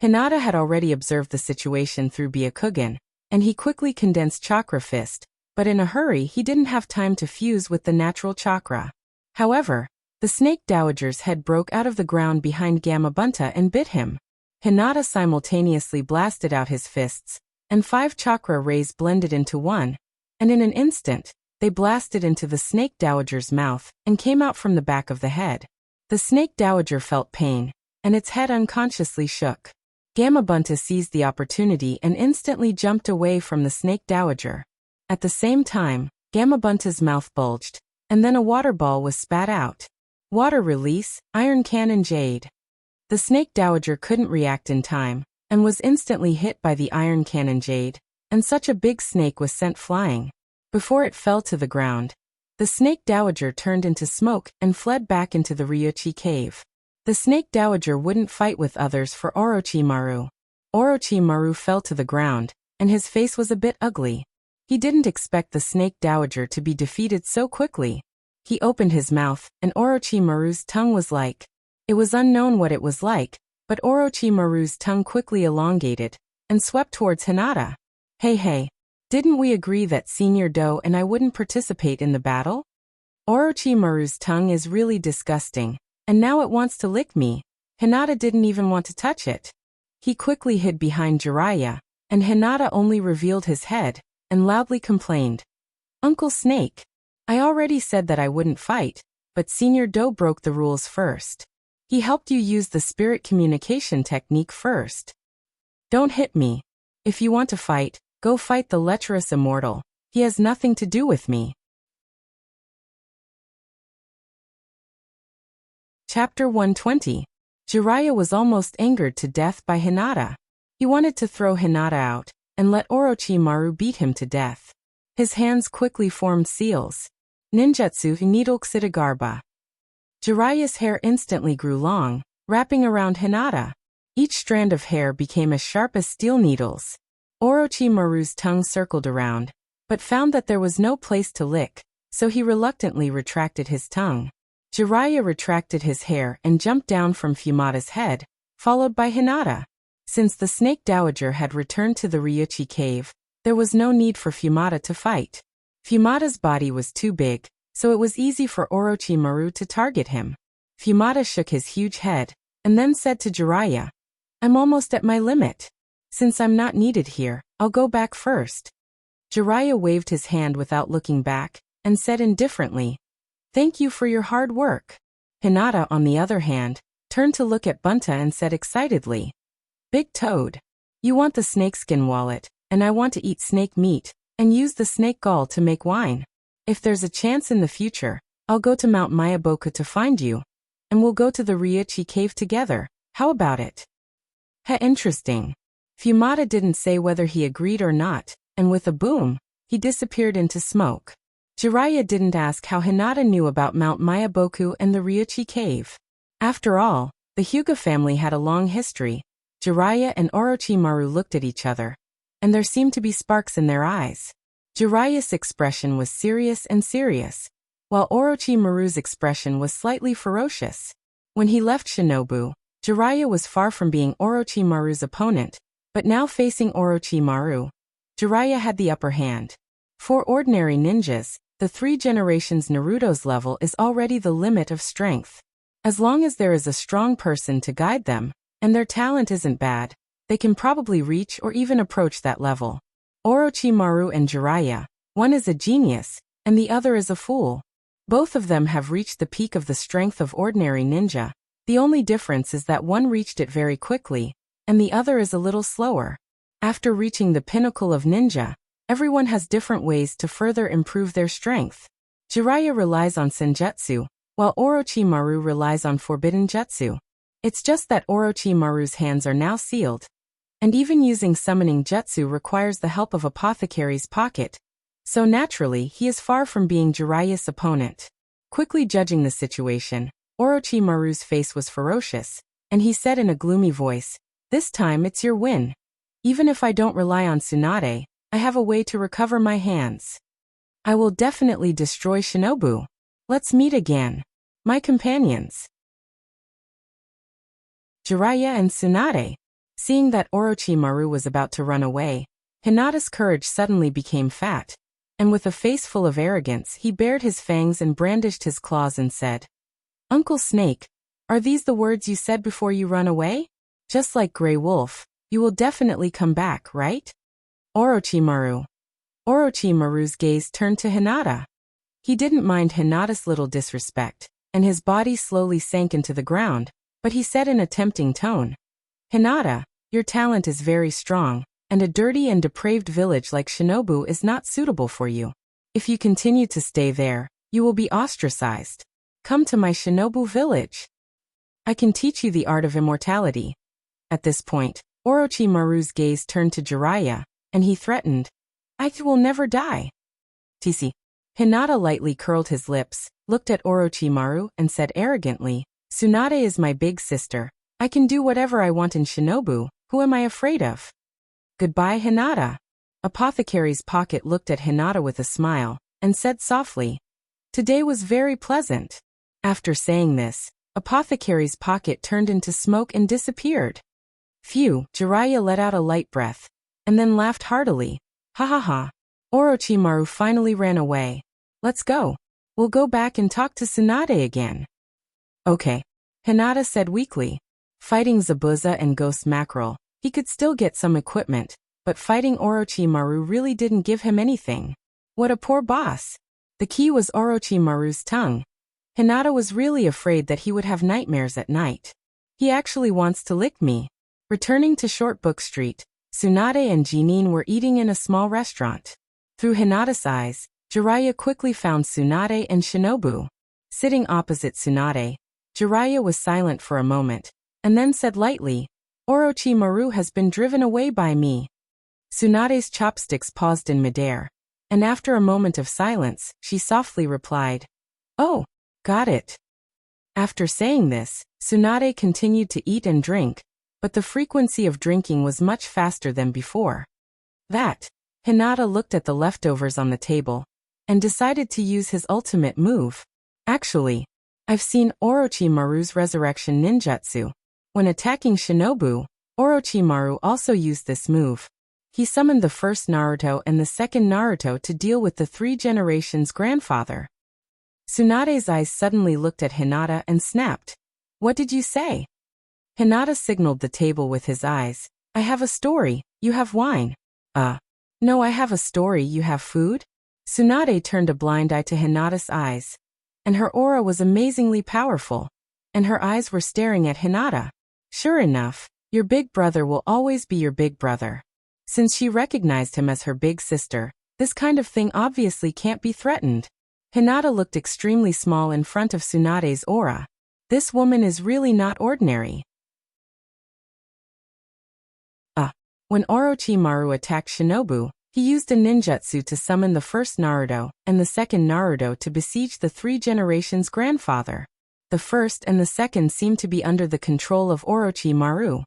Hinata had already observed the situation through Byakugan, and he quickly condensed Chakra Fist, but in a hurry he didn't have time to fuse with the natural chakra. However, the Snake Dowager's head broke out of the ground behind Gamabunta and bit him. Hinata simultaneously blasted out his fists, and 5 chakra rays blended into one, and in an instant, they blasted into the Snake Dowager's mouth and came out from the back of the head. The Snake Dowager felt pain, and its head unconsciously shook. Gamabunta seized the opportunity and instantly jumped away from the Snake Dowager. At the same time, Gamabunta's mouth bulged, and then a water ball was spat out. Water release, Iron Cannon Jade. The Snake Dowager couldn't react in time, and was instantly hit by the Iron Cannon Jade, and such a big snake was sent flying. Before it fell to the ground, the Snake Dowager turned into smoke and fled back into the Ryuchi cave. The Snake Dowager wouldn't fight with others for Orochimaru. Orochimaru fell to the ground, and his face was a bit ugly. He didn't expect the Snake Dowager to be defeated so quickly. He opened his mouth, and Orochimaru's tongue was like. It was unknown what it was like, But Orochimaru's tongue quickly elongated and swept towards Hinata. Hey, didn't we agree that Senior Do and I wouldn't participate in the battle? Orochimaru's tongue is really disgusting, and now it wants to lick me. Hinata didn't even want to touch it. He quickly hid behind Jiraiya, and Hinata only revealed his head and loudly complained. Uncle Snake, I already said that I wouldn't fight, but Senior Do broke the rules first. He helped you use the spirit communication technique first. Don't hit me. If you want to fight, go fight the lecherous immortal. He has nothing to do with me. Chapter 120. Jiraiya was almost angered to death by Hinata. He wanted to throw Hinata out and let Orochimaru beat him to death. His hands quickly formed seals. Ninjutsu Needle Xidagarba. Jiraiya's hair instantly grew long, wrapping around Hinata. Each strand of hair became as sharp as steel needles. Orochimaru's tongue circled around, but found that there was no place to lick, so he reluctantly retracted his tongue. Jiraiya retracted his hair and jumped down from Fumata's head, followed by Hinata. Since the Snake Dowager had returned to the Ryuchi cave, there was no need for Fumata to fight. Fumata's body was too big, so it was easy for Orochimaru to target him. Fumata shook his huge head, and then said to Jiraiya, I'm almost at my limit. Since I'm not needed here, I'll go back first. Jiraiya waved his hand without looking back, and said indifferently, Thank you for your hard work. Hinata, on the other hand, turned to look at Bunta and said excitedly, Big Toad, you want the snakeskin wallet, and I want to eat snake meat, and use the snake gall to make wine. If there's a chance in the future, I'll go to Mount Myaboku to find you, and we'll go to the Ryuchi cave together. How about it? Interesting. Fumata didn't say whether he agreed or not, and with a boom, he disappeared into smoke. Jiraiya didn't ask how Hinata knew about Mount Myaboku and the Ryuchi cave. After all, the Hyuga family had a long history. Jiraiya and Orochimaru looked at each other, and there seemed to be sparks in their eyes. Jiraiya's expression was serious, while Orochimaru's expression was slightly ferocious. When he left Shinobu, Jiraiya was far from being Orochimaru's opponent, but now facing Orochimaru, Jiraiya had the upper hand. For ordinary ninjas, the 3 generations Naruto's level is already the limit of strength. As long as there is a strong person to guide them, and their talent isn't bad, they can probably reach or even approach that level. Orochimaru and Jiraiya, one is a genius, and the other is a fool. Both of them have reached the peak of the strength of ordinary ninja. The only difference is that one reached it very quickly, and the other is a little slower. After reaching the pinnacle of ninja, everyone has different ways to further improve their strength. Jiraiya relies on senjutsu, while Orochimaru relies on forbidden jutsu. It's just that Orochimaru's hands are now sealed, and even using summoning jutsu requires the help of Apothecary's pocket, so naturally he is far from being Jiraiya's opponent. Quickly judging the situation, Orochimaru's face was ferocious, and he said in a gloomy voice, This time it's your win. Even if I don't rely on Tsunade, I have a way to recover my hands. I will definitely destroy Shinobu. Let's meet again, my companions. Jiraiya and Tsunade. Seeing that Orochimaru was about to run away, Hinata's courage suddenly became fat, and with a face full of arrogance he bared his fangs and brandished his claws and said, Uncle Snake, are these the words you said before you run away? Just like Grey Wolf, you will definitely come back, right? Orochimaru. Orochimaru's gaze turned to Hinata. He didn't mind Hinata's little disrespect, and his body slowly sank into the ground, but he said in a tempting tone, Hinata, your talent is very strong, and a dirty and depraved village like Shinobu is not suitable for you. If you continue to stay there, you will be ostracized. Come to my Shinobu village. I can teach you the art of immortality. At this point, Orochimaru's gaze turned to Jiraiya, and he threatened, I will never die. Tc. Hinata lightly curled his lips, looked at Orochimaru, and said arrogantly, Tsunade is my big sister. I can do whatever I want in Shinobu. Who am I afraid of? Goodbye, Hinata. Apothecary's pocket looked at Hinata with a smile, and said softly, Today was very pleasant. After saying this, Apothecary's pocket turned into smoke and disappeared. Phew, Jiraiya let out a light breath, and then laughed heartily. Ha ha ha. Orochimaru finally ran away. Let's go. We'll go back and talk to Tsunade again. Okay. Hinata said weakly. Fighting Zabuza and Ghost Mackerel, he could still get some equipment, but fighting Orochimaru really didn't give him anything. What a poor boss. The key was Orochimaru's tongue. Hinata was really afraid that he would have nightmares at night. He actually wants to lick me. Returning to Short Book Street, Tsunade and Jinin were eating in a small restaurant. Through Hinata's eyes, Jiraiya quickly found Tsunade and Shinobu. Sitting opposite Tsunade, Jiraiya was silent for a moment, and then said lightly, Orochimaru has been driven away by me. Tsunade's chopsticks paused in midair, and after a moment of silence, she softly replied, Oh, got it. After saying this, Tsunade continued to eat and drink, but the frequency of drinking was much faster than before. Hinata looked at the leftovers on the table, and decided to use his ultimate move. Actually, I've seen Orochimaru's resurrection ninjutsu. When attacking Shinobu, Orochimaru also used this move. He summoned the first Naruto and the second Naruto to deal with the 3 generations' grandfather. Tsunade's eyes suddenly looked at Hinata and snapped. What did you say? Hinata signaled the table with his eyes. I have a story, you have wine. No, I have a story, you have food? Tsunade turned a blind eye to Hinata's eyes, and her aura was amazingly powerful, and her eyes were staring at Hinata. Sure enough, your big brother will always be your big brother. Since she recognized him as her big sister, this kind of thing obviously can't be threatened. Hinata looked extremely small in front of Tsunade's aura. This woman is really not ordinary. When Orochimaru attacked Shinobu, he used a ninjutsu to summon the first Naruto and the second Naruto to besiege the 3 generations' grandfather. The first and the second seemed to be under the control of Orochimaru.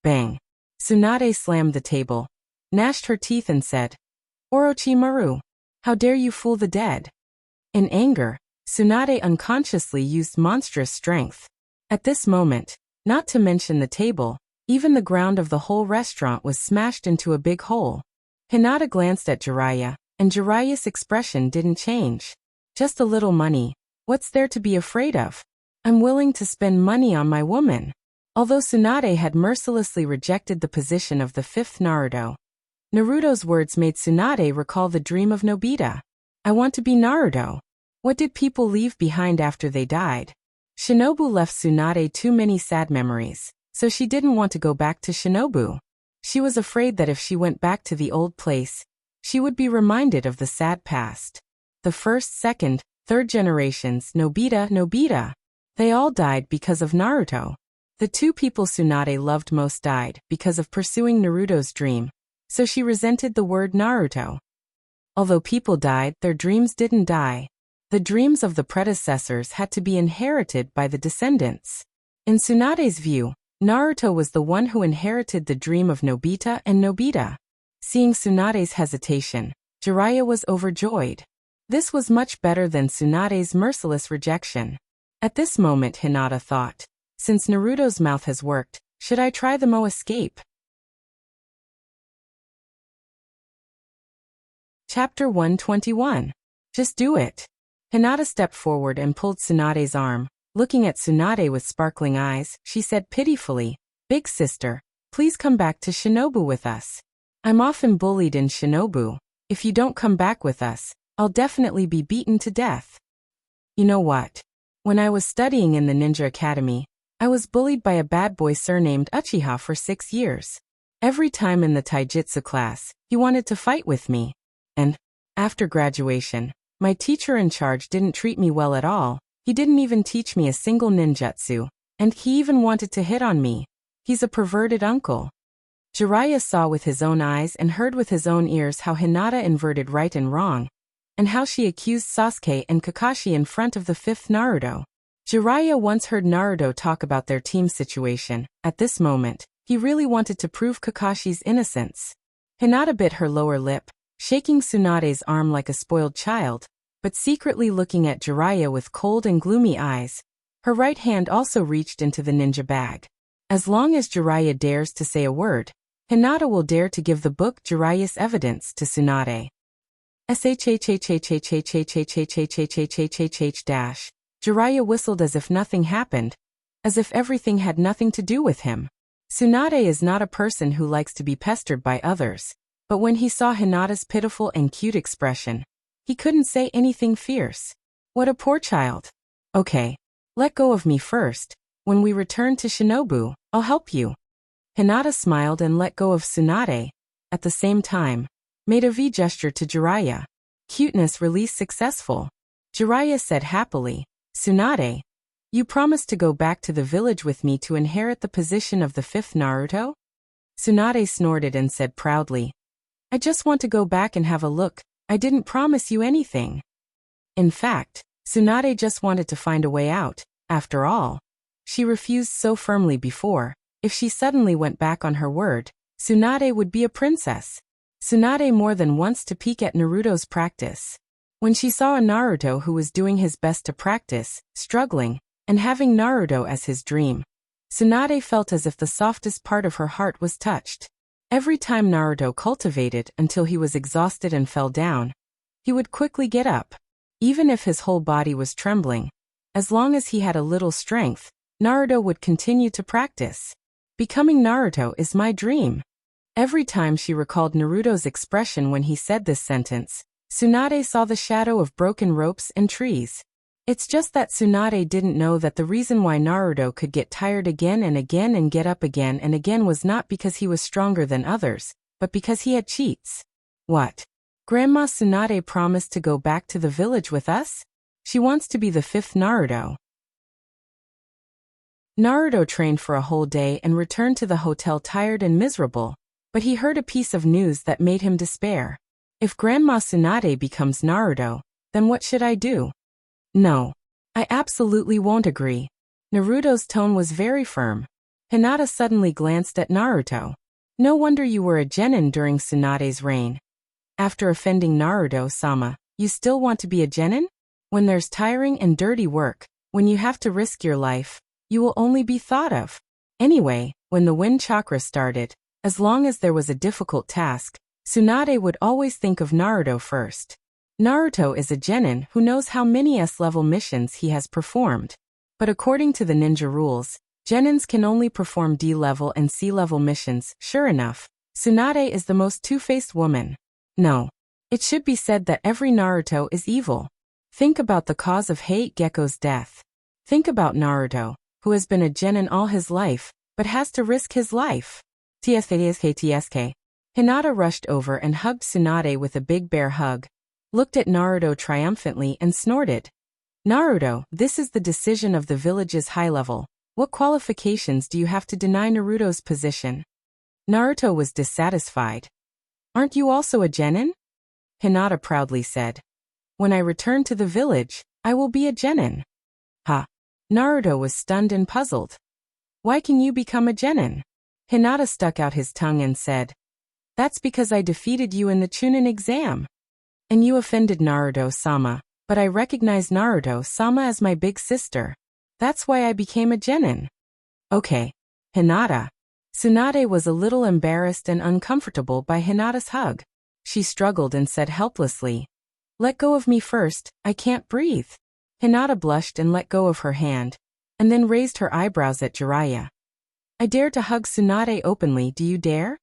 Bang! Tsunade slammed the table, gnashed her teeth and said, Orochimaru, how dare you fool the dead? In anger, Tsunade unconsciously used monstrous strength. At this moment, not to mention the table, even the ground of the whole restaurant was smashed into a big hole. Hinata glanced at Jiraiya, and Jiraiya's expression didn't change. Just a little money. What's there to be afraid of? I'm willing to spend money on my woman. Although Tsunade had mercilessly rejected the position of the 5th Naruto, Naruto's words made Tsunade recall the dream of Nobita. I want to be Naruto. What did people leave behind after they died? Shinobu left Tsunade too many sad memories, so she didn't want to go back to Shinobu. She was afraid that if she went back to the old place, she would be reminded of the sad past. The first, second, third generations, Nobita. They all died because of Naruto. The 2 people Tsunade loved most died because of pursuing Naruto's dream, so she resented the word Naruto. Although people died, their dreams didn't die. The dreams of the predecessors had to be inherited by the descendants. In Tsunade's view, Naruto was the one who inherited the dream of Nobita and Nobita. Seeing Tsunade's hesitation, Jiraiya was overjoyed. This was much better than Tsunade's merciless rejection. At this moment Hinata thought, since Naruto's mouth has worked, should I try the Mo escape? Chapter 121. Just do it. Hinata stepped forward and pulled Tsunade's arm. Looking at Tsunade with sparkling eyes, she said pitifully, Big sister, please come back to Shinobu with us. I'm often bullied in Shinobu. If you don't come back with us, I'll definitely be beaten to death. You know what? When I was studying in the Ninja Academy, I was bullied by a bad boy surnamed Uchiha for 6 years. Every time in the taijutsu class, he wanted to fight with me. And, after graduation, my teacher in charge didn't treat me well at all. He didn't even teach me a single ninjutsu, and he even wanted to hit on me. He's a perverted uncle. Jiraiya saw with his own eyes and heard with his own ears how Hinata inverted right and wrong, and how she accused Sasuke and Kakashi in front of the 5th Naruto. Jiraiya once heard Naruto talk about their team situation. At this moment, he really wanted to prove Kakashi's innocence. Hinata bit her lower lip, shaking Tsunade's arm like a spoiled child, but secretly looking at Jiraiya with cold and gloomy eyes. Her right hand also reached into the ninja bag. As long as Jiraiya dares to say a word, Hinata will dare to give the book Jiraiya's evidence to Tsunade. Jiraiya whistled as if nothing happened, as if everything had nothing to do with him. Tsunade is not a person who likes to be pestered by others, but when he saw Hinata's pitiful and cute expression, he couldn't say anything fierce. What a poor child. Okay, let go of me first. When we return to Shinobu, I'll help you. Hinata smiled and let go of Tsunade. At the same time, made a V gesture to Jiraiya. Cuteness release successful. Jiraiya said happily, Tsunade, you promised to go back to the village with me to inherit the position of the 5th Naruto? Tsunade snorted and said proudly, I just want to go back and have a look. I didn't promise you anything. In fact, Tsunade just wanted to find a way out. After all, she refused so firmly before. If she suddenly went back on her word, Tsunade would be a princess. Tsunade more than once to peek at Naruto's practice. When she saw a Naruto who was doing his best to practice, struggling, and having Naruto as his dream, Tsunade felt as if the softest part of her heart was touched. Every time Naruto cultivated until he was exhausted and fell down, he would quickly get up. Even if his whole body was trembling, as long as he had a little strength, Naruto would continue to practice. Becoming Naruto is my dream. Every time she recalled Naruto's expression when he said this sentence, Tsunade saw the shadow of broken ropes and trees. It's just that Tsunade didn't know that the reason why Naruto could get tired again and again and get up again and again was not because he was stronger than others, but because he had cheats. What? Grandma Tsunade promised to go back to the village with us? She wants to be the 5th Naruto. Naruto trained for a whole day and returned to the hotel tired and miserable, but he heard a piece of news that made him despair. If Grandma Tsunade becomes Naruto, then what should I do? No. I absolutely won't agree. Naruto's tone was very firm. Hinata suddenly glanced at Naruto. No wonder you were a genin during Tsunade's reign. After offending Naruto-sama, you still want to be a genin? When there's tiring and dirty work, when you have to risk your life, you will only be thought of. Anyway, when the wind chakra started, as long as there was a difficult task, Tsunade would always think of Naruto first. Naruto is a genin who knows how many S-level missions he has performed. But according to the ninja rules, genins can only perform D-level and C-level missions. Sure enough, Tsunade is the most two-faced woman. No. It should be said that every Naruto is evil. Think about the cause of Hate Gecko's death. Think about Naruto, who has been a genin all his life, but has to risk his life. TSK. Hinata rushed over and hugged Tsunade with a big bear hug, looked at Naruto triumphantly and snorted. Naruto, this is the decision of the village's high level. What qualifications do you have to deny Naruto's position? Naruto was dissatisfied. Aren't you also a genin? Hinata proudly said. When I return to the village, I will be a genin. Ha! Naruto was stunned and puzzled. Why can you become a genin? Hinata stuck out his tongue and said, That's because I defeated you in the Chunin exam. And you offended Naruto-sama, but I recognize Naruto-sama as my big sister. That's why I became a genin. Okay. Hinata. Tsunade was a little embarrassed and uncomfortable by Hinata's hug. She struggled and said helplessly, Let go of me first, I can't breathe. Hinata blushed and let go of her hand, and then raised her eyebrows at Jiraiya. I dare to hug Tsunade openly, do you dare?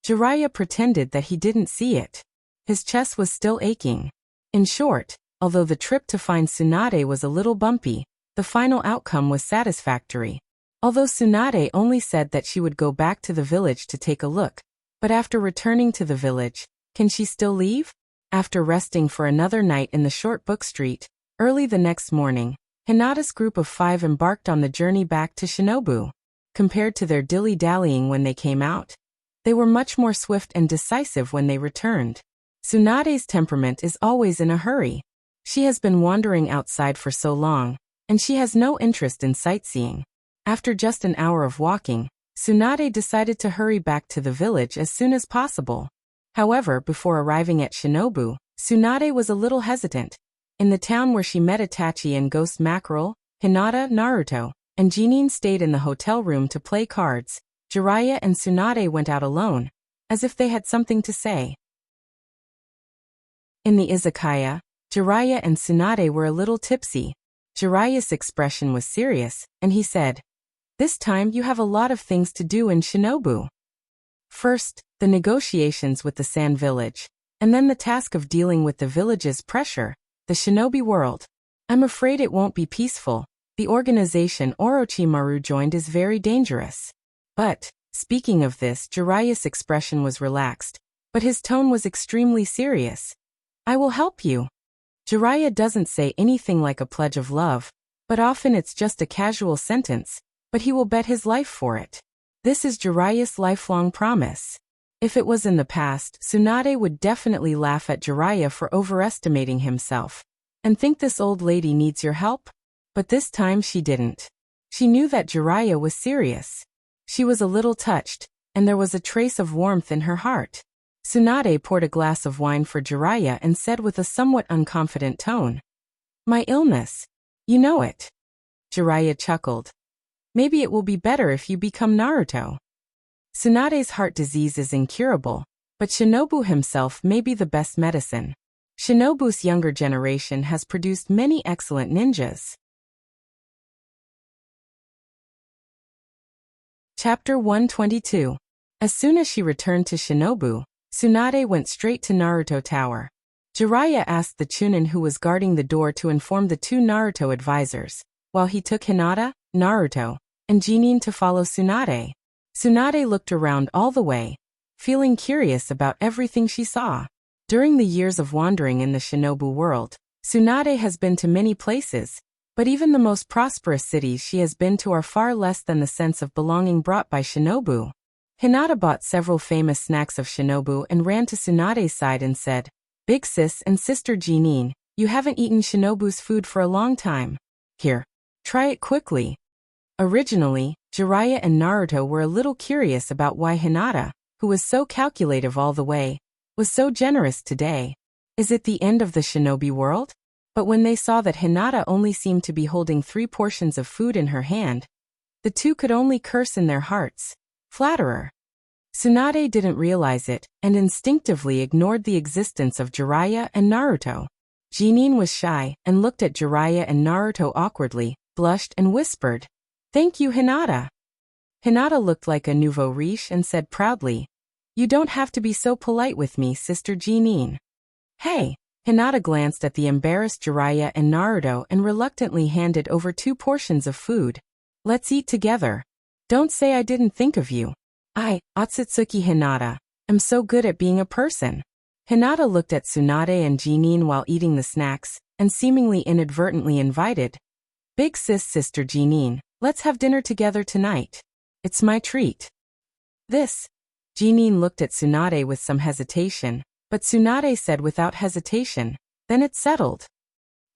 Jiraiya pretended that he didn't see it. His chest was still aching. In short, although the trip to find Tsunade was a little bumpy, the final outcome was satisfactory. Although Tsunade only said that she would go back to the village to take a look, but after returning to the village, can she still leave? After resting for another night in the short book street, early the next morning, Hinata's group of 5 embarked on the journey back to Shinobu. Compared to their dilly-dallying when they came out, they were much more swift and decisive when they returned. Tsunade's temperament is always in a hurry. She has been wandering outside for so long, and she has no interest in sightseeing. After just an hour of walking, Tsunade decided to hurry back to the village as soon as possible. However, before arriving at Shinobu, Tsunade was a little hesitant. In the town where she met Itachi and Ghost Mackerel, Hinata, Naruto, and Jinin stayed in the hotel room to play cards. Jiraiya and Tsunade went out alone, as if they had something to say. In the izakaya, Jiraiya and Tsunade were a little tipsy. Jiraiya's expression was serious, and he said, "This time you have a lot of things to do in Shinobu. First, the negotiations with the Sand Village, and then the task of dealing with the village's pressure, the shinobi world. I'm afraid it won't be peaceful. The organization Orochimaru joined is very dangerous." But, speaking of this, Jiraiya's expression was relaxed, but his tone was extremely serious. "I will help you." Jiraiya doesn't say anything like a pledge of love, but often it's just a casual sentence, but he will bet his life for it. This is Jiraiya's lifelong promise. If it was in the past, Tsunade would definitely laugh at Jiraiya for overestimating himself, and think this old lady needs your help. But this time she didn't. She knew that Jiraiya was serious. She was a little touched, and there was a trace of warmth in her heart. Tsunade poured a glass of wine for Jiraiya and said with a somewhat unconfident tone, "My illness. You know it." Jiraiya chuckled. "Maybe it will be better if you become Naruto." Tsunade's heart disease is incurable, but Shinobu himself may be the best medicine. Shinobu's younger generation has produced many excellent ninjas. Chapter 122. As soon as she returned to Shinobu, Tsunade went straight to Naruto Tower. Jiraiya asked the Chunin who was guarding the door to inform the two Naruto advisors, while he took Hinata, Naruto, and Jinin to follow Tsunade. Tsunade looked around all the way, feeling curious about everything she saw. During the years of wandering in the Shinobu world, Tsunade has been to many places, but even the most prosperous cities she has been to are far less than the sense of belonging brought by Shinobu. Hinata bought several famous snacks of Shinobu and ran to Tsunade's side and said, "Big sis and sister Jinin, you haven't eaten Shinobu's food for a long time. Here, try it quickly." Originally, Jiraiya and Naruto were a little curious about why Hinata, who was so calculative all the way, was so generous today. Is it the end of the shinobi world? But when they saw that Hinata only seemed to be holding 3 portions of food in her hand, the two could only curse in their hearts. Flatterer. Tsunade didn't realize it, and instinctively ignored the existence of Jiraiya and Naruto. Jinin was shy, and looked at Jiraiya and Naruto awkwardly, blushed and whispered, "Thank you, Hinata." Hinata looked like a nouveau riche and said proudly, "You don't have to be so polite with me, sister Jinin." "Hey." Hinata glanced at the embarrassed Jiraiya and Naruto and reluctantly handed over 2 portions of food. "Let's eat together. Don't say I didn't think of you. I, Otsutsuki Hinata, am so good at being a person." Hinata looked at Tsunade and Jinin while eating the snacks, and seemingly inadvertently invited, "Big sis sister Jinin, let's have dinner together tonight. It's my treat." This. Jinin looked at Tsunade with some hesitation, but Tsunade said without hesitation, "Then it's settled."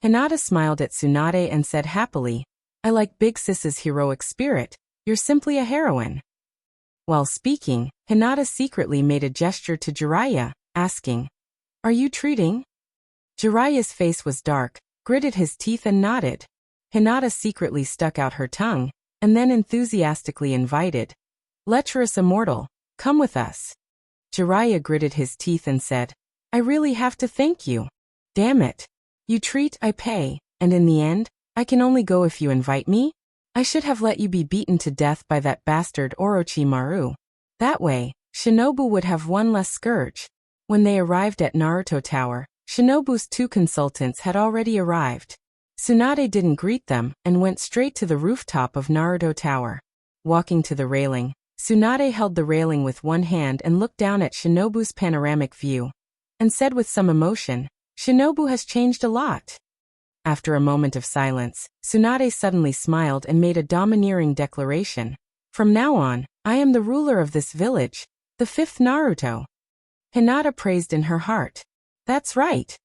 Hinata smiled at Tsunade and said happily, "I like Big Sis's heroic spirit. You're simply a heroine." While speaking, Hinata secretly made a gesture to Jiraiya, asking, "Are you treating?" Jiraiya's face was dark, gritted his teeth and nodded. Hinata secretly stuck out her tongue, and then enthusiastically invited, "Lecherous immortal, come with us." Jiraiya gritted his teeth and said, "I really have to thank you. Damn it. You treat, I pay, and in the end, I can only go if you invite me? I should have let you be beaten to death by that bastard Orochimaru. That way, Shinobu would have one less scourge." When they arrived at Naruto Tower, Shinobu's 2 consultants had already arrived. Tsunade didn't greet them and went straight to the rooftop of Naruto Tower. Walking to the railing, Tsunade held the railing with one hand and looked down at Shinobu's panoramic view, and said with some emotion, "Shinobu has changed a lot." After a moment of silence, Tsunade suddenly smiled and made a domineering declaration. "From now on, I am the ruler of this village, the 5th Naruto." Hinata praised in her heart, "That's right.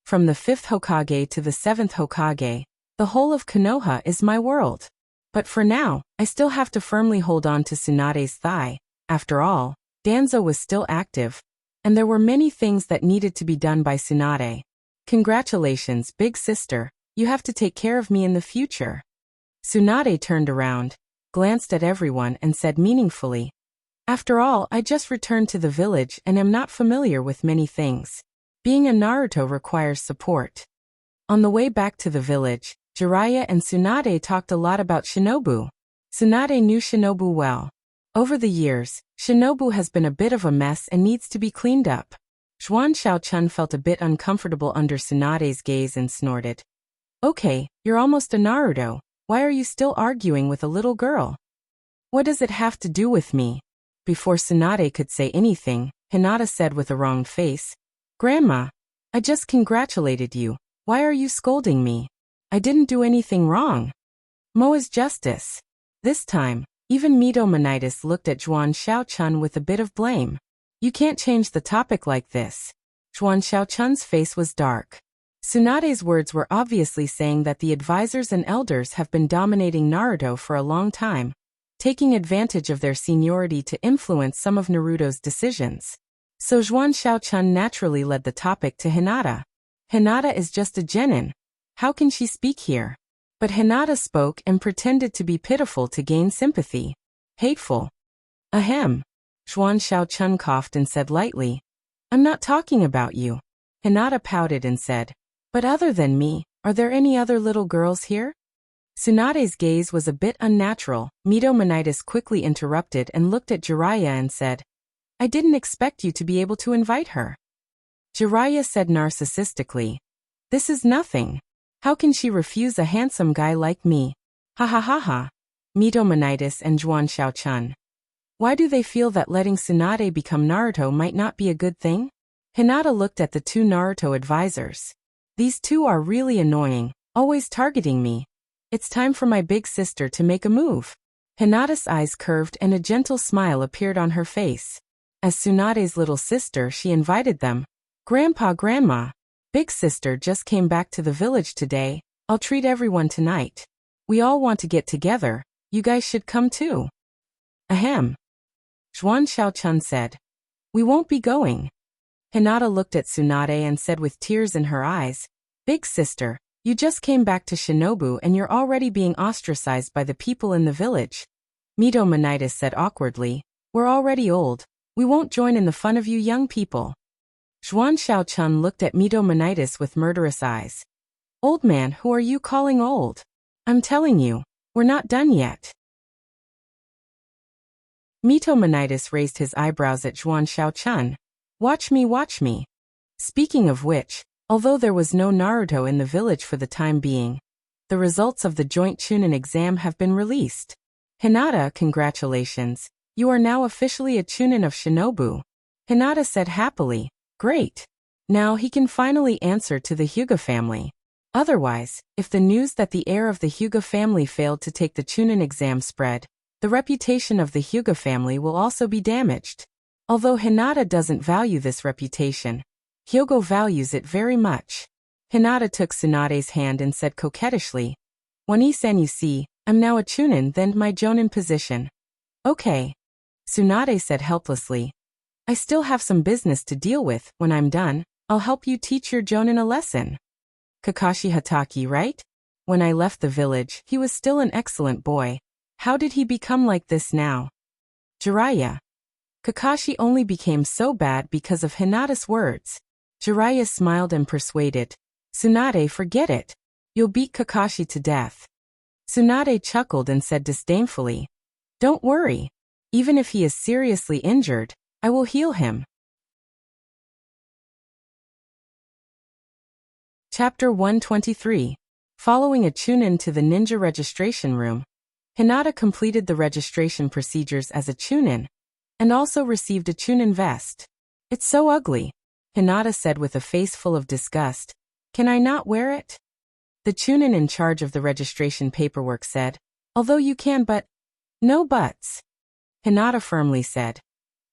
From the 5th Hokage to the 7th Hokage, the whole of Konoha is my world. But for now, I still have to firmly hold on to Tsunade's thigh. After all, Danzo was still active, and there were many things that needed to be done by Tsunade. Congratulations, big sister. You have to take care of me in the future. Tsunade turned around, glanced at everyone and said meaningfully, after all, I just returned to the village and am not familiar with many things. Being a Naruto requires support. On the way back to the village, Jiraiya and Tsunade talked a lot about Shinobu. Tsunade knew Shinobu well. Over the years, Shinobu has been a bit of a mess and needs to be cleaned up. Zhuan Xiaochun felt a bit uncomfortable under Tsunade's gaze and snorted. Okay, you're almost a Naruto. Why are you still arguing with a little girl? What does it have to do with me? Before Tsunade could say anything, Hinata said with a wronged face, Grandma, I just congratulated you. Why are you scolding me? I didn't do anything wrong. Moa's justice. This time, even Mitomanitis looked at Zhuan Xiaochun with a bit of blame. You can't change the topic like this. Zhuan Xiaochun's face was dark. Tsunade's words were obviously saying that the advisors and elders have been dominating Naruto for a long time, taking advantage of their seniority to influence some of Naruto's decisions. So Zhuan Xiaochun naturally led the topic to Hinata. Hinata is just a genin. How can she speak here? But Hinata spoke and pretended to be pitiful to gain sympathy. Hateful. Ahem. Zhuan Xiaochun coughed and said lightly, I'm not talking about you. Hinata pouted and said, but other than me, are there any other little girls here? Tsunade's gaze was a bit unnatural. Mitomanitis quickly interrupted and looked at Jiraiya and said, I didn't expect you to be able to invite her. Jiraiya said narcissistically, this is nothing. How can she refuse a handsome guy like me? Ha ha ha ha. Mitomanitis and Zhuan Xiaochun. Why do they feel that letting Tsunade become Naruto might not be a good thing? Hinata looked at the two Naruto advisors. These two are really annoying, always targeting me. It's time for my big sister to make a move. Hinata's eyes curved and a gentle smile appeared on her face. As Tsunade's little sister, she invited them. Grandpa, Grandma, big sister just came back to the village today. I'll treat everyone tonight. We all want to get together. You guys should come too. Ahem. Zhuan Xiaochun said. We won't be going. Hinata looked at Tsunade and said with tears in her eyes, Big sister, you just came back to Shinobu and you're already being ostracized by the people in the village. Mitomanitis said awkwardly, we're already old. We won't join in the fun of you young people. Zhuan Xiaochun looked at Mitomanitis with murderous eyes. Old man, who are you calling old? I'm telling you, we're not done yet. Mitomanitis raised his eyebrows at Zhuan Xiaochun. Watch me, watch me. Speaking of which, although there was no Naruto in the village for the time being, the results of the joint Chunin exam have been released. Hinata, congratulations. You are now officially a Chunin of Shinobu. Hinata said happily, great. Now he can finally answer to the Hyuga family. Otherwise, if the news that the heir of the Hyuga family failed to take the Chunin exam spread, the reputation of the Hyuga family will also be damaged. Although Hinata doesn't value this reputation, Hyogo values it very much. Hinata took Tsunade's hand and said coquettishly, Wani-san, you see, I'm now a Chunin, then my Jonin position. Okay. Tsunade said helplessly, I still have some business to deal with. When I'm done, I'll help you teach your Jonin a lesson. Kakashi Hatake, right? When I left the village, he was still an excellent boy. How did he become like this now? Jiraiya. Kakashi only became so bad because of Hinata's words. Jiraiya smiled and persuaded. Tsunade, forget it. You'll beat Kakashi to death. Tsunade chuckled and said disdainfully, Don't worry. Even if he is seriously injured, I will heal him. Chapter 123. Following a Chunin to the ninja registration room, Hinata completed the registration procedures as a Chunin, and also received a Chunin vest. It's so ugly, Hinata said with a face full of disgust. Can I not wear it? The Chunin in charge of the registration paperwork said, although you can, but... No buts. Hinata firmly said,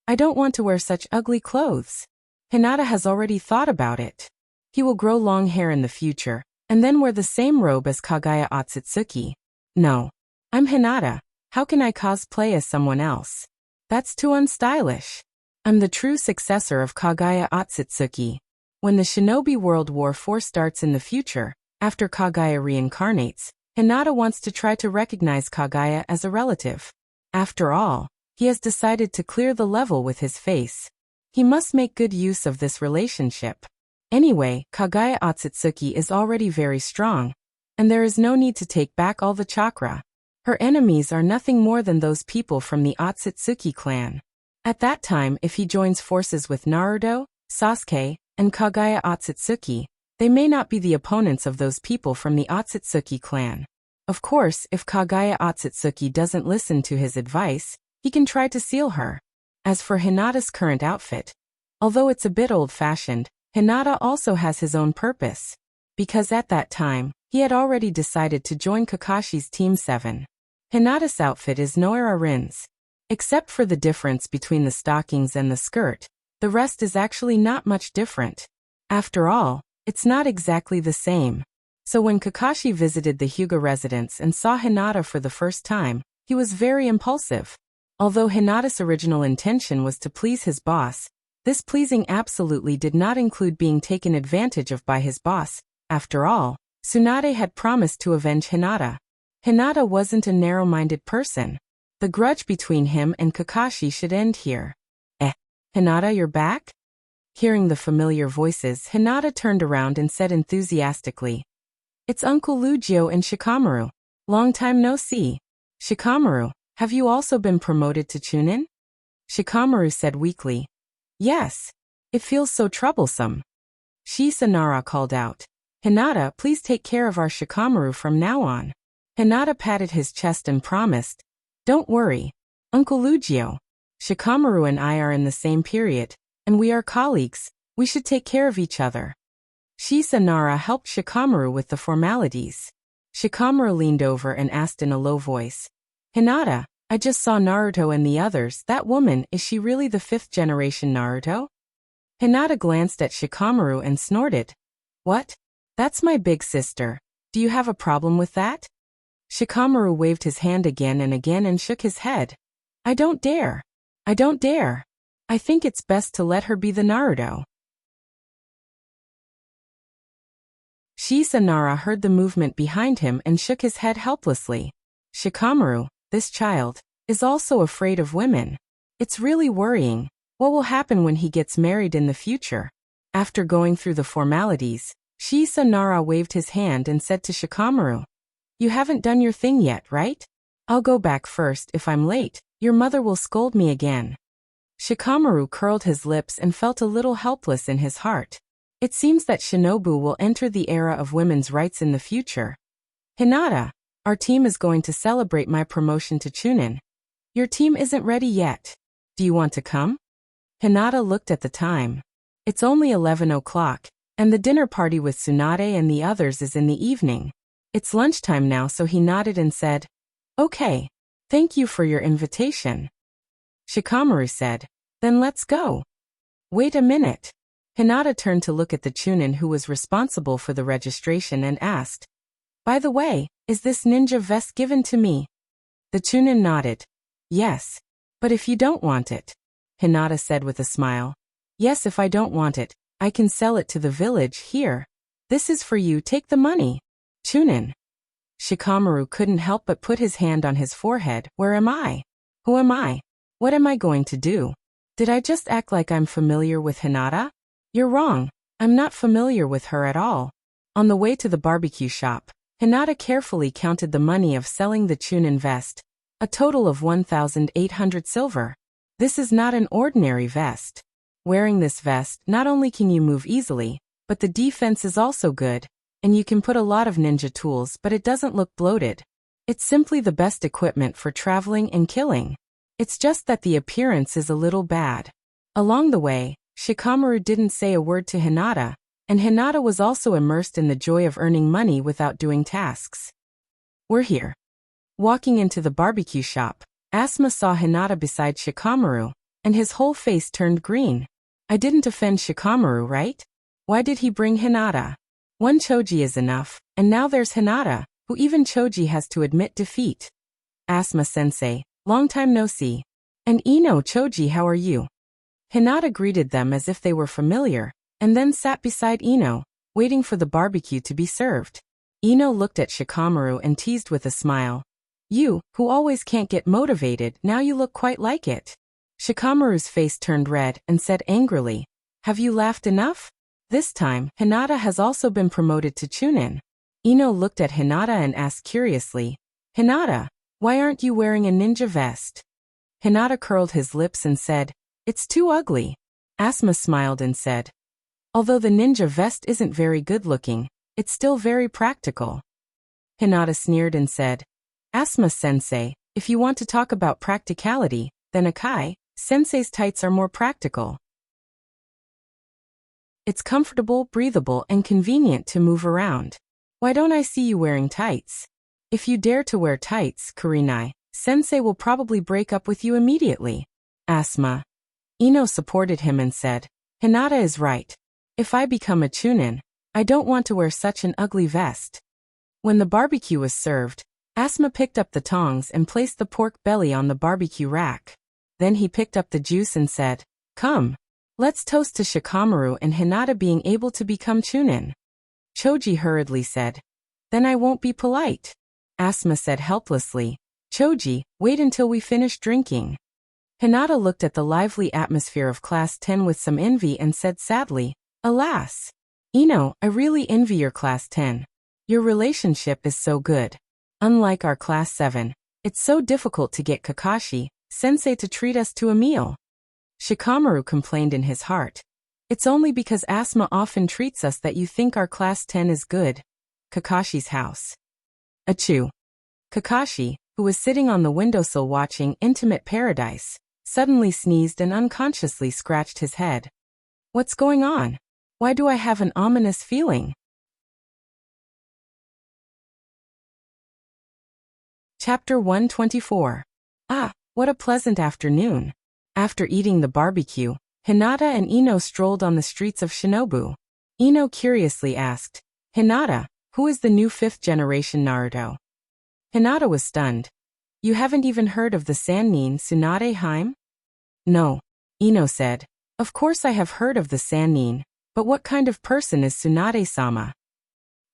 I don't want to wear such ugly clothes. Hinata has already thought about it. He will grow long hair in the future, and then wear the same robe as Kagaya Otsutsuki. No. I'm Hinata. How can I cosplay as someone else? That's too unstylish. I'm the true successor of Kagaya Otsutsuki. When the Shinobi World War 4 starts in the future, After Kagaya reincarnates, Hinata wants to try to recognize Kagaya as a relative. After all, he has decided to clear the level with his face. He must make good use of this relationship. Anyway, Kagaya Otsutsuki is already very strong, and there is no need to take back all the chakra. Her enemies are nothing more than those people from the Otsutsuki clan. At that time, if he joins forces with Naruto, Sasuke, and Kagaya Otsutsuki, they may not be the opponents of those people from the Otsutsuki clan. Of course, if Kagaya Otsutsuki doesn't listen to his advice, he can try to seal her. As for Hinata's current outfit, although it's a bit old-fashioned, Hinata also has his own purpose. Because at that time, he had already decided to join Kakashi's Team 7. Hinata's outfit is Noira Rin's. Except for the difference between the stockings and the skirt, the rest is actually not much different. After all, it's not exactly the same. So when Kakashi visited the Hyuga residence and saw Hinata for the first time, he was very impulsive. Although Hinata's original intention was to please his boss, this pleasing absolutely did not include being taken advantage of by his boss. After all, Tsunade had promised to avenge Hinata. Hinata wasn't a narrow-minded person. The grudge between him and Kakashi should end here. Hinata, you're back? Hearing the familiar voices, Hinata turned around and said enthusiastically, "It's Uncle Lugio and Shikamaru. Long time no see. Shikamaru, have you also been promoted to Chunin?" Shikamaru said weakly, "Yes. It feels so troublesome." Shisanara called out, "Hinata, please take care of our Shikamaru from now on." Hinata patted his chest and promised, "Don't worry, Uncle Lugio. Shikamaru and I are in the same period, and we are colleagues. We should take care of each other." Shisanara helped Shikamaru with the formalities. Shikamaru leaned over and asked in a low voice, "Hinata, I just saw Naruto and the others. That woman, is she really the 5th generation Naruto?" Hinata glanced at Shikamaru and snorted, "What? That's my big sister. Do you have a problem with that?" Shikamaru waved his hand again and shook his head. "I don't dare. I don't dare. I think it's best to let her be the Naruto." Shisanara heard the movement behind him and shook his head helplessly. "Shikamaru, this child, is also afraid of women. It's really worrying. What will happen when he gets married in the future?" After going through the formalities, Shisanara waved his hand and said to Shikamaru, "You haven't done your thing yet, right? I'll go back first. If I'm late, your mother will scold me again." Shikamaru curled his lips and felt a little helpless in his heart. It seems that Shinobu will enter the era of women's rights in the future. "Hinata, our team is going to celebrate my promotion to Chunin. Your team isn't ready yet. Do you want to come?" Hinata looked at the time. It's only 11 o'clock, and the dinner party with Tsunade and the others is in the evening. It's lunchtime now, so he nodded and said, "Okay. Thank you for your invitation." Shikamaru said, "Then let's go." "Wait a minute." Hinata turned to look at the Chunin who was responsible for the registration and asked, "By the way, is this ninja vest given to me?" The Chunin nodded. "Yes. But if you don't want it," Hinata said with a smile. "Yes, if I don't want it, I can sell it to the village here. This is for you, take the money." Chunin. Shikamaru couldn't help but put his hand on his forehead. Where am I? Who am I? What am I going to do? Did I just act like I'm familiar with Hinata? You're wrong. I'm not familiar with her at all. On the way to the barbecue shop, Hinata carefully counted the money of selling the Chunin vest, a total of 1,800 silver. This is not an ordinary vest. Wearing this vest, not only can you move easily, but the defense is also good, and you can put a lot of ninja tools, but it doesn't look bloated. It's simply the best equipment for traveling and killing. It's just that the appearance is a little bad. Along the way, Shikamaru didn't say a word to Hinata, and Hinata was also immersed in the joy of earning money without doing tasks. "We're here." Walking into the barbecue shop, Asuma saw Hinata beside Shikamaru, and his whole face turned green. I didn't offend Shikamaru, right? Why did he bring Hinata? One Choji is enough, and now there's Hinata, who even Choji has to admit defeat. Asuma-sensei, long time no see. And Ino Choji, how are you? Hinata greeted them as if they were familiar, and then sat beside Ino, waiting for the barbecue to be served. Ino looked at Shikamaru and teased with a smile. You, who always can't get motivated, now you look quite like it. Shikamaru's face turned red and said angrily, have you laughed enough? This time, Hinata has also been promoted to Chunin. Ino looked at Hinata and asked curiously, Hinata, why aren't you wearing a ninja vest? Hinata curled his lips and said, it's too ugly. Asuma smiled and said, although the ninja vest isn't very good looking, it's still very practical. Hinata sneered and said, Asuma-sensei, if you want to talk about practicality, then Akai-sensei's tights are more practical. It's comfortable, breathable, and convenient to move around. Why don't I see you wearing tights? If you dare to wear tights, Kurenai-sensei will probably break up with you immediately. Asuma. Ino supported him and said, Hinata is right. If I become a Chunin, I don't want to wear such an ugly vest. When the barbecue was served, Asuma picked up the tongs and placed the pork belly on the barbecue rack. Then he picked up the juice and said, come, let's toast to Shikamaru and Hinata being able to become Chunin. Choji hurriedly said, then I won't be polite. Asuma said helplessly, Choji, wait until we finish drinking. Hinata looked at the lively atmosphere of Class 10 with some envy and said sadly, alas. Ino, I really envy your Class 10. Your relationship is so good. Unlike our Class 7, it's so difficult to get Kakashi-sensei to treat us to a meal. Shikamaru complained in his heart. It's only because Asuma often treats us that you think our Class 10 is good. Kakashi's house. Achoo. Kakashi, who was sitting on the windowsill watching Intimate Paradise, suddenly sneezed and unconsciously scratched his head. What's going on? Why do I have an ominous feeling? Chapter 124. Ah, what a pleasant afternoon. After eating the barbecue, Hinata and Ino strolled on the streets of Shinobu. Ino curiously asked, Hinata, who is the new 5th generation Naruto? Hinata was stunned. You haven't even heard of the Sannin Tsunade Hime? No. Ino said, of course I have heard of the Sannin, but what kind of person is Tsunade-sama?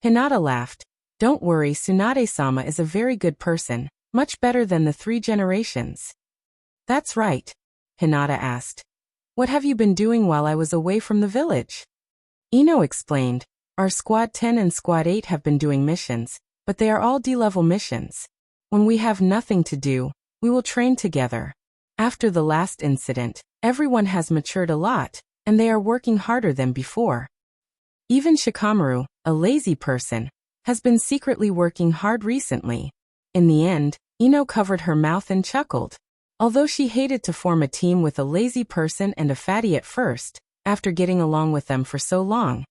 Hinata laughed. Don't worry, Tsunade-sama is a very good person, much better than the 3 generations. That's right. Hinata asked. What have you been doing while I was away from the village? Ino explained, our Squad 10 and Squad 8 have been doing missions, but they are all D-level missions. When we have nothing to do, we will train together. After the last incident, everyone has matured a lot, and they are working harder than before. Even Shikamaru, a lazy person, has been secretly working hard recently. In the end, Ino covered her mouth and chuckled. Although she hated to form a team with a lazy person and a fatty at first, after getting along with them for so long,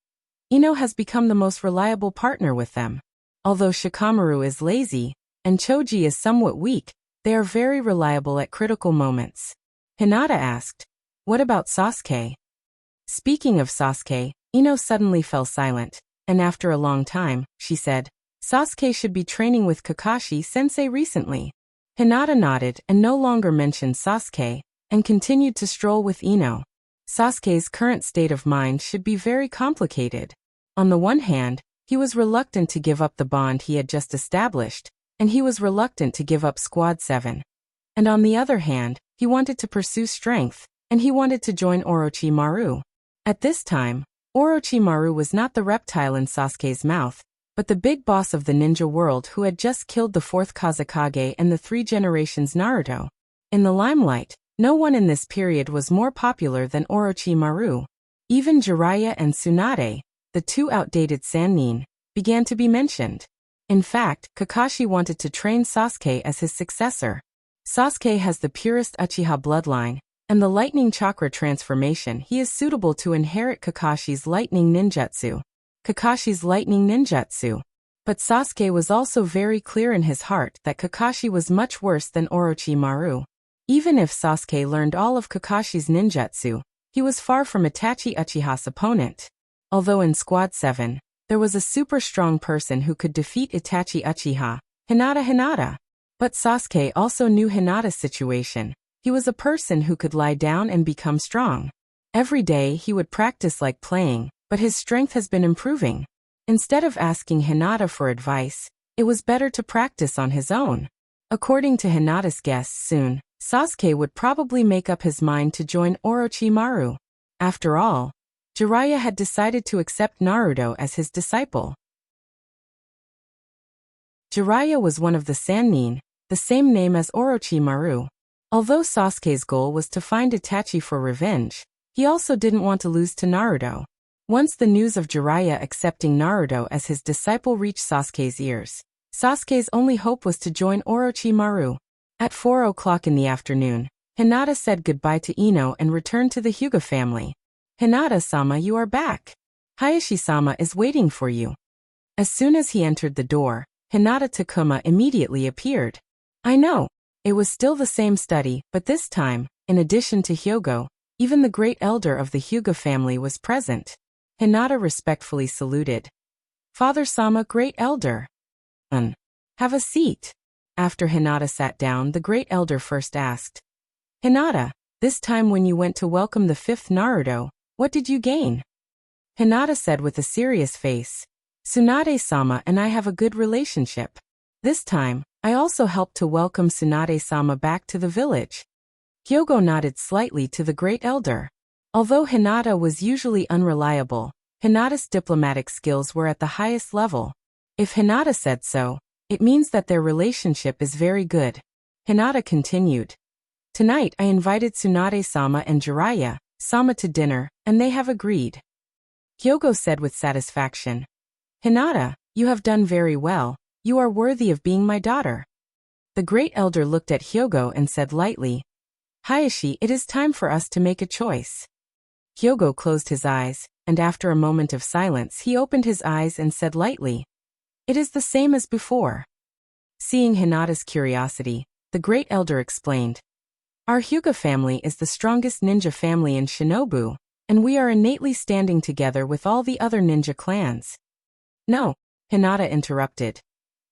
Ino has become the most reliable partner with them. Although Shikamaru is lazy, and Choji is somewhat weak, they are very reliable at critical moments. Hinata asked, what about Sasuke? Speaking of Sasuke, Ino suddenly fell silent, and after a long time, she said, Sasuke should be training with Kakashi-sensei recently. Hinata nodded and no longer mentioned Sasuke, and continued to stroll with Ino. Sasuke's current state of mind should be very complicated. On the one hand, he was reluctant to give up the bond he had just established, and he was reluctant to give up Squad 7. And on the other hand, he wanted to pursue strength, and he wanted to join Orochimaru. At this time, Orochimaru was not the reptile in Sasuke's mouth, but the big boss of the ninja world who had just killed the 4th Kazekage and the 3 generations Naruto. In the limelight, no one in this period was more popular than Orochimaru. Even Jiraiya and Tsunade, the 2 outdated Sannin, began to be mentioned. In fact, Kakashi wanted to train Sasuke as his successor. Sasuke has the purest Uchiha bloodline, and the lightning chakra transformation. He is suitable to inherit Kakashi's lightning ninjutsu. But Sasuke was also very clear in his heart that Kakashi was much worse than Orochimaru. Even if Sasuke learned all of Kakashi's ninjutsu, he was far from Itachi Uchiha's opponent. Although in Squad 7, there was a super strong person who could defeat Itachi Uchiha, Hinata. But Sasuke also knew Hinata's situation. He was a person who could lie down and become strong. Every day he would practice like playing, but his strength has been improving. Instead of asking Hinata for advice, it was better to practice on his own. According to Hinata's guess, soon, Sasuke would probably make up his mind to join Orochimaru. After all, Jiraiya had decided to accept Naruto as his disciple. Jiraiya was one of the Sannin, the same name as Orochimaru. Although Sasuke's goal was to find Itachi for revenge, he also didn't want to lose to Naruto. Once the news of Jiraiya accepting Naruto as his disciple reached Sasuke's ears, Sasuke's only hope was to join Orochimaru. At 4 o'clock in the afternoon, Hinata said goodbye to Ino and returned to the Hyuga family. "Hinata-sama, you are back. Hayashi-sama is waiting for you." As soon as he entered the door, Hinata Takuma immediately appeared. "I know. It was still the same study, but this time, in addition to Hyogo, even the great elder of the Hyuga family was present." Hinata respectfully saluted. "Father-sama, great elder." Have a seat." After Hinata sat down, the great elder first asked, "Hinata, this time when you went to welcome the fifth Naruto, what did you gain?" Hinata said with a serious face, "Tsunade-sama and I have a good relationship. This time, I also helped to welcome Tsunade-sama back to the village." Hyogo nodded slightly to the great elder. Although Hinata was usually unreliable, Hinata's diplomatic skills were at the highest level. If Hinata said so, it means that their relationship is very good. Hinata continued, "Tonight I invited Tsunade-sama and Jiraiya-sama to dinner, and they have agreed." Hyogo said with satisfaction, "Hinata, you have done very well. You are worthy of being my daughter." The great elder looked at Hyogo and said lightly, "Hayashi, it is time for us to make a choice." Hyogo closed his eyes, and after a moment of silence he opened his eyes and said lightly, "It is the same as before." Seeing Hinata's curiosity, the great elder explained, "Our Hyuga family is the strongest ninja family in Shinobu, and we are innately standing together with all the other ninja clans." "No," Hinata interrupted.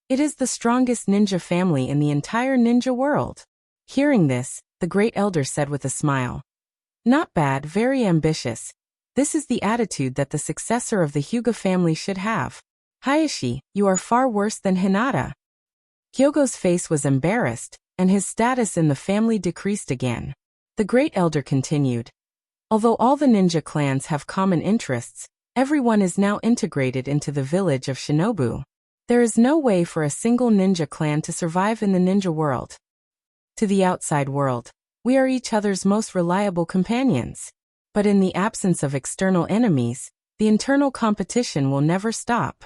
"It is the strongest ninja family in the entire ninja world." Hearing this, the great elder said with a smile, "Not bad, very ambitious. This is the attitude that the successor of the Hyuga family should have. Hayashi, you are far worse than Hinata." Hyogo's face was embarrassed, and his status in the family decreased again. The great elder continued, "Although all the ninja clans have common interests, everyone is now integrated into the village of Shinobu. There is no way for a single ninja clan to survive in the ninja world. To the outside world, we are each other's most reliable companions. But in the absence of external enemies, the internal competition will never stop."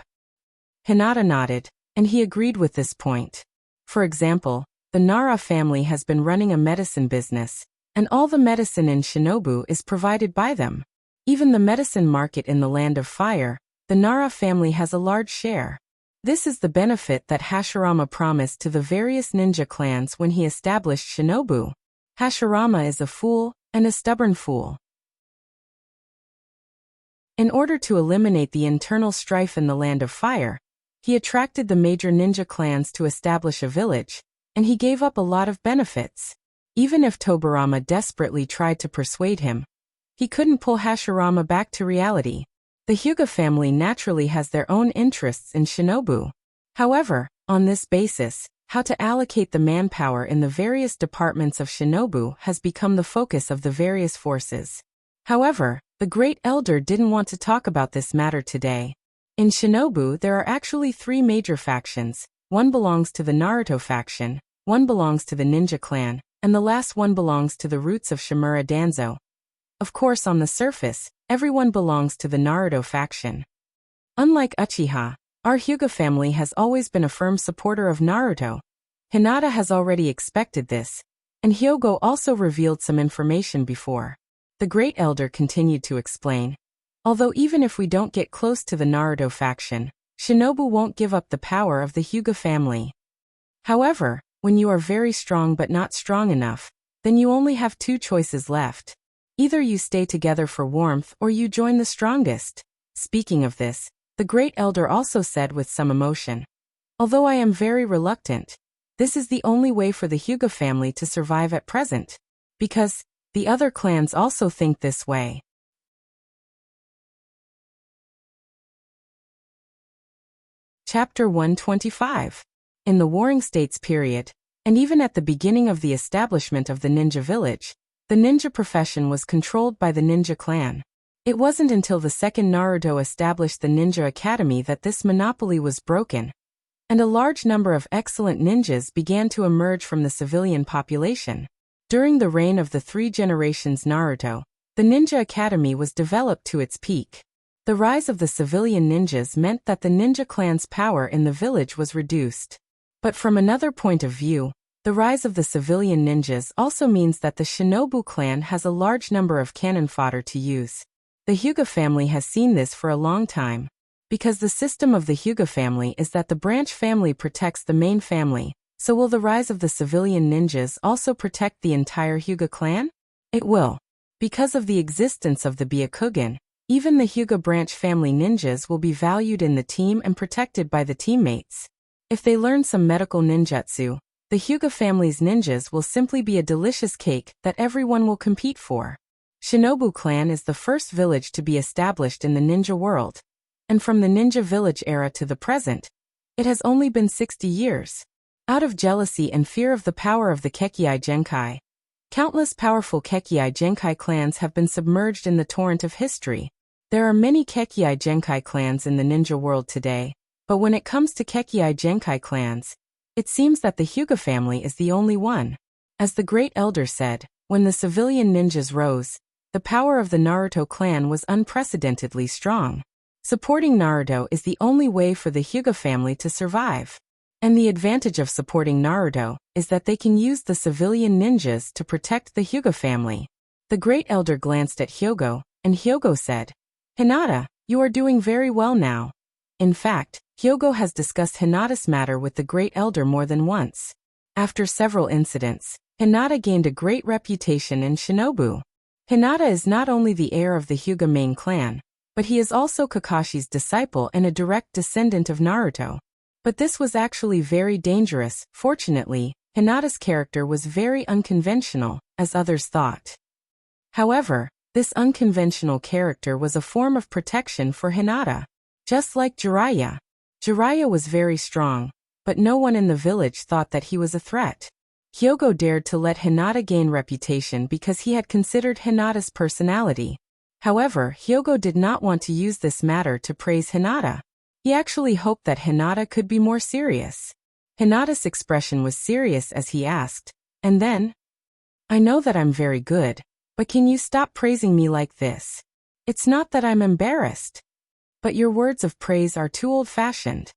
Hinata nodded, and he agreed with this point. For example, the Nara family has been running a medicine business, and all the medicine in Shinobu is provided by them. Even the medicine market in the Land of Fire, the Nara family has a large share. This is the benefit that Hashirama promised to the various ninja clans when he established Shinobu. Hashirama is a fool, and a stubborn fool. In order to eliminate the internal strife in the Land of Fire, he attracted the major ninja clans to establish a village, and he gave up a lot of benefits. Even if Tobirama desperately tried to persuade him, he couldn't pull Hashirama back to reality. The Hyuga family naturally has their own interests in Shinobu. However, on this basis, how to allocate the manpower in the various departments of Shinobu has become the focus of the various forces. However, the great elder didn't want to talk about this matter today. In Shinobu there are actually 3 major factions. One belongs to the Naruto faction, one belongs to the ninja clan, and the last one belongs to the roots of Shimura Danzo. Of course, on the surface, everyone belongs to the Naruto faction. Unlike Uchiha, our Hyuga family has always been a firm supporter of Naruto. Hinata has already expected this, and Hyogo also revealed some information before. The great elder continued to explain, "Although even if we don't get close to the Naruto faction, Shinobu won't give up the power of the Hyuga family. However, when you are very strong but not strong enough, then you only have 2 choices left. Either you stay together for warmth or you join the strongest." Speaking of this, the great elder also said with some emotion, "Although I am very reluctant, this is the only way for the Hyuga family to survive at present. Because the other clans also think this way." Chapter 125. In the Warring States period, and even at the beginning of the establishment of the ninja village, the ninja profession was controlled by the ninja clan. It wasn't until the second Naruto established the Ninja Academy that this monopoly was broken, and a large number of excellent ninjas began to emerge from the civilian population. During the reign of the 3 generations Naruto, the Ninja Academy was developed to its peak. The rise of the civilian ninjas meant that the ninja clan's power in the village was reduced. But from another point of view, the rise of the civilian ninjas also means that the Shinobu clan has a large number of cannon fodder to use. The Hyuga family has seen this for a long time. Because the system of the Hyuga family is that the branch family protects the main family, so will the rise of the civilian ninjas also protect the entire Hyuga clan? It will. Because of the existence of the Byakugan, even the Hyuga branch family ninjas will be valued in the team and protected by the teammates. If they learn some medical ninjutsu, the Hyuga family's ninjas will simply be a delicious cake that everyone will compete for. Shinobu clan is the first village to be established in the ninja world. And from the ninja village era to the present, it has only been 60 years. Out of jealousy and fear of the power of the Kekkai Genkai, countless powerful Kekkai Genkai clans have been submerged in the torrent of history. There are many Kekkai Genkai clans in the ninja world today, but when it comes to Kekkai Genkai clans, it seems that the Hyuga family is the only one. As the Great Elder said, when the civilian ninjas rose, the power of the Naruto clan was unprecedentedly strong. Supporting Naruto is the only way for the Hyuga family to survive. And the advantage of supporting Naruto is that they can use the civilian ninjas to protect the Hyuga family. The Great Elder glanced at Hyogo, and Hyogo said, "Hinata, you are doing very well now." In fact, Hyogo has discussed Hinata's matter with the Great Elder more than once. After several incidents, Hinata gained a great reputation in Shinobu. Hinata is not only the heir of the Hyuga main clan, but he is also Kakashi's disciple and a direct descendant of Naruto. But this was actually very dangerous. Fortunately, Hinata's character was very unconventional, as others thought. However, this unconventional character was a form of protection for Hinata. Just like Jiraiya. Jiraiya was very strong, but no one in the village thought that he was a threat. Hyogo dared to let Hinata gain reputation because he had considered Hinata's personality. However, Hyogo did not want to use this matter to praise Hinata. He actually hoped that Hinata could be more serious. Hinata's expression was serious as he asked, and then, "I know that I'm very good, but can you stop praising me like this? It's not that I'm embarrassed. But your words of praise are too old-fashioned.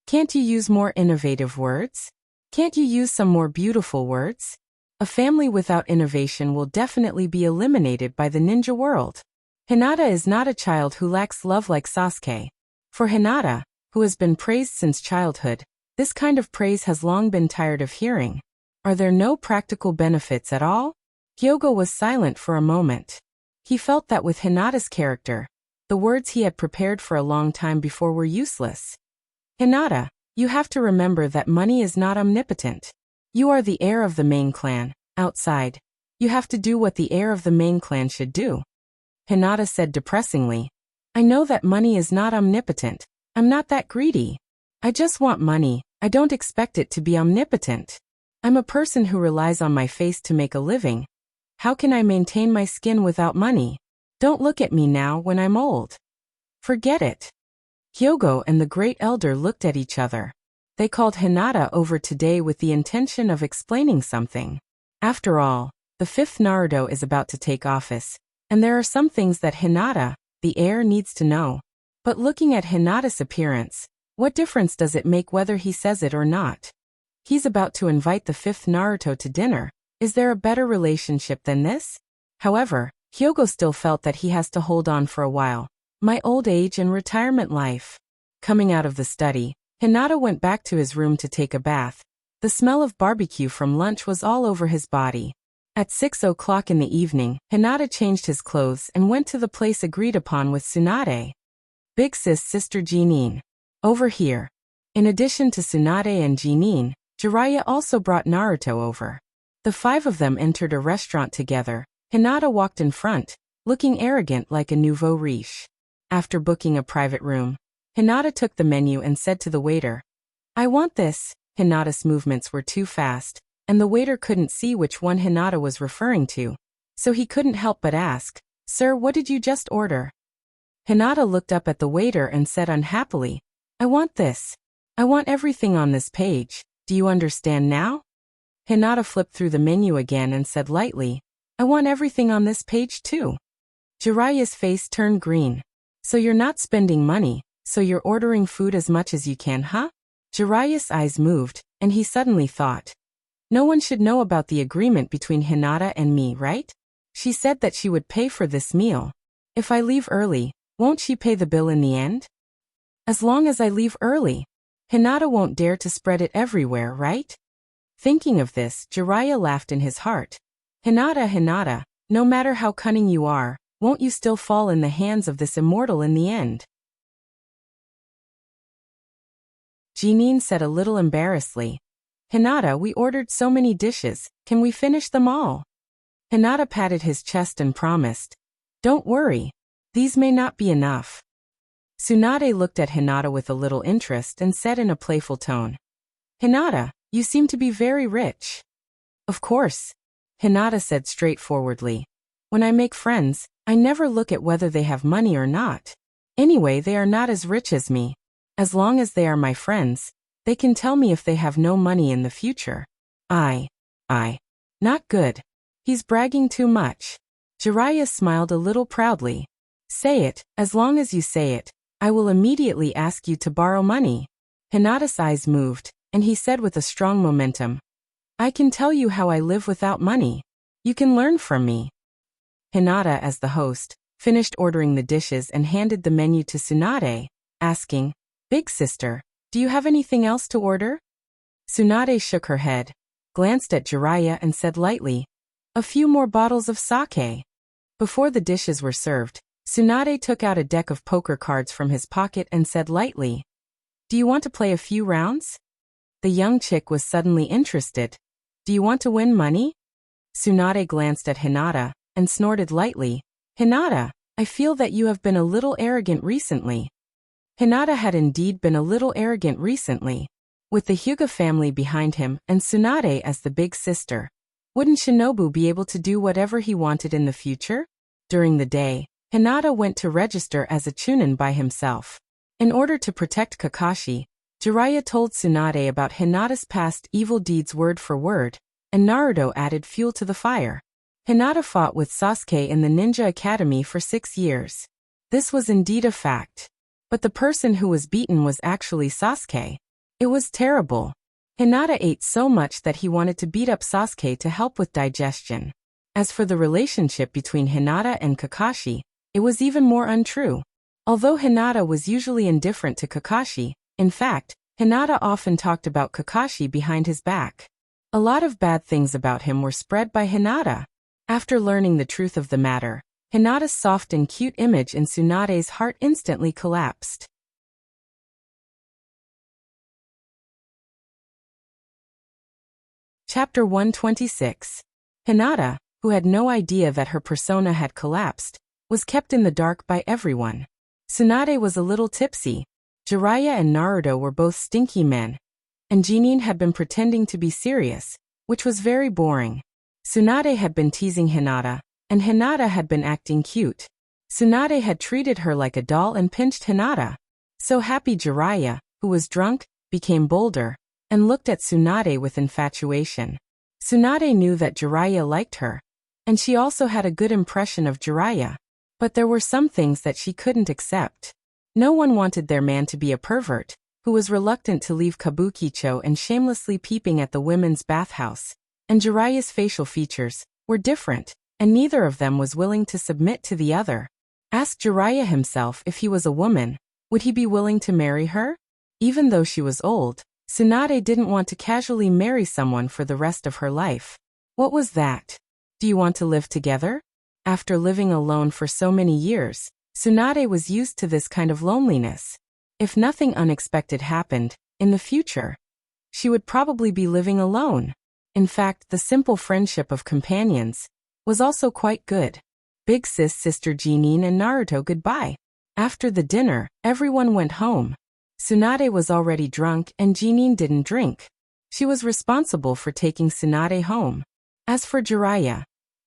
Can't you use more innovative words? Can't you use some more beautiful words? A family without innovation will definitely be eliminated by the ninja world." Hinata is not a child who lacks love like Sasuke. For Hinata, who has been praised since childhood, this kind of praise has long been tired of hearing. Are there no practical benefits at all? Hyogo was silent for a moment. He felt that with Hinata's character, the words he had prepared for a long time before were useless. "Hinata, you have to remember that money is not omnipotent. You are the heir of the main clan. Outside, you have to do what the heir of the main clan should do." Hinata said depressingly, "I know that money is not omnipotent. I'm not that greedy. I just want money. I don't expect it to be omnipotent. I'm a person who relies on my face to make a living. How can I maintain my skin without money? Don't look at me now when I'm old. Forget it." Hyogo and the Great Elder looked at each other. They called Hinata over today with the intention of explaining something. After all, the 5th Naruto is about to take office, and there are some things that Hinata, the heir, needs to know. But looking at Hinata's appearance, what difference does it make whether he says it or not? He's about to invite the 5th Naruto to dinner. Is there a better relationship than this? However, Hyogo still felt that he has to hold on for a while. My old age and retirement life. Coming out of the study, Hinata went back to his room to take a bath. The smell of barbecue from lunch was all over his body. At 6 o'clock in the evening, Hinata changed his clothes and went to the place agreed upon with Tsunade. Big Sis Sister Jeanine. Over here. In addition to Tsunade and Jeanine, Jiraiya also brought Naruto over. The 5 of them entered a restaurant together. Hinata walked in front, looking arrogant like a nouveau riche. After booking a private room, Hinata took the menu and said to the waiter, "I want this." Hinata's movements were too fast, and the waiter couldn't see which one Hinata was referring to, so he couldn't help but ask, "Sir, what did you just order?" Hinata looked up at the waiter and said unhappily, "I want this. I want everything on this page. Do you understand now?" Hinata flipped through the menu again and said lightly, "I want everything on this page too." Jiraya's face turned green. "So you're not spending money, so you're ordering food as much as you can, huh?" Jiraya's eyes moved, and he suddenly thought, "No one should know about the agreement between Hinata and me, right? She said that she would pay for this meal. If I leave early, won't she pay the bill in the end? As long as I leave early, Hinata won't dare to spread it everywhere, right?" Thinking of this, Jiraiya laughed in his heart. Hinata, no matter how cunning you are, won't you still fall in the hands of this immortal in the end?" Jinnin said a little embarrassedly, "Hinata, we ordered so many dishes, can we finish them all?" Hinata patted his chest and promised, "Don't worry, these may not be enough." Tsunade looked at Hinata with a little interest and said in a playful tone, "Hinata, you seem to be very rich." "Of course," Hinata said straightforwardly. "When I make friends, I never look at whether they have money or not. Anyway, they are not as rich as me. As long as they are my friends, they can tell me if they have no money in the future." I. Not good. He's bragging too much. Jiraiya smiled a little proudly. "Say it, as long as you say it, I will immediately ask you to borrow money." Hinata's eyes moved, and he said with a strong momentum, "I can tell you how I live without money. You can learn from me." Hinata, as the host, finished ordering the dishes and handed the menu to Tsunade, asking, "Big sister, do you have anything else to order?" Tsunade shook her head, glanced at Jiraiya and said lightly, "A few more bottles of sake." Before the dishes were served, Tsunade took out a deck of poker cards from his pocket and said lightly, "Do you want to play a few rounds?" The young chick was suddenly interested. "Do you want to win money?" Tsunade glanced at Hinata and snorted lightly, "Hinata, I feel that you have been a little arrogant recently." Hinata had indeed been a little arrogant recently. With the Hyuga family behind him and Tsunade as the big sister, wouldn't Shinobu be able to do whatever he wanted in the future? During the day, Hinata went to register as a chunin by himself. In order to protect Kakashi, Jiraiya told Tsunade about Hinata's past evil deeds word for word, and Naruto added fuel to the fire. Hinata fought with Sasuke in the Ninja Academy for 6 years. This was indeed a fact. But the person who was beaten was actually Sasuke. It was terrible. Hinata ate so much that he wanted to beat up Sasuke to help with digestion. As for the relationship between Hinata and Kakashi, it was even more untrue. Although Hinata was usually indifferent to Kakashi, in fact, Hinata often talked about Kakashi behind his back. A lot of bad things about him were spread by Hinata. After learning the truth of the matter, Hinata's soft and cute image in Tsunade's heart instantly collapsed. Chapter 126. Hinata, who had no idea that her persona had collapsed, was kept in the dark by everyone. Tsunade was a little tipsy. Jiraiya and Naruto were both stinky men, and Jinnin had been pretending to be serious, which was very boring. Tsunade had been teasing Hinata, and Hinata had been acting cute. Tsunade had treated her like a doll and pinched Hinata. So happy Jiraiya, who was drunk, became bolder, and looked at Tsunade with infatuation. Tsunade knew that Jiraiya liked her, and she also had a good impression of Jiraiya. But there were some things that she couldn't accept. No one wanted their man to be a pervert, who was reluctant to leave Kabukicho and shamelessly peeping at the women's bathhouse. And Jiraiya's facial features were different, and neither of them was willing to submit to the other. Ask Jiraiya himself if he was a woman, would he be willing to marry her? Even though she was old, Tsunade didn't want to casually marry someone for the rest of her life. What was that? Do you want to live together? After living alone for so many years, Tsunade was used to this kind of loneliness. If nothing unexpected happened, in the future, she would probably be living alone. In fact, the simple friendship of companions was also quite good. Big sis Sister Jinnin and Naruto goodbye. After the dinner, everyone went home. Tsunade was already drunk and Jinin didn't drink. She was responsible for taking Tsunade home. As for Jiraiya,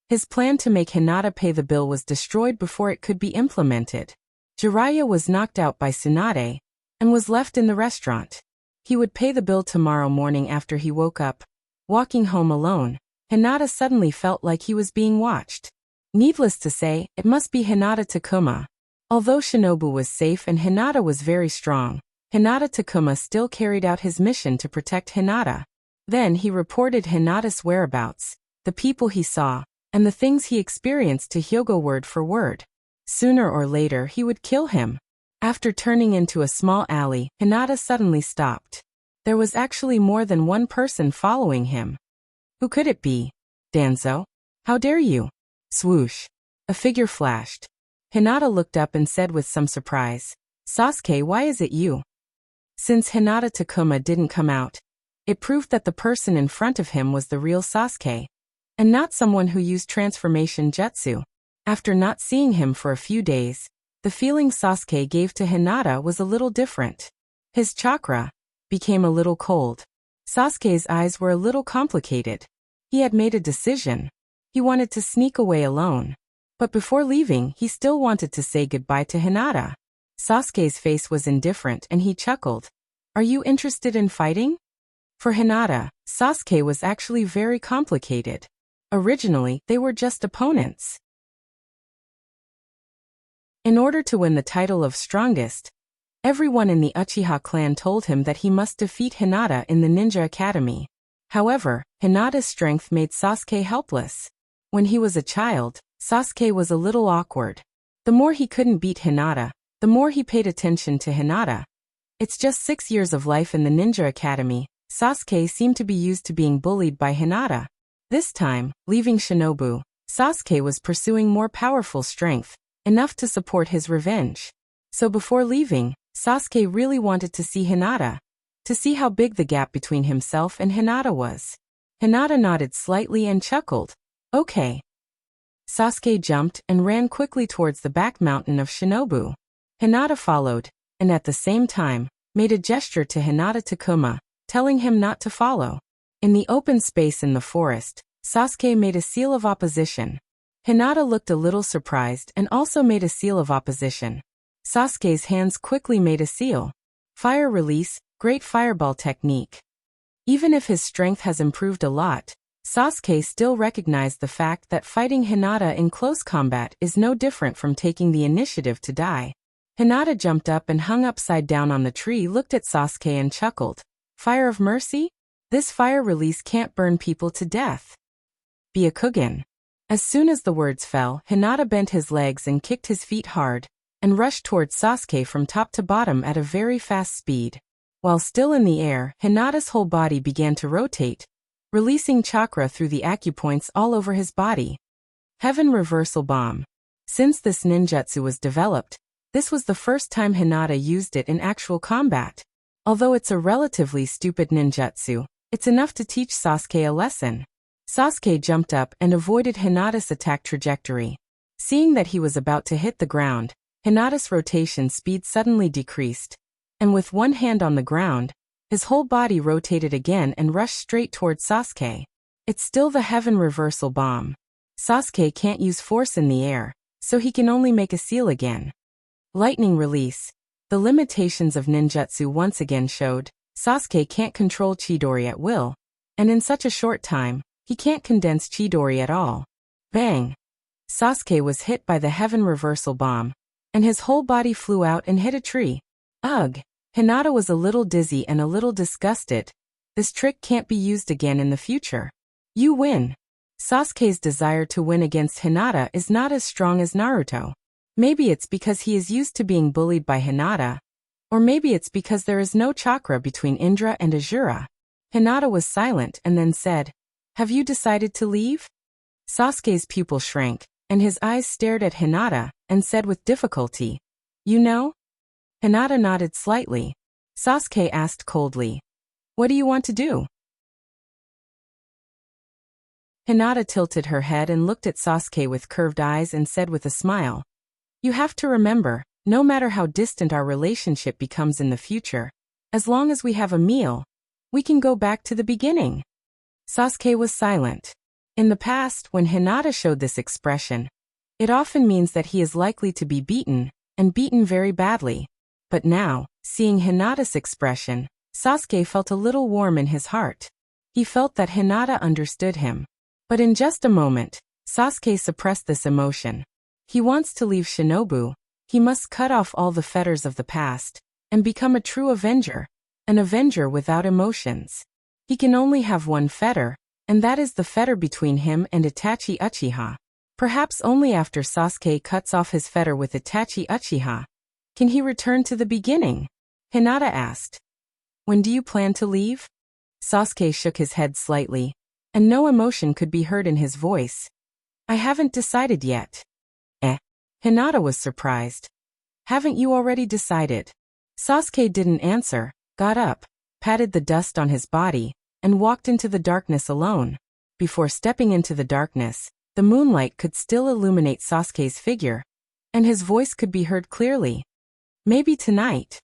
his plan to make Hinata pay the bill was destroyed before it could be implemented. Jiraiya was knocked out by Tsunade and was left in the restaurant. He would pay the bill tomorrow morning after he woke up. Walking home alone, Hinata suddenly felt like he was being watched. Needless to say, it must be Hinata Takuma. Although Shinobu was safe and Hinata was very strong, Hinata Takuma still carried out his mission to protect Hinata. Then he reported Hinata's whereabouts, the people he saw, and the things he experienced to Hyogo word for word. Sooner or later he would kill him. After turning into a small alley, Hinata suddenly stopped. There was actually more than one person following him. Who could it be? Danzo? How dare you? Swoosh. A figure flashed. Hinata looked up and said with some surprise, Sasuke, why is it you? Since Hinata Takuma didn't come out, it proved that the person in front of him was the real Sasuke, and not someone who used transformation jutsu. After not seeing him for a few days, the feeling Sasuke gave to Hinata was a little different. His chakra became a little cold. Sasuke's eyes were a little complicated. He had made a decision. He wanted to sneak away alone. But before leaving, he still wanted to say goodbye to Hinata. Sasuke's face was indifferent and he chuckled. Are you interested in fighting? For Hinata, Sasuke was actually very complicated. Originally, they were just opponents. In order to win the title of strongest, everyone in the Uchiha clan told him that he must defeat Hinata in the Ninja Academy. However, Hinata's strength made Sasuke helpless. When he was a child, Sasuke was a little awkward. The more he couldn't beat Hinata, the more he paid attention to Hinata. It's just 6 years of life in the Ninja Academy. Sasuke seemed to be used to being bullied by Hinata. This time, leaving Shinobu, Sasuke was pursuing more powerful strength, enough to support his revenge. So before leaving, Sasuke really wanted to see Hinata, to see how big the gap between himself and Hinata was. Hinata nodded slightly and chuckled. Okay. Sasuke jumped and ran quickly towards the back mountain of Shinobu. Hinata followed, and at the same time, made a gesture to Hinata Takuma, telling him not to follow. In the open space in the forest, Sasuke made a seal of opposition. Hinata looked a little surprised and also made a seal of opposition. Sasuke's hands quickly made a seal. Fire release, great fireball technique. Even if his strength has improved a lot, Sasuke still recognized the fact that fighting Hinata in close combat is no different from taking the initiative to die. Hinata jumped up and hung upside down on the tree, looked at Sasuke and chuckled. Fire of mercy? This fire release can't burn people to death. Byakugan. As soon as the words fell, Hinata bent his legs and kicked his feet hard, and rushed towards Sasuke from top to bottom at a very fast speed. While still in the air, Hinata's whole body began to rotate, releasing chakra through the acupoints all over his body. Heaven Reversal Bomb. Since this ninjutsu was developed, this was the first time Hinata used it in actual combat. Although it's a relatively stupid ninjutsu, it's enough to teach Sasuke a lesson. Sasuke jumped up and avoided Hinata's attack trajectory. Seeing that he was about to hit the ground, Hinata's rotation speed suddenly decreased, and with one hand on the ground, his whole body rotated again and rushed straight towards Sasuke. It's still the Heaven Reversal Bomb. Sasuke can't use force in the air, so he can only make a seal again. Lightning Release. The limitations of ninjutsu once again showed. Sasuke can't control Chidori at will, and in such a short time, he can't condense Chidori at all. Bang! Sasuke was hit by the Heaven Reversal Bomb, and his whole body flew out and hit a tree. Ugh! Hinata was a little dizzy and a little disgusted. This trick can't be used again in the future. You win. Sasuke's desire to win against Hinata is not as strong as Naruto. Maybe it's because he is used to being bullied by Hinata, or maybe it's because there is no chakra between Indra and Azura. Hinata was silent and then said, Have you decided to leave? Sasuke's pupil shrank, and his eyes stared at Hinata, and said with difficulty, You know? Hinata nodded slightly. Sasuke asked coldly, What do you want to do? Hinata tilted her head and looked at Sasuke with curved eyes and said with a smile, You have to remember, No matter how distant our relationship becomes in the future, as long as we have a meal, we can go back to the beginning. Sasuke was silent. In the past, when Hinata showed this expression, it often means that he is likely to be beaten, and beaten very badly. But now, seeing Hinata's expression, Sasuke felt a little warm in his heart. He felt that Hinata understood him. But in just a moment, Sasuke suppressed this emotion. He wants to leave Shinobu. He must cut off all the fetters of the past, and become a true avenger, an avenger without emotions. He can only have one fetter, and that is the fetter between him and Itachi Uchiha. Perhaps only after Sasuke cuts off his fetter with Itachi Uchiha can he return to the beginning. Hinata asked. When do you plan to leave? Sasuke shook his head slightly, and no emotion could be heard in his voice. I haven't decided yet. Hinata was surprised. Haven't you already decided? Sasuke didn't answer, got up, patted the dust on his body, and walked into the darkness alone. Before stepping into the darkness, the moonlight could still illuminate Sasuke's figure, and his voice could be heard clearly. Maybe tonight.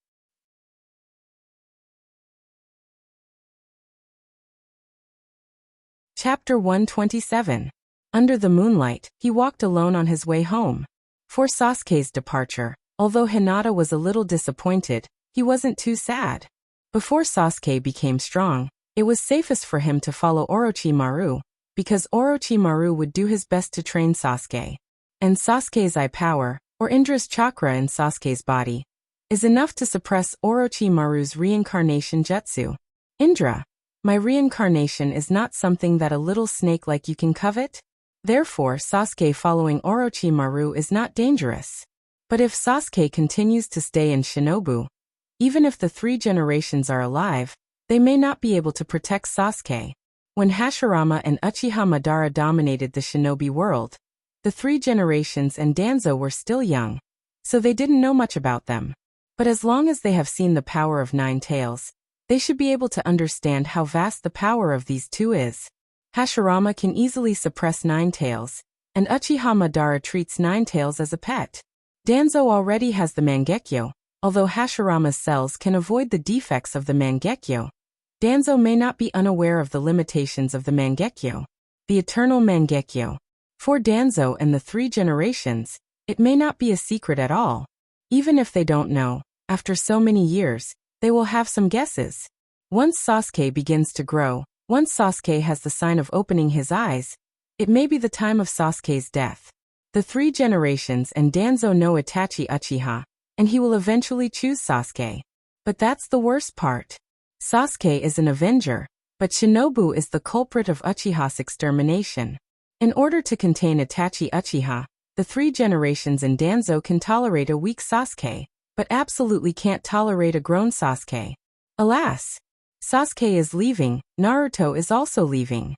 Chapter 127. Under the moonlight, he walked alone on his way home. For Sasuke's departure, although Hinata was a little disappointed, he wasn't too sad. Before Sasuke became strong, it was safest for him to follow Orochimaru, because Orochimaru would do his best to train Sasuke. And Sasuke's eye power, or Indra's chakra in Sasuke's body, is enough to suppress Orochimaru's reincarnation jutsu. Indra, my reincarnation is not something that a little snake like you can covet. Therefore, Sasuke following Orochimaru is not dangerous. But if Sasuke continues to stay in Shinobu, even if the 3 generations are alive, they may not be able to protect Sasuke. When Hashirama and Uchiha Madara dominated the shinobi world, the 3 generations and Danzo were still young, so they didn't know much about them. But as long as they have seen the power of 9 tails, they should be able to understand how vast the power of these 2 is. Hashirama can easily suppress 9 tails, and Uchiha Madara treats 9 tails as a pet. Danzo already has the Mangekyo, although Hashirama's cells can avoid the defects of the Mangekyo. Danzo may not be unaware of the limitations of the Mangekyo, the eternal Mangekyo. For Danzo and the 3 generations, it may not be a secret at all. Even if they don't know, after so many years, they will have some guesses. Once Sasuke begins to grow, once Sasuke has the sign of opening his eyes, it may be the time of Sasuke's death. The 3 generations and Danzo know Itachi Uchiha, and he will eventually choose Sasuke. But that's the worst part. Sasuke is an avenger, but Shinobu is the culprit of Uchiha's extermination. In order to contain Itachi Uchiha, the 3 generations and Danzo can tolerate a weak Sasuke, but absolutely can't tolerate a grown Sasuke. Alas! Sasuke is leaving, Naruto is also leaving.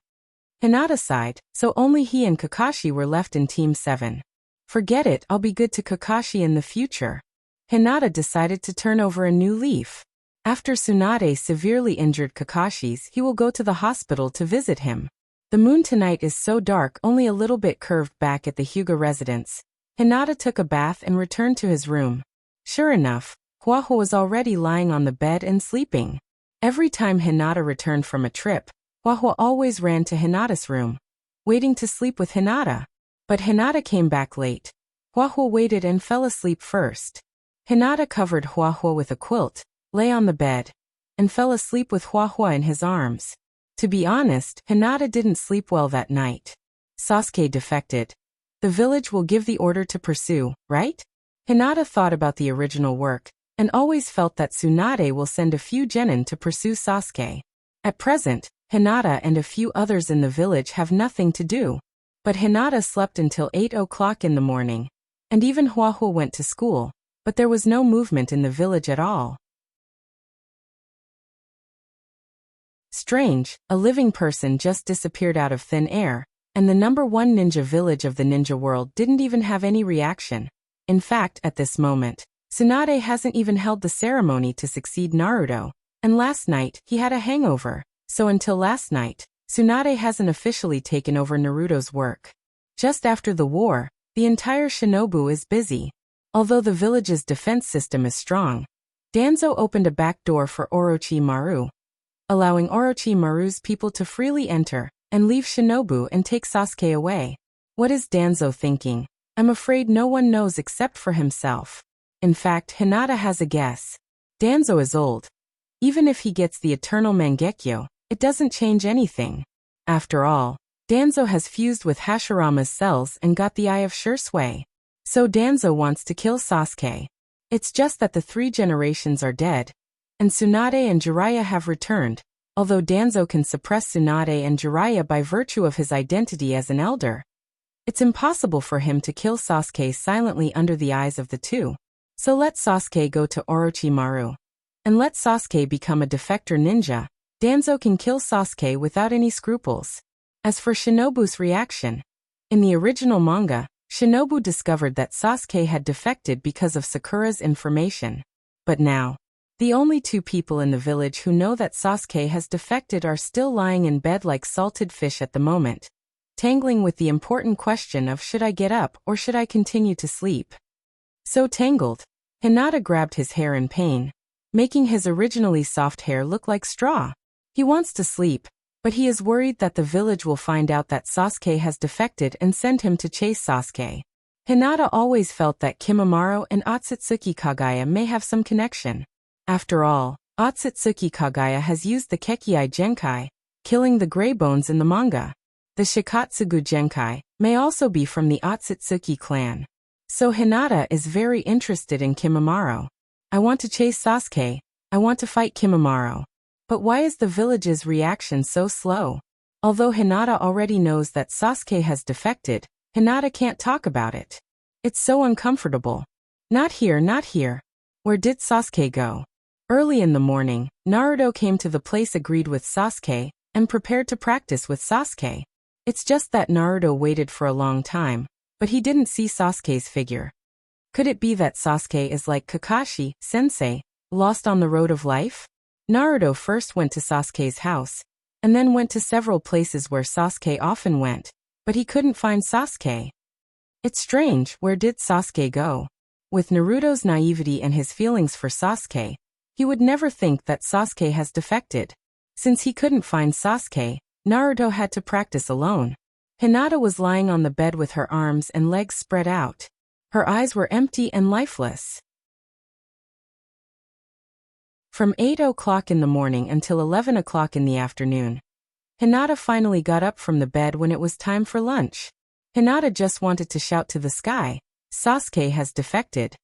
Hinata sighed, so only he and Kakashi were left in Team 7. Forget it, I'll be good to Kakashi in the future. Hinata decided to turn over a new leaf. After Tsunade severely injured Kakashi's, he will go to the hospital to visit him. The moon tonight is so dark, only a little bit curved back at the Hyuga residence. Hinata took a bath and returned to his room. Sure enough, Hwaho was already lying on the bed and sleeping. Every time Hinata returned from a trip, Hwaho always ran to Hinata's room, waiting to sleep with Hinata. But Hinata came back late. Hwaho waited and fell asleep first. Hinata covered Hwaho with a quilt, lay on the bed, and fell asleep with Hwaho in his arms. To be honest, Hinata didn't sleep well that night. Sasuke defected. The village will give the order to pursue, right? Hinata thought about the original work, and always felt that Tsunade will send a few genin to pursue Sasuke. At present, Hinata and a few others in the village have nothing to do. But Hinata slept until 8 o'clock in the morning, and even Hwaho went to school, but there was no movement in the village at all. Strange, a living person just disappeared out of thin air, and the #1 ninja village of the ninja world didn't even have any reaction. In fact, at this moment, Tsunade hasn't even held the ceremony to succeed Naruto, and last night, he had a hangover, so until last night, Tsunade hasn't officially taken over Naruto's work. Just after the war, the entire Shinobu is busy. Although the village's defense system is strong, Danzo opened a back door for Orochimaru, allowing Orochimaru's people to freely enter and leave Shinobu and take Sasuke away. What is Danzo thinking? I'm afraid no one knows except for himself. In fact, Hinata has a guess. Danzo is old. Even if he gets the eternal Mangekyo, it doesn't change anything. After all, Danzo has fused with Hashirama's cells and got the Eye of Sure Sway. So Danzo wants to kill Sasuke. It's just that the 3 generations are dead, and Tsunade and Jiraiya have returned, although Danzo can suppress Tsunade and Jiraiya by virtue of his identity as an elder. It's impossible for him to kill Sasuke silently under the eyes of the 2. So let Sasuke go to Orochimaru. And let Sasuke become a defector ninja. Danzo can kill Sasuke without any scruples. As for Shinobu's reaction, in the original manga, Shinobu discovered that Sasuke had defected because of Sakura's information. But now, the only 2 people in the village who know that Sasuke has defected are still lying in bed like salted fish at the moment, tangling with the important question of should I get up or should I continue to sleep. So tangled, Hinata grabbed his hair in pain, making his originally soft hair look like straw. He wants to sleep, but he is worried that the village will find out that Sasuke has defected and send him to chase Sasuke. Hinata always felt that Kimimaro and Otsutsuki Kagaya may have some connection. After all, Otsutsuki Kagaya has used the Kekkei Genkai, killing the Grey Bones in the manga. The Shikatsugu Genkai may also be from the Otsutsuki clan. So Hinata is very interested in Kimimaro. I want to chase Sasuke. I want to fight Kimimaro. But why is the village's reaction so slow? Although Hinata already knows that Sasuke has defected, Hinata can't talk about it. It's so uncomfortable. Not here, not here. Where did Sasuke go? Early in the morning, Naruto came to the place agreed with Sasuke and prepared to practice with Sasuke. It's just that Naruto waited for a long time, but he didn't see Sasuke's figure. Could it be that Sasuke is like Kakashi, sensei, lost on the road of life? Naruto first went to Sasuke's house, and then went to several places where Sasuke often went, but he couldn't find Sasuke. It's strange, where did Sasuke go? With Naruto's naivety and his feelings for Sasuke, he would never think that Sasuke has defected. Since he couldn't find Sasuke, Naruto had to practice alone. Hinata was lying on the bed with her arms and legs spread out. Her eyes were empty and lifeless. From 8 o'clock in the morning until 11 o'clock in the afternoon, Hinata finally got up from the bed when it was time for lunch. Hinata just wanted to shout to the sky, Sasuke has defected.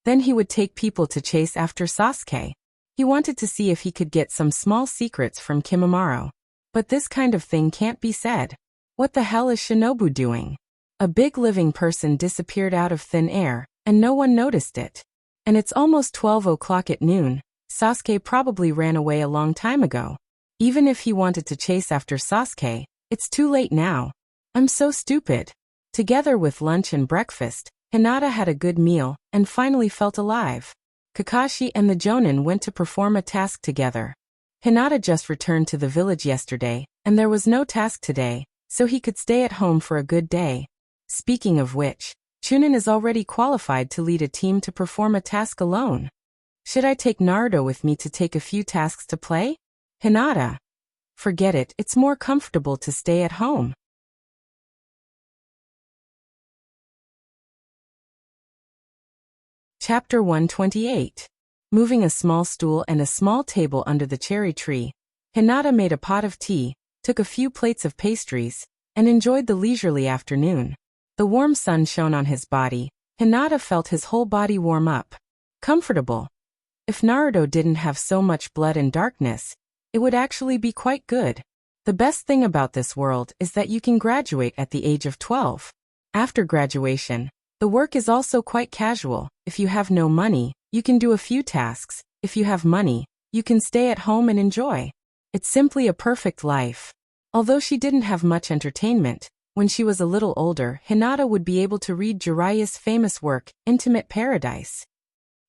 Then he would take people to chase after Sasuke. He wanted to see if he could get some small secrets from Kimimaro. But this kind of thing can't be said. What the hell is Shinobu doing? A big living person disappeared out of thin air, and no one noticed it. And it's almost 12 o'clock at noon. Sasuke probably ran away a long time ago. Even if he wanted to chase after Sasuke, it's too late now. I'm so stupid. Together with lunch and breakfast, Hinata had a good meal and finally felt alive. Kakashi and the Jonin went to perform a task together. Hinata just returned to the village yesterday, and there was no task today, so he could stay at home for a good day. Speaking of which, Chunin is already qualified to lead a team to perform a task alone. Should I take Naruto with me to take a few tasks to play? Hinata. Forget it, it's more comfortable to stay at home. Chapter 128. Moving a small stool and a small table under the cherry tree, Hinata made a pot of tea, took a few plates of pastries, and enjoyed the leisurely afternoon. The warm sun shone on his body. Hinata felt his whole body warm up. Comfortable. If Naruto didn't have so much blood and darkness, it would actually be quite good. The best thing about this world is that you can graduate at the age of 12. After graduation, the work is also quite casual. If you have no money, you can do a few tasks. If you have money, you can stay at home and enjoy. It's simply a perfect life. Although she didn't have much entertainment, when she was a little older, Hinata would be able to read Jiraiya's famous work, Intimate Paradise.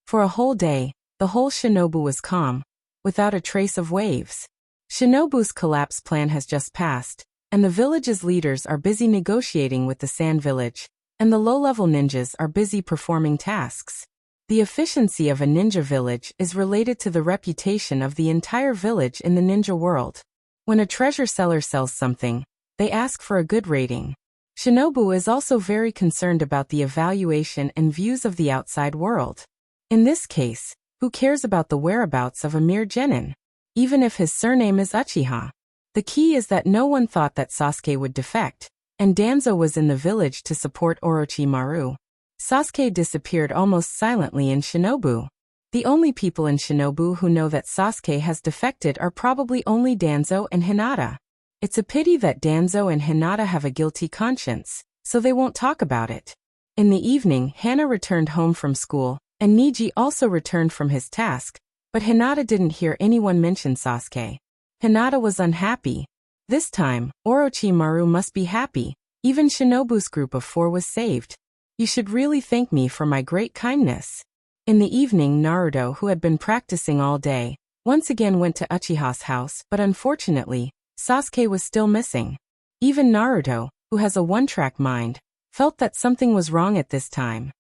For a whole day, the whole Shinobu was calm, without a trace of waves. Shinobu's collapse plan has just passed, and the village's leaders are busy negotiating with the Sand Village. and the low-level ninjas are busy performing tasks. The efficiency of a ninja village is related to the reputation of the entire village in the ninja world. When a treasure seller sells something, they ask for a good rating. Shinobu is also very concerned about the evaluation and views of the outside world. In this case, who cares about the whereabouts of a mere genin, even if his surname is Uchiha? The key is that no one thought that Sasuke would defect, and Danzo was in the village to support Orochimaru. Sasuke disappeared almost silently in Shinobu. The only people in Shinobu who know that Sasuke has defected are probably only Danzo and Hinata. It's a pity that Danzo and Hinata have a guilty conscience, so they won't talk about it. In the evening, Hana returned home from school, and Niji also returned from his task, but Hinata didn't hear anyone mention Sasuke. Hinata was unhappy. This time, Orochimaru must be happy. Even Shinobu's group of 4 was saved. You should really thank me for my great kindness. In the evening, Naruto, who had been practicing all day, once again went to Uchiha's house, but unfortunately, Sasuke was still missing. Even Naruto, who has a one-track mind, felt that something was wrong at this time.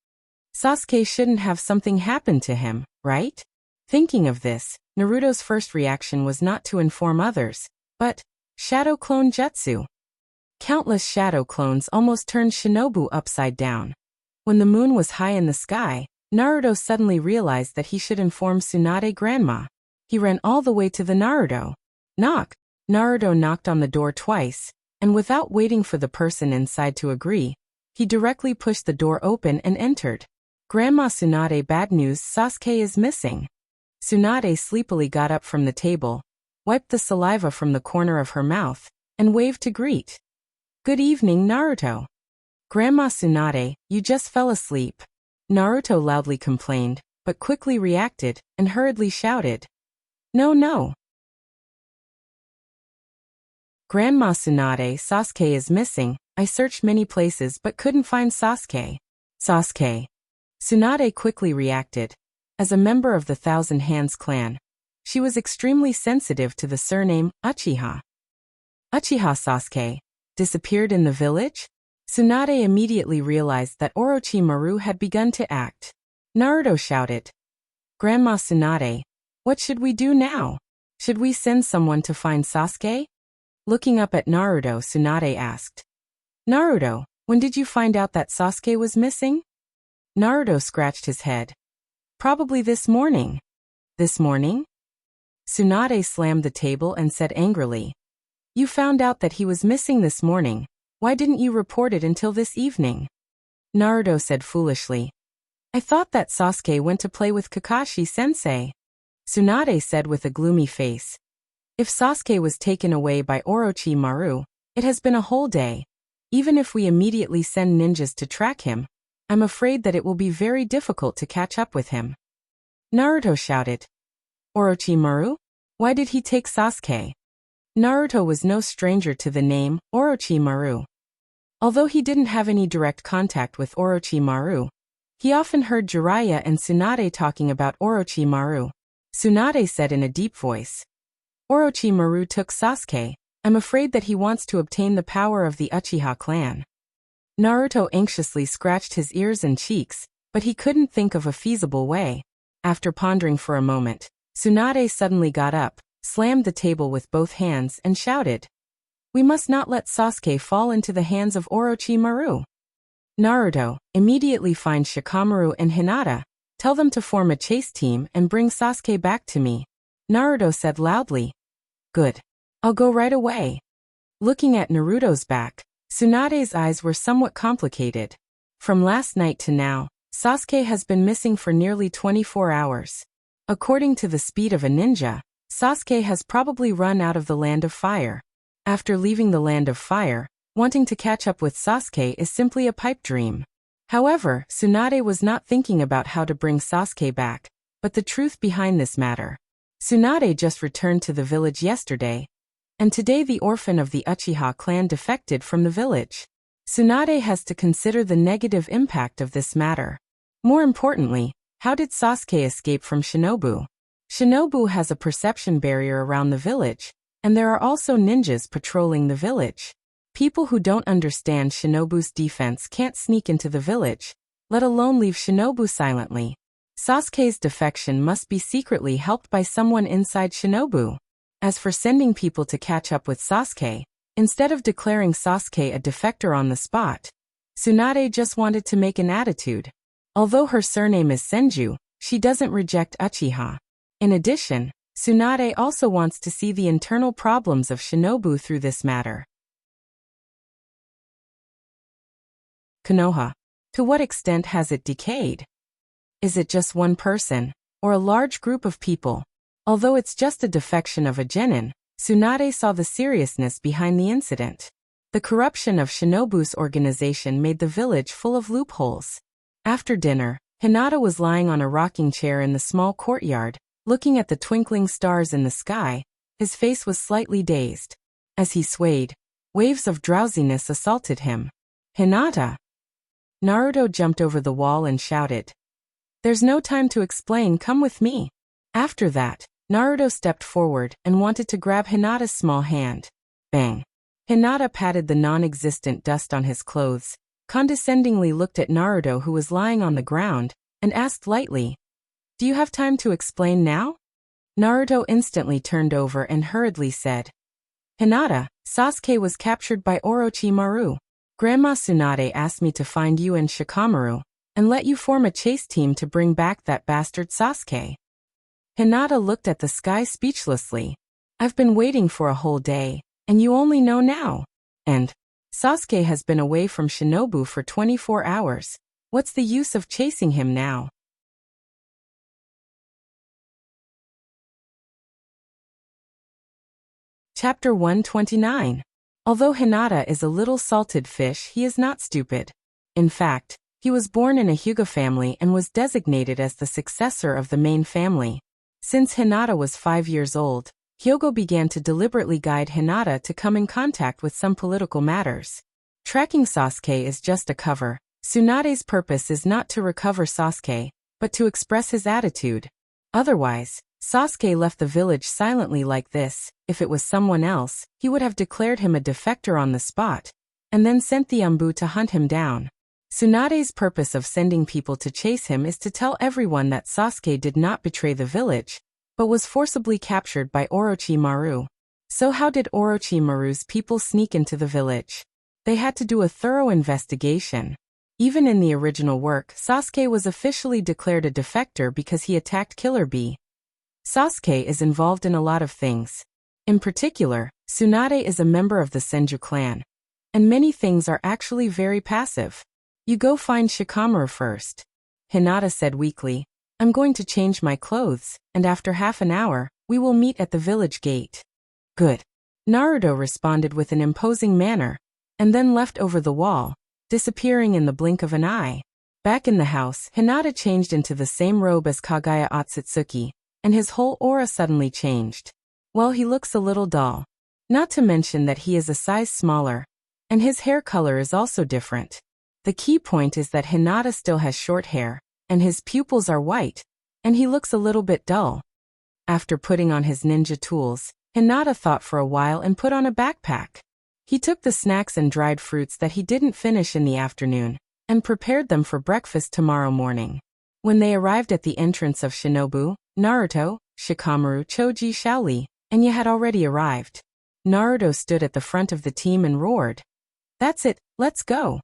Sasuke shouldn't have something happen to him, right? Thinking of this, Naruto's first reaction was not to inform others, but shadow clone jutsu. Countless shadow clones almost turned Shinobu upside down. When the moon was high in the sky, Naruto suddenly realized that he should inform Tsunade grandma. He ran all the way to the Naruto. Knock. Naruto knocked on the door twice, and without waiting for the person inside to agree, he directly pushed the door open and entered. Grandma Tsunade, bad news, Sasuke is missing. Tsunade sleepily got up from the table, wiped the saliva from the corner of her mouth, and waved to greet. Good evening, Naruto. Grandma Tsunade, you just fell asleep. Naruto loudly complained, but quickly reacted, and hurriedly shouted. No. Grandma Tsunade, Sasuke is missing. I searched many places but couldn't find Sasuke. Sasuke. Tsunade quickly reacted. As a member of the Thousand Hands clan, she was extremely sensitive to the surname Uchiha. Uchiha Sasuke disappeared in the village? Tsunade immediately realized that Orochimaru had begun to act. Naruto shouted. Grandma Tsunade, what should we do now? Should we send someone to find Sasuke? Looking up at Naruto, Tsunade asked. Naruto, when did you find out that Sasuke was missing? Naruto scratched his head. Probably this morning. This morning? Tsunade slammed the table and said angrily. You found out that he was missing this morning. Why didn't you report it until this evening? Naruto said foolishly. I thought that Sasuke went to play with Kakashi-sensei. Tsunade said with a gloomy face. If Sasuke was taken away by Orochimaru, it has been a whole day. Even if we immediately send ninjas to track him, I'm afraid that it will be very difficult to catch up with him. Naruto shouted. Orochimaru? Why did he take Sasuke? Naruto was no stranger to the name Orochimaru. Although he didn't have any direct contact with Orochimaru, he often heard Jiraiya and Tsunade talking about Orochimaru. Tsunade said in a deep voice. Orochimaru took Sasuke. I'm afraid that he wants to obtain the power of the Uchiha clan. Naruto anxiously scratched his ears and cheeks, but he couldn't think of a feasible way. After pondering for a moment, Tsunade suddenly got up, slammed the table with both hands and shouted. We must not let Sasuke fall into the hands of Orochimaru. Naruto, immediately find Shikamaru and Hinata, tell them to form a chase team and bring Sasuke back to me. Naruto said loudly. Good. I'll go right away. Looking at Naruto's back, Tsunade's eyes were somewhat complicated. From last night to now, Sasuke has been missing for nearly 24 hours. According to the speed of a ninja, Sasuke has probably run out of the Land of Fire. After leaving the Land of Fire, wanting to catch up with Sasuke is simply a pipe dream. However, Tsunade was not thinking about how to bring Sasuke back, but the truth behind this matter. Tsunade just returned to the village yesterday, and today the orphan of the Uchiha clan defected from the village. Tsunade has to consider the negative impact of this matter. More importantly, how did Sasuke escape from Shinobu? Shinobu has a perception barrier around the village, and there are also ninjas patrolling the village. People who don't understand Shinobu's defense can't sneak into the village, let alone leave Shinobu silently. Sasuke's defection must be secretly helped by someone inside Shinobu. As for sending people to catch up with Sasuke, instead of declaring Sasuke a defector on the spot, Tsunade just wanted to make an attitude. Although her surname is Senju, she doesn't reject Uchiha. In addition, Tsunade also wants to see the internal problems of Shinobu through this matter. Konoha. To what extent has it decayed? Is it just one person, or a large group of people? Although it's just a defection of a genin, Tsunade saw the seriousness behind the incident. The corruption of Shinobu's organization made the village full of loopholes. After dinner, Hinata was lying on a rocking chair in the small courtyard, looking at the twinkling stars in the sky. His face was slightly dazed. As he swayed, waves of drowsiness assaulted him. "Hinata!" Naruto jumped over the wall and shouted, "There's no time to explain, come with me." After that, Naruto stepped forward and wanted to grab Hinata's small hand. Bang! Hinata patted the non-existent dust on his clothes, condescendingly looked at Naruto who was lying on the ground, and asked lightly, "Do you have time to explain now?" Naruto instantly turned over and hurriedly said, "Hinata, Sasuke was captured by Orochimaru. Grandma Tsunade asked me to find you and Shikamaru, and let you form a chase team to bring back that bastard Sasuke." Hinata looked at the sky speechlessly. "I've been waiting for a whole day, and you only know now. And Sasuke has been away from Shinobu for 24 hours. What's the use of chasing him now?" Chapter 129. Although Hinata is a little salted fish, he is not stupid. In fact, he was born in a Hyuga family and was designated as the successor of the main family. Since Hinata was 5 years old, Hyogo began to deliberately guide Hinata to come in contact with some political matters. Tracking Sasuke is just a cover. Tsunade's purpose is not to recover Sasuke, but to express his attitude. Otherwise, Sasuke left the village silently like this. If it was someone else, he would have declared him a defector on the spot, and then sent the Anbu to hunt him down. Tsunade's purpose of sending people to chase him is to tell everyone that Sasuke did not betray the village, but was forcibly captured by Orochimaru. So how did Orochimaru's people sneak into the village? They had to do a thorough investigation. Even in the original work, Sasuke was officially declared a defector because he attacked Killer Bee. Sasuke is involved in a lot of things. In particular, Tsunade is a member of the Senju clan. And many things are actually very passive. "You go find Shikamaru first," Hinata said weakly. "I'm going to change my clothes, and after half an hour, we will meet at the village gate." "Good." Naruto responded with an imposing manner, and then left over the wall, disappearing in the blink of an eye. Back in the house, Hinata changed into the same robe as Kagaya Otsutsuki, and his whole aura suddenly changed. Well, he looks a little dull. Not to mention that he is a size smaller, and his hair color is also different. The key point is that Hinata still has short hair, and his pupils are white, and he looks a little bit dull. After putting on his ninja tools, Hinata thought for a while and put on a backpack. He took the snacks and dried fruits that he didn't finish in the afternoon, and prepared them for breakfast tomorrow morning. When they arrived at the entrance of Shinobu, Naruto, Shikamaru, Choji, Shaoli, and Nya had already arrived. Naruto stood at the front of the team and roared, "That's it, let's go."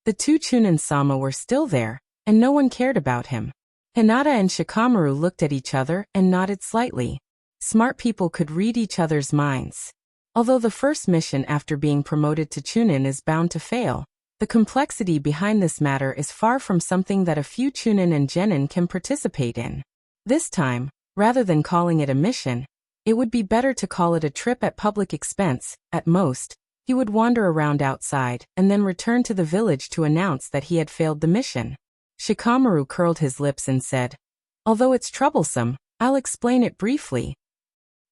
The two Chunin-sama were still there, and no one cared about him. Hinata and Shikamaru looked at each other and nodded slightly. Smart people could read each other's minds. Although the first mission after being promoted to Chunin is bound to fail, the complexity behind this matter is far from something that a few Chunin and Genin can participate in. This time, rather than calling it a mission, it would be better to call it a trip at public expense. At most, he would wander around outside and then return to the village to announce that he had failed the mission. Shikamaru curled his lips and said, "Although it's troublesome, I'll explain it briefly.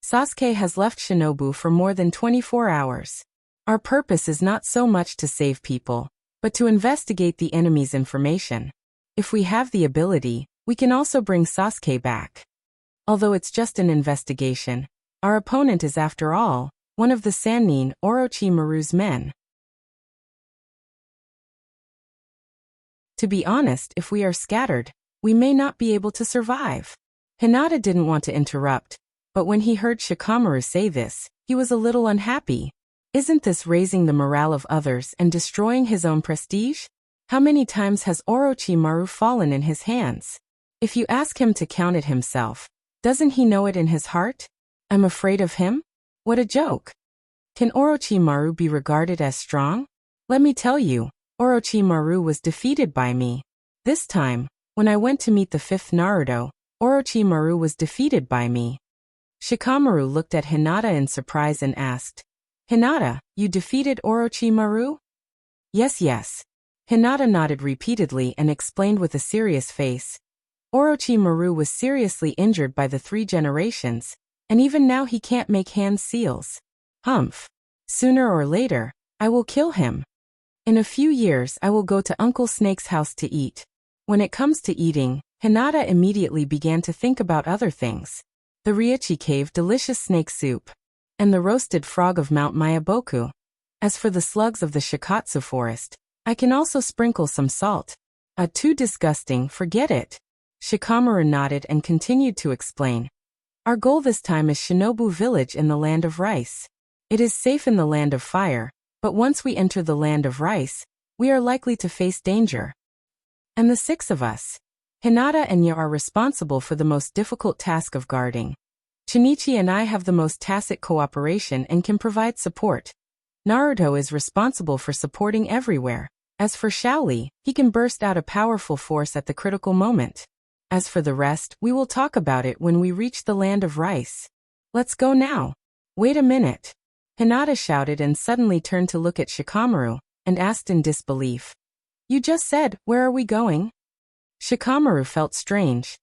Sasuke has left Shinobu for more than 24 hours. Our purpose is not so much to save people, but to investigate the enemy's information. If we have the ability, we can also bring Sasuke back. Although it's just an investigation, our opponent is after all one of the Sannin, Orochimaru's men. To be honest, if we are scattered, we may not be able to survive. Hinata didn't want to interrupt, but when he heard Shikamaru say this, he was a little unhappy. Isn't this raising the morale of others and destroying his own prestige? How many times has Orochimaru fallen in his hands? If you ask him to count it himself, doesn't he know it in his heart? I'm afraid of him? What a joke. Can Orochimaru be regarded as strong? Let me tell you, Orochimaru was defeated by me. This time, when I went to meet the fifth Naruto, Orochimaru was defeated by me. Shikamaru looked at Hinata in surprise and asked, Hinata, you defeated Orochimaru? Yes. Hinata nodded repeatedly and explained with a serious face. Orochimaru was seriously injured by the 3 generations, and even now he can't make hand seals. Humph. Sooner or later, I will kill him. In a few years I will go to Uncle Snake's house to eat. When it comes to eating, Hinata immediately began to think about other things. The Ryoichi Cave delicious snake soup, and the roasted frog of Mount Myaboku. As for the slugs of the Shikatsu forest, I can also sprinkle some salt. Too disgusting, forget it. Shikamaru nodded and continued to explain. Our goal this time is Shinobu Village in the Land of Rice. It is safe in the Land of Fire, but once we enter the Land of Rice, we are likely to face danger. And the 6 of us, Hinata and Ya, are responsible for the most difficult task of guarding. Shinichi and I have the most tacit cooperation and can provide support. Naruto is responsible for supporting everywhere. As for Shaoli, he can burst out a powerful force at the critical moment. As for the rest, we will talk about it when we reach the Land of Rice. Let's go now. Wait a minute. Hinata shouted and suddenly turned to look at Shikamaru, and asked in disbelief. You just said, where are we going? Shikamaru felt strange.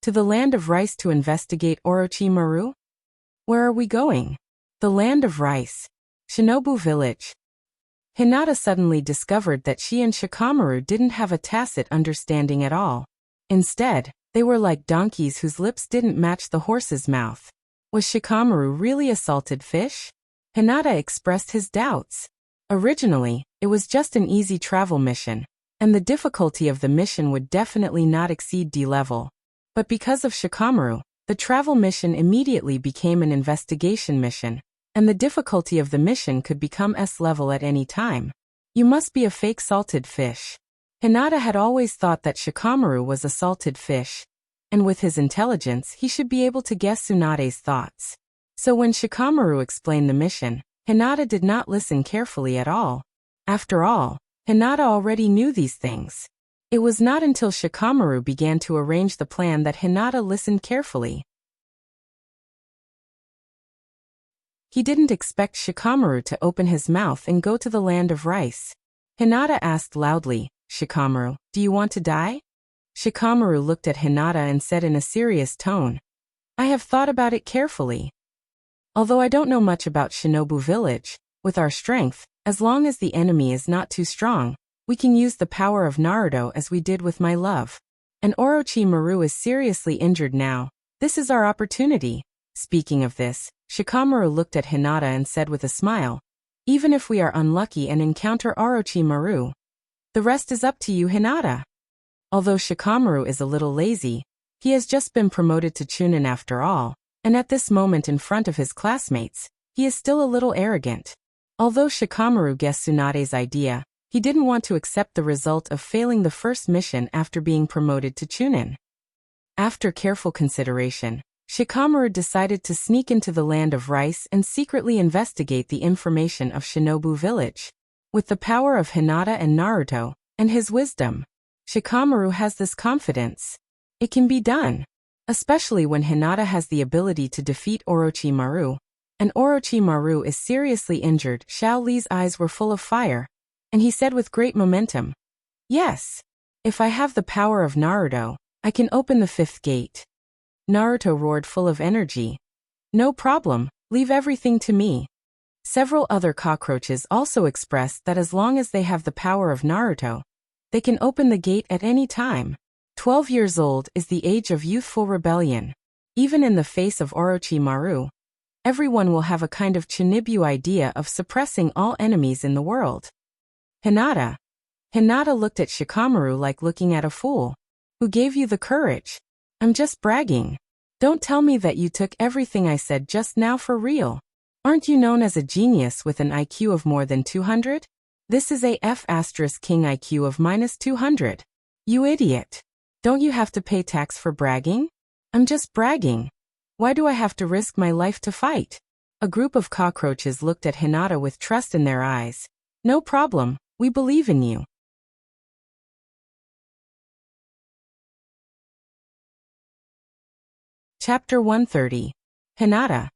To the Land of Rice to investigate Orochimaru? Where are we going? The Land of Rice. Shinobu Village. Hinata suddenly discovered that she and Shikamaru didn't have a tacit understanding at all. Instead, they were like donkeys whose lips didn't match the horse's mouth. Was Shikamaru really a salted fish? Hinata expressed his doubts. Originally, it was just an easy travel mission, and the difficulty of the mission would definitely not exceed D level. But because of Shikamaru, the travel mission immediately became an investigation mission, and the difficulty of the mission could become S level at any time. You must be a fake salted fish. Hinata had always thought that Shikamaru was a salted fish, and with his intelligence he should be able to guess Tsunade's thoughts. So when Shikamaru explained the mission, Hinata did not listen carefully at all. After all, Hinata already knew these things. It was not until Shikamaru began to arrange the plan that Hinata listened carefully. He didn't expect Shikamaru to open his mouth and go to the Land of Rice. Hinata asked loudly, Shikamaru, do you want to die? Shikamaru looked at Hinata and said in a serious tone, I have thought about it carefully. Although I don't know much about Shinobu Village, with our strength, as long as the enemy is not too strong, we can use the power of Naruto as we did with my love. And Orochimaru is seriously injured now. This is our opportunity. Speaking of this, Shikamaru looked at Hinata and said with a smile, even if we are unlucky and encounter Orochimaru, the rest is up to you, Hinata. Although Shikamaru is a little lazy, he has just been promoted to Chunin after all, and at this moment in front of his classmates, he is still a little arrogant. Although Shikamaru guessed Tsunade's idea, he didn't want to accept the result of failing the first mission after being promoted to Chunin. After careful consideration, Shikamaru decided to sneak into the Land of Rice and secretly investigate the information of Shinobu Village. With the power of Hinata and Naruto, and his wisdom, Shikamaru has this confidence. It can be done. Especially when Hinata has the ability to defeat Orochimaru, and Orochimaru is seriously injured. Xiao Li's eyes were full of fire, and he said with great momentum, yes, if I have the power of Naruto, I can open the 5th gate. Naruto roared full of energy. No problem, leave everything to me. Several other cockroaches also expressed that as long as they have the power of Naruto, they can open the gate at any time. 12 years old is the age of youthful rebellion. Even in the face of Orochimaru, everyone will have a kind of Chinibu idea of suppressing all enemies in the world. Hinata, Hinata looked at Shikamaru like looking at a fool. Who gave you the courage? I'm just bragging. Don't tell me that you took everything I said just now for real. Aren't you known as a genius with an IQ of more than 200? This is a F*King IQ of minus 200. You idiot. Don't you have to pay tax for bragging? I'm just bragging. Why do I have to risk my life to fight? A group of cockroaches looked at Hinata with trust in their eyes. No problem, we believe in you. Chapter 130. Hinata.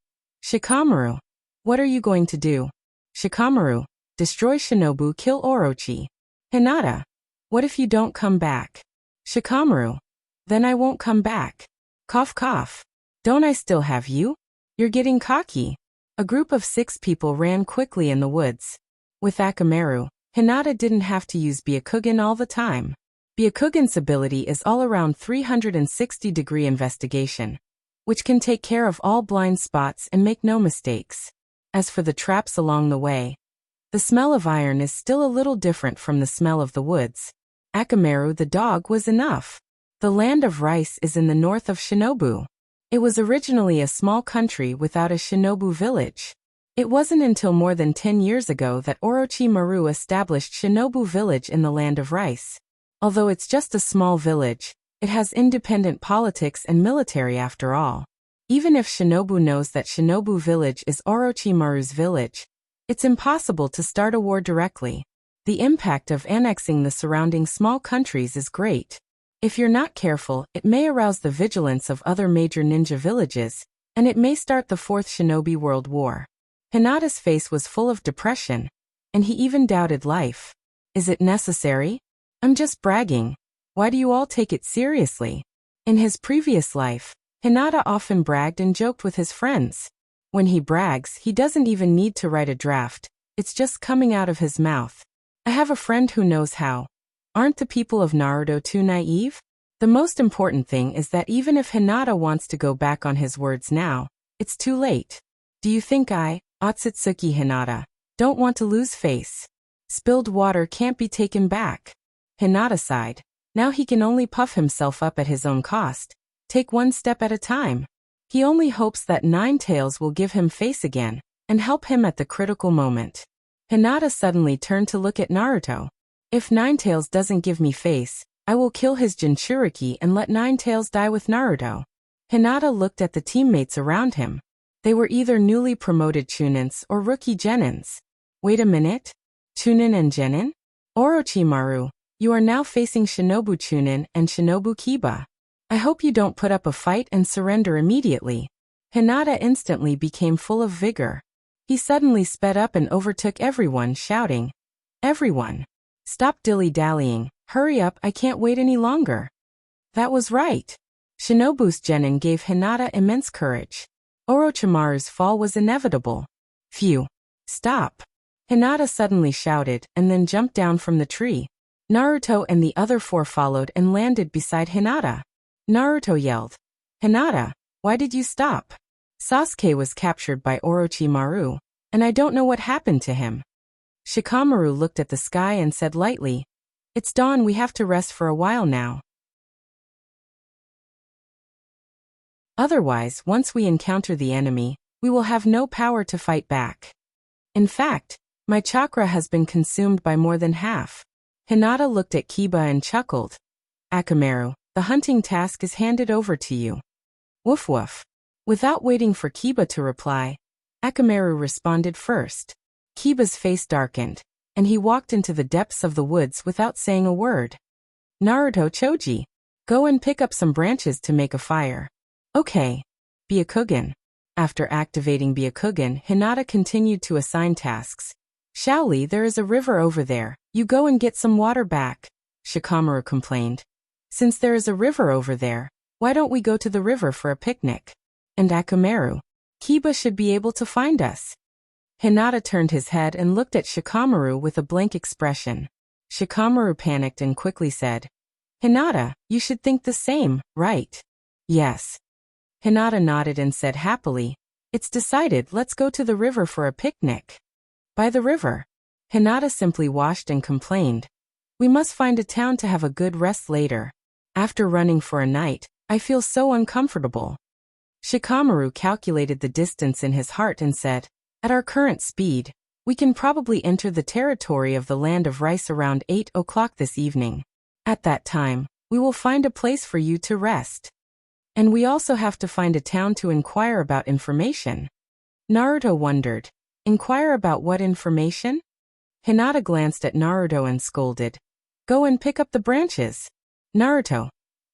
Shikamaru. What are you going to do? Shikamaru. Destroy Shinobu, kill Orochi. Hinata. What if you don't come back? Shikamaru. Then I won't come back. Cough cough. Don't I still have you? You're getting cocky. A group of 6 people ran quickly in the woods. With Akamaru, Hinata didn't have to use Byakugan all the time. Byakugan's ability is all-around 360-degree investigation, which can take care of all blind spots and make no mistakes. As for the traps along the way, the smell of iron is still a little different from the smell of the woods. Akamaru the dog was enough. The land of rice is in the north of Shinobu. It was originally a small country without a Shinobu village. It wasn't until more than 10 years ago that Orochimaru established Shinobu village in the land of rice. Although it's just a small village, it has independent politics and military after all. Even if Shinobu knows that Shinobu village is Orochimaru's village, it's impossible to start a war directly. The impact of annexing the surrounding small countries is great. If you're not careful, it may arouse the vigilance of other major ninja villages, and it may start the Fourth Shinobi World War. Hinata's face was full of depression, and he even doubted life. Is it necessary? I'm just bragging. Why do you all take it seriously? In his previous life, Hinata often bragged and joked with his friends. When he brags, he doesn't even need to write a draft. It's just coming out of his mouth. I have a friend who knows how. Aren't the people of Naruto too naive? The most important thing is that even if Hinata wants to go back on his words now, it's too late. Do you think I, Otsutsuki Hinata, don't want to lose face? Spilled water can't be taken back. Hinata sighed. Now he can only puff himself up at his own cost. Take one step at a time. He only hopes that Ninetales will give him face again, and help him at the critical moment. Hinata suddenly turned to look at Naruto. If Ninetales doesn't give me face, I will kill his Jinchuriki and let Ninetales die with Naruto. Hinata looked at the teammates around him. They were either newly promoted Chunins or rookie Genins. Wait a minute? Chunin and Genin? Orochimaru, you are now facing Shinobu Chunin and Shinobu Kiba. I hope you don't put up a fight and surrender immediately. Hinata instantly became full of vigor. He suddenly sped up and overtook everyone, shouting, "Everyone! Stop dilly-dallying, hurry up, I can't wait any longer." That was right. Shinobu's Genin gave Hinata immense courage. Orochimaru's fall was inevitable. Phew. Stop. Hinata suddenly shouted and then jumped down from the tree. Naruto and the other 4 followed and landed beside Hinata. Naruto yelled, "Hinata, why did you stop?" Sasuke was captured by Orochimaru, and I don't know what happened to him. Shikamaru looked at the sky and said lightly, "It's dawn, we have to rest for a while now. Otherwise, once we encounter the enemy, we will have no power to fight back. In fact, my chakra has been consumed by more than half." Hinata looked at Kiba and chuckled. "Akamaru, the hunting task is handed over to you." Woof woof. Without waiting for Kiba to reply, Akamaru responded first. Kiba's face darkened, and he walked into the depths of the woods without saying a word. "Naruto Choji, go and pick up some branches to make a fire." "Okay." Byakugan. After activating Byakugan, Hinata continued to assign tasks. "Shaoli, there is a river over there. You go and get some water back," Shikamaru complained. "Since there is a river over there, why don't we go to the river for a picnic?" And Akamaru, "Kiba should be able to find us." Hinata turned his head and looked at Shikamaru with a blank expression. Shikamaru panicked and quickly said, "Hinata, you should think the same, right?" "Yes." Hinata nodded and said happily, "It's decided, let's go to the river for a picnic." By the river. Hinata simply washed and complained, We must find a town to have a good rest later. After running for a night, I feel so uncomfortable. Shikamaru calculated the distance in his heart and said, at our current speed, we can probably enter the territory of the land of rice around 8 o'clock this evening. At that time, we will find a place for you to rest. And we also have to find a town to inquire about information. Naruto wondered. Inquire about what information? Hinata glanced at Naruto and scolded. Go and pick up the branches. Naruto.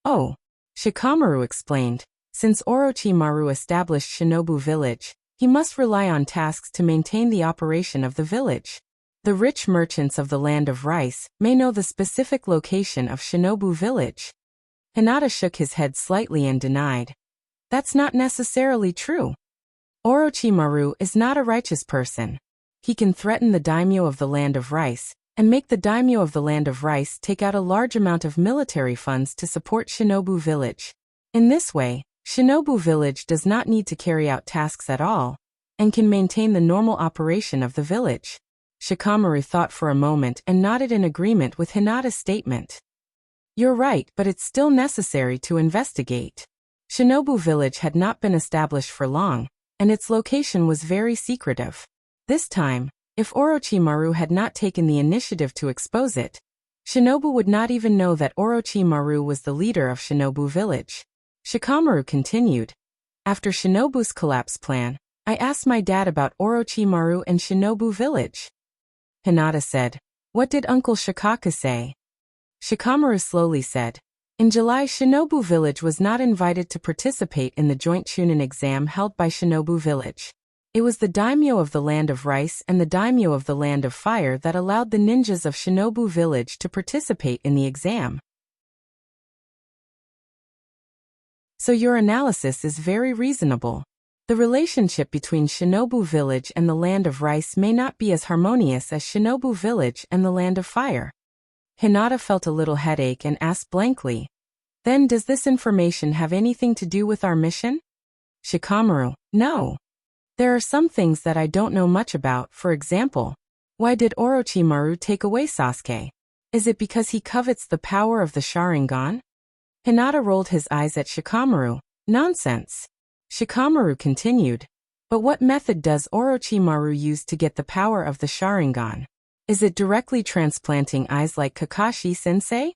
Oh. Shikamaru explained. Since Orochimaru established Shinobu Village, he must rely on tasks to maintain the operation of the village. The rich merchants of the land of rice may know the specific location of Shinobu Village. Hinata shook his head slightly and denied. That's not necessarily true. Orochimaru is not a righteous person. He can threaten the daimyo of the land of rice, and make the daimyo of the land of rice take out a large amount of military funds to support Shinobu Village. In this way, Shinobu Village does not need to carry out tasks at all, and can maintain the normal operation of the village. Shikamaru thought for a moment and nodded in agreement with Hinata's statement. You're right, but it's still necessary to investigate. Shinobu Village had not been established for long, and its location was very secretive. This time, if Orochimaru had not taken the initiative to expose it, Shinobu would not even know that Orochimaru was the leader of Shinobu Village. Shikamaru continued. After Shinobu's collapse plan, I asked my dad about Orochimaru and Shinobu Village. Hinata said, what did Uncle Shikaka say? Shikamaru slowly said, in July Shinobu Village was not invited to participate in the joint Chunin exam held by Shinobu Village. It was the daimyo of the land of rice and the daimyo of the land of fire that allowed the ninjas of Shinobu Village to participate in the exam. So your analysis is very reasonable. The relationship between Shinobu Village and the land of rice may not be as harmonious as Shinobu Village and the land of fire. Hinata felt a little headache and asked blankly, then does this information have anything to do with our mission? Shikamaru, no. There are some things that I don't know much about. For example, why did Orochimaru take away Sasuke? Is it because he covets the power of the Sharingan? Hinata rolled his eyes at Shikamaru. Nonsense. Shikamaru continued. But what method does Orochimaru use to get the power of the Sharingan? Is it directly transplanting eyes like Kakashi-sensei?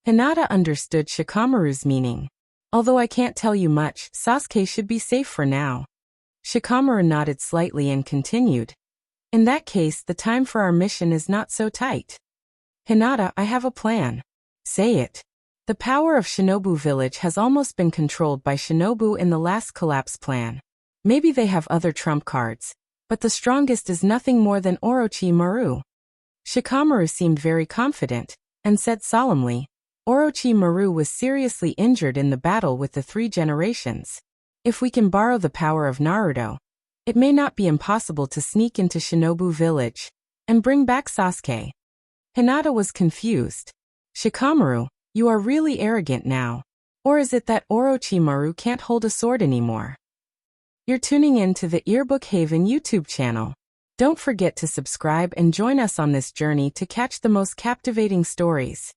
Hinata understood Shikamaru's meaning. Although I can't tell you much, Sasuke should be safe for now. Shikamaru nodded slightly and continued. In that case, the time for our mission is not so tight. Hinata, I have a plan. Say it. The power of Shinobu Village has almost been controlled by Shinobu in the last collapse plan. Maybe they have other trump cards, but the strongest is nothing more than Orochimaru. Shikamaru seemed very confident, and said solemnly, Orochimaru was seriously injured in the battle with the three generations. If we can borrow the power of Naruto, it may not be impossible to sneak into Shinobu Village and bring back Sasuke. Hinata was confused. Shikamaru, you are really arrogant now. Or is it that Orochimaru can't hold a sword anymore? You're tuning in to the Earbook Haven YouTube channel. Don't forget to subscribe and join us on this journey to catch the most captivating stories.